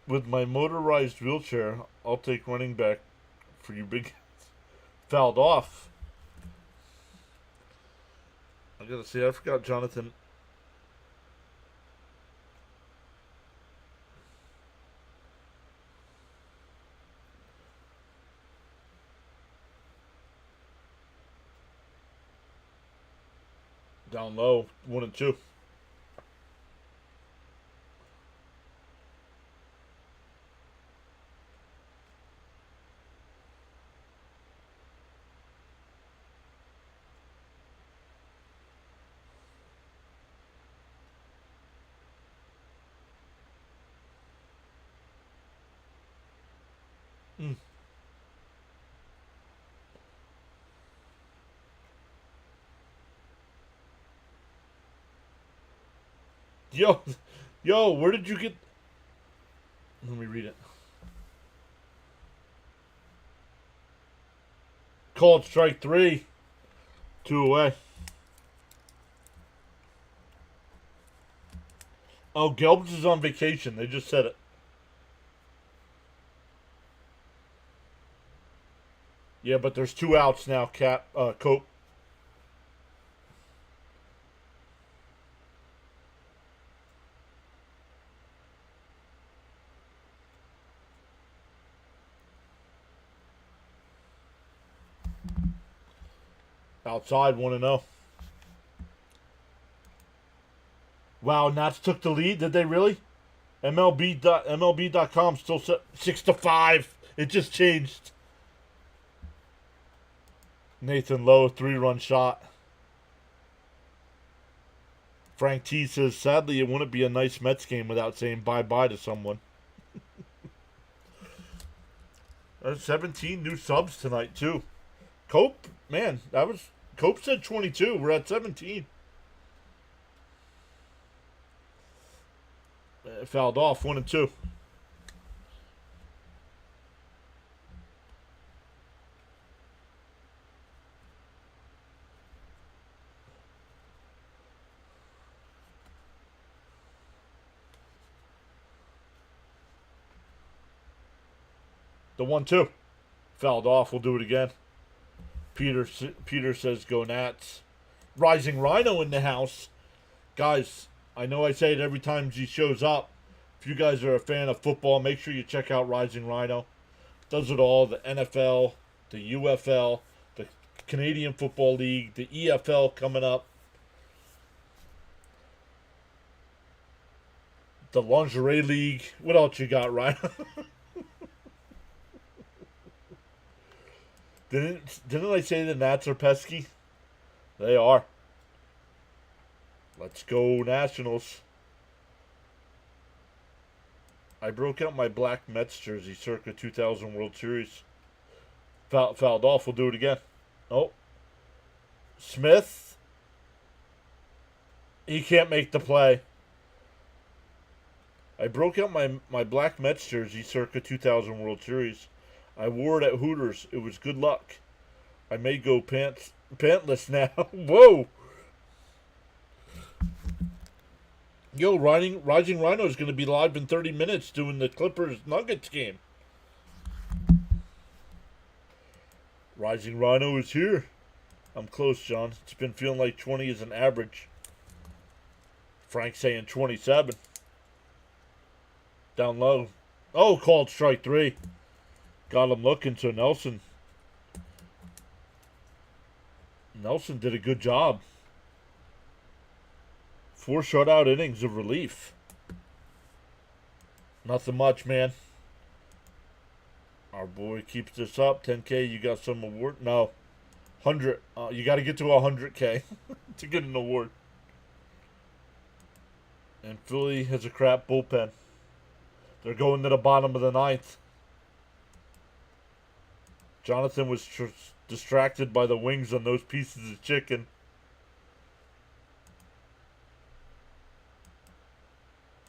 With my motorized wheelchair, I'll take running back for you big guys. Fouled off. I gotta see, I forgot Jonathan. Down low, 1-2. Yo, where did you get... Let me read it. Called strike 3. 2 away. Oh, Gelbs is on vacation. They just said it. Yeah, but there's 2 outs now, Cope. Outside, 1-0. Wow, Nats took the lead. Did they really? MLB.com still set 6-5. It just changed. Nathan Lowe, 3-run shot. Frank T says, sadly, it wouldn't be a nice Mets game without saying bye-bye to someone. There's 17 new subs tonight, too. Cope, man, Cope said 22. We're at 17. Fouled off, 1-2. The 1-2. Fouled off. We'll do it again. Peter says go Nats. Rising Rhino in the house. Guys, I know I say it every time he shows up. If you guys are a fan of football, make sure you check out Rising Rhino. Does it all. The NFL, the UFL, the Canadian Football League, the EFL coming up, the Lingerie League. What else you got, Ryan? Didn't I say the Nats are pesky? They are. Let's go Nationals. I broke out my black Mets jersey circa 2000 World Series. Fouled off. We'll do it again. Oh. Smith. He can't make the play. I broke out my black Mets jersey circa 2000 World Series. I wore it at Hooters. It was good luck. I may go pantless now. Whoa. Yo, Rising Rhino is going to be live in 30 minutes doing the Clippers-Nuggets game. Rising Rhino is here. I'm close, John. It's been feeling like 20 is an average. Frank saying 27. Down low. Oh, called strike 3. Got him looking to Nelson. Nelson did a good job. 4 shutout innings of relief. Nothing much, man. Our boy keeps this up. 10K, you got some award? No. 100. You got to get to 100K to get an award. And Philly has a crap bullpen. They're going to the bottom of the 9th. Jonathan was distracted by the wings on those pieces of chicken.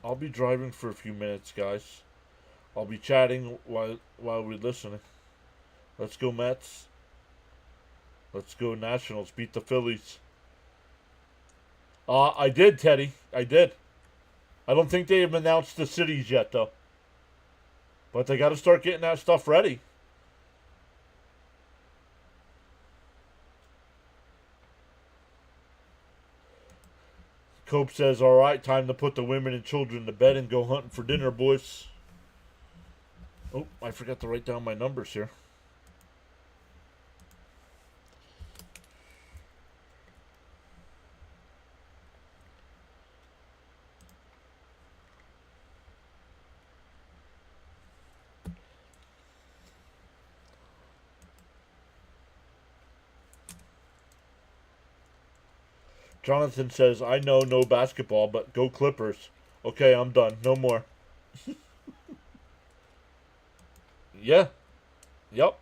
I'll be driving for a few minutes, guys. I'll be chatting while we're listening. Let's go Mets. Let's go Nationals. Beat the Phillies. I did, Teddy. I did. I don't think they have announced the cities yet, though. But they got to start getting that stuff ready. Cope says, all right, time to put the women and children to bed and go hunting for dinner, boys. Oh, I forgot to write down my numbers here. Jonathan says, I know no basketball, but go Clippers. Okay, I'm done. No more. Yeah. Yep.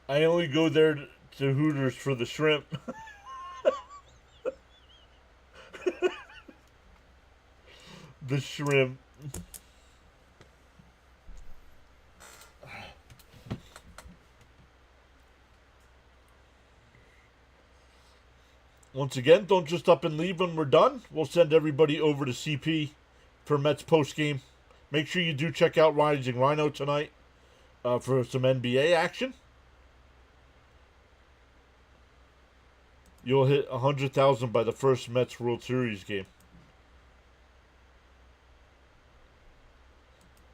I only go there to Hooters for the shrimp. The shrimp. Once again, don't just up and leave when we're done. We'll send everybody over to CP for Mets post-game. Make sure you do check out Rising Rhino tonight for some NBA action. You'll hit 100,000 by the first Mets World Series game.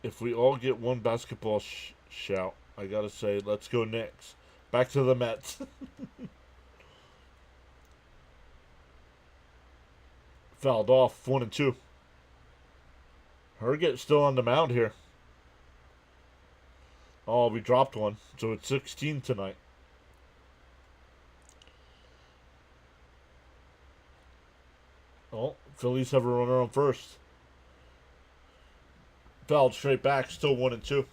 If we all get one basketball shout, I gotta say, let's go Knicks. Back to the Mets. Fouled off, 1-2. Herget's still on the mound here. Oh, we dropped one, so it's 16 tonight. Oh, Phillies have a runner on first. Fouled straight back, still 1-2.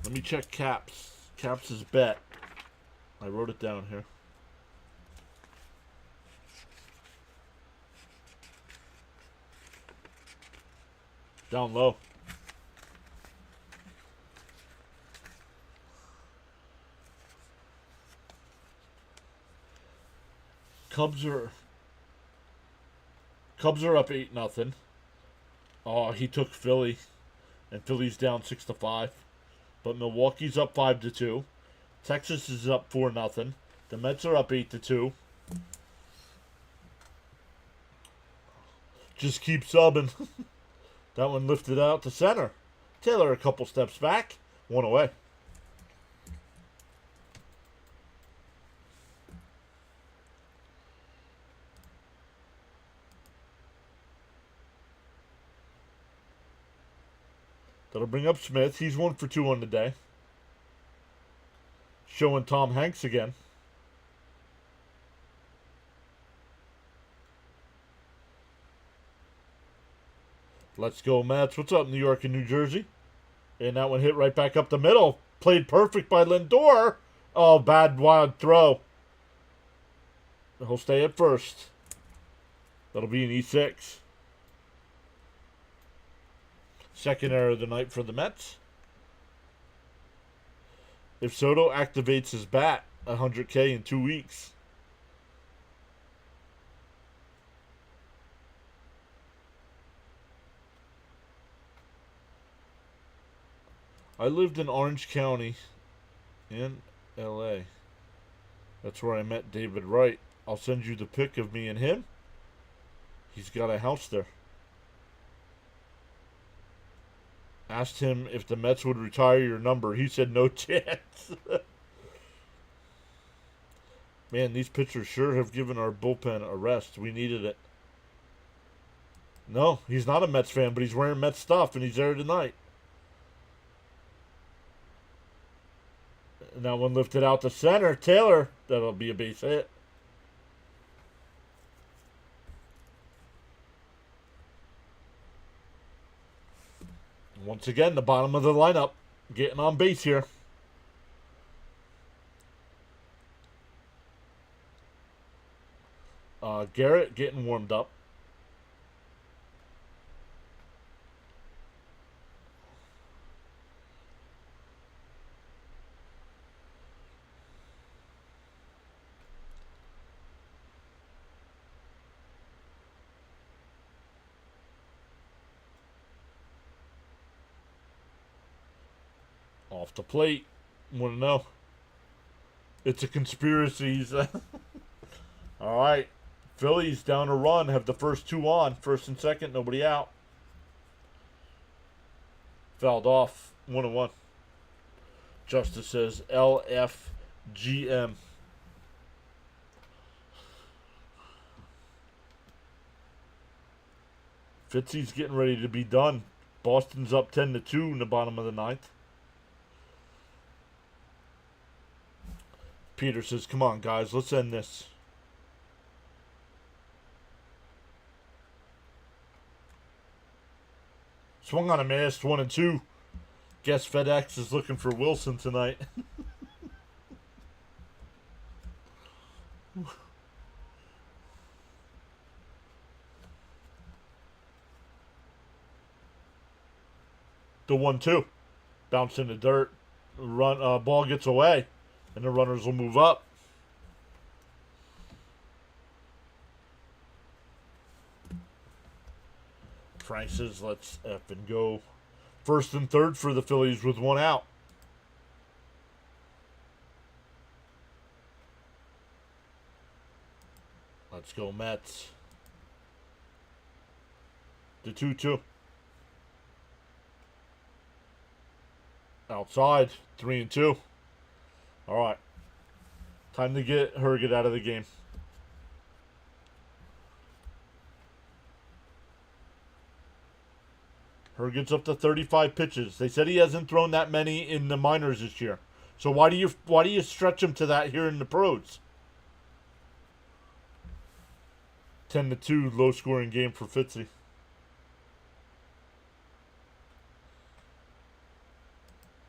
Let me check Caps. Caps' bet. I wrote it down here. Down low. Cubs are up 8-0. Oh, he took Philly. and Philly's down 6-5. But Milwaukee's up 5-2. Texas is up 4-0. The Mets are up 8-2. Just keep subbing. That one lifted out to center. Taylor a couple steps back. One away. That'll bring up Smith. He's 1 for 2 on the day. Showing Tom Hanks again. Let's go, Mets. What's up, New York and New Jersey? And that one hit right back up the middle. Played perfect by Lindor. Oh, bad wild throw. He'll stay at first. That'll be an E6. Second error of the night for the Mets. If Soto activates his bat, 100K in 2 weeks. I lived in Orange County in LA. That's where I met David Wright. I'll send you the pic of me and him. He's got a house there. Asked him if the Mets would retire your number. He said no chance. Man, these pitchers sure have given our bullpen a rest. We needed it. No, he's not a Mets fan, but he's wearing Mets stuff, and he's there tonight. And that one lifted out to center. Taylor, that'll be a base hit. Once again, the bottom of the lineup getting on base here. Garrett getting warmed up. Off the plate. Want to know? It's a conspiracy. All right. Phillies down a run. Have the first 2 on. First and second. Nobody out. Fouled off. 1-1. Justice says LFGM. Fitzy's getting ready to be done. Boston's up 10-2 in the bottom of the 9th. Peter says, come on, guys, let's end this. Swung on a miss, 1-2. Guess FedEx is looking for Wilson tonight. The 1-2. Bounce in the dirt. Run, ball gets away. And the runners will move up. Frank says, let's F and go. First and third for the Phillies with 1 out. Let's go, Mets. The 2-2. Outside. 3-2. All right. Time to get Herget out of the game. Herget's up to 35 pitches. They said he hasn't thrown that many in the minors this year. So why do you stretch him to that here in the pros? 10-2, low scoring game for Fitzy.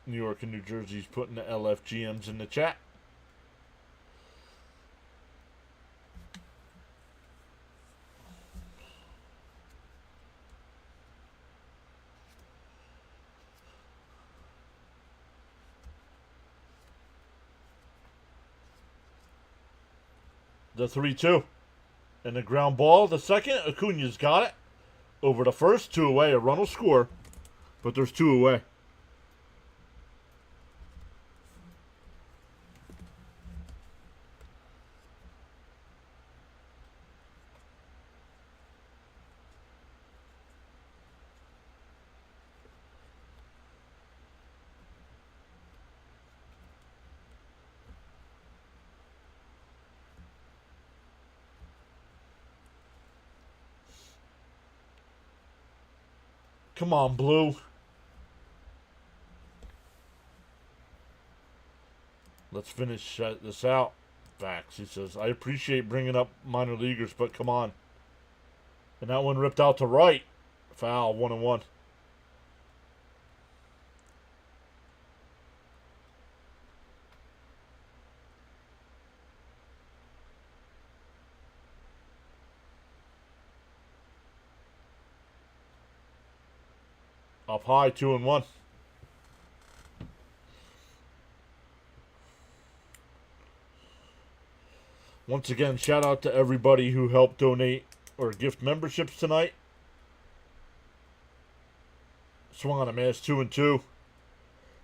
New York and New Jersey's putting the LFGMs in the chat. The 3-2. And the ground ball, the second. Acuna's got it. Over the first, 2 away. A run will score. But there's 2 away. Come on, Blue. Let's finish this out. Facts, he says. I appreciate bringing up minor leaguers, but come on. And that one ripped out to right. Foul, 1-1. Up high, 2-1. Once again, shout out to everybody who helped donate or gift memberships tonight. Swung on a miss, 2-2.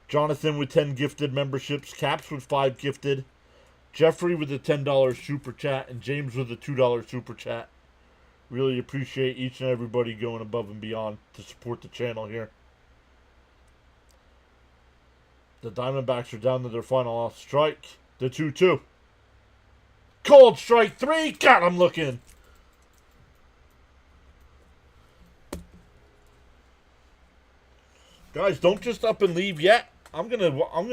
Jonathan with 10 gifted memberships. Caps with 5 gifted. Jeffrey with a $10 super chat. And James with a $2 super chat. Really appreciate each and everybody going above and beyond to support the channel here. The Diamondbacks are down to their final strike. The 2-2. Cold strike 3. God, I'm looking. Guys, don't just up and leave yet. I'm gonna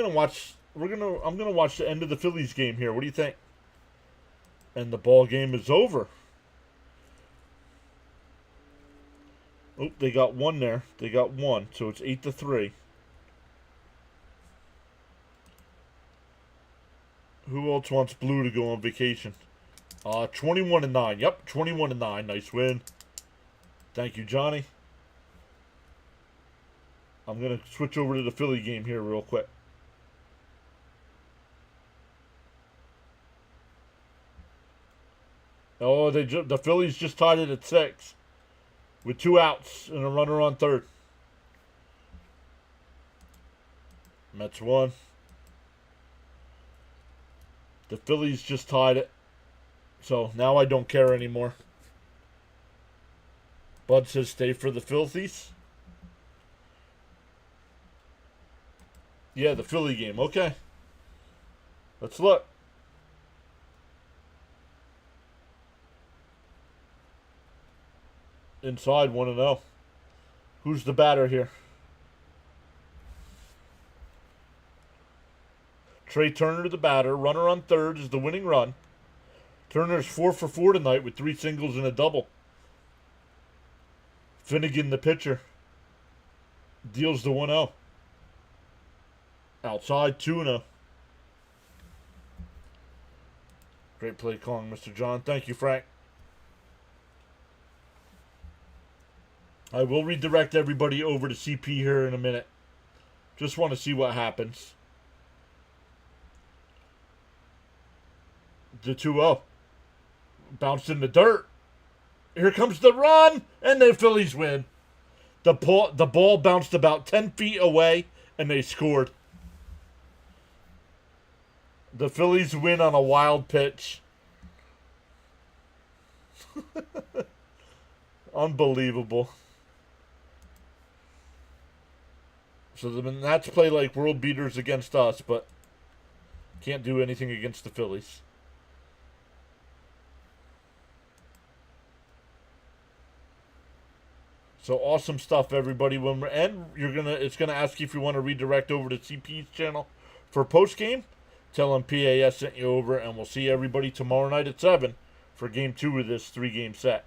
watch the end of the Phillies game here. What do you think? And the ball game is over. Oh, they got one there. They got one, so it's 8-3. Who else wants Blue to go on vacation? 21-9. Yep, 21-9. Nice win. Thank you, Johnny. I'm going to switch over to the Philly game here real quick. Oh, the Phillies just tied it at 6 with 2 outs and a runner on third. Mets won. The Phillies just tied it. So now I don't care anymore. Bud says stay for the Filthies. Yeah, the Philly game. Okay. Let's look. Inside 1-0. Who's the batter here? Trey Turner, the batter. Runner on third is the winning run. Turner's 4 for 4 tonight with 3 singles and a double. Finnegan, the pitcher, deals the 1-0. Outside, 2-0. Great play calling, Mr. John. Thank you, Frank. I will redirect everybody over to CP here in a minute. Just want to see what happens. The 2-0. Bounced in the dirt. Here comes the run, and the Phillies win. The ball bounced about 10 feet away, and they scored. The Phillies win on a wild pitch. Unbelievable. So the Nats play like world beaters against us, but can't do anything against the Phillies. So awesome stuff, everybody. It's gonna ask you if you want to redirect over to CP's channel for post game. Tell him PAS sent you over, and we'll see everybody tomorrow night at 7 for Game 2 of this 3-game set.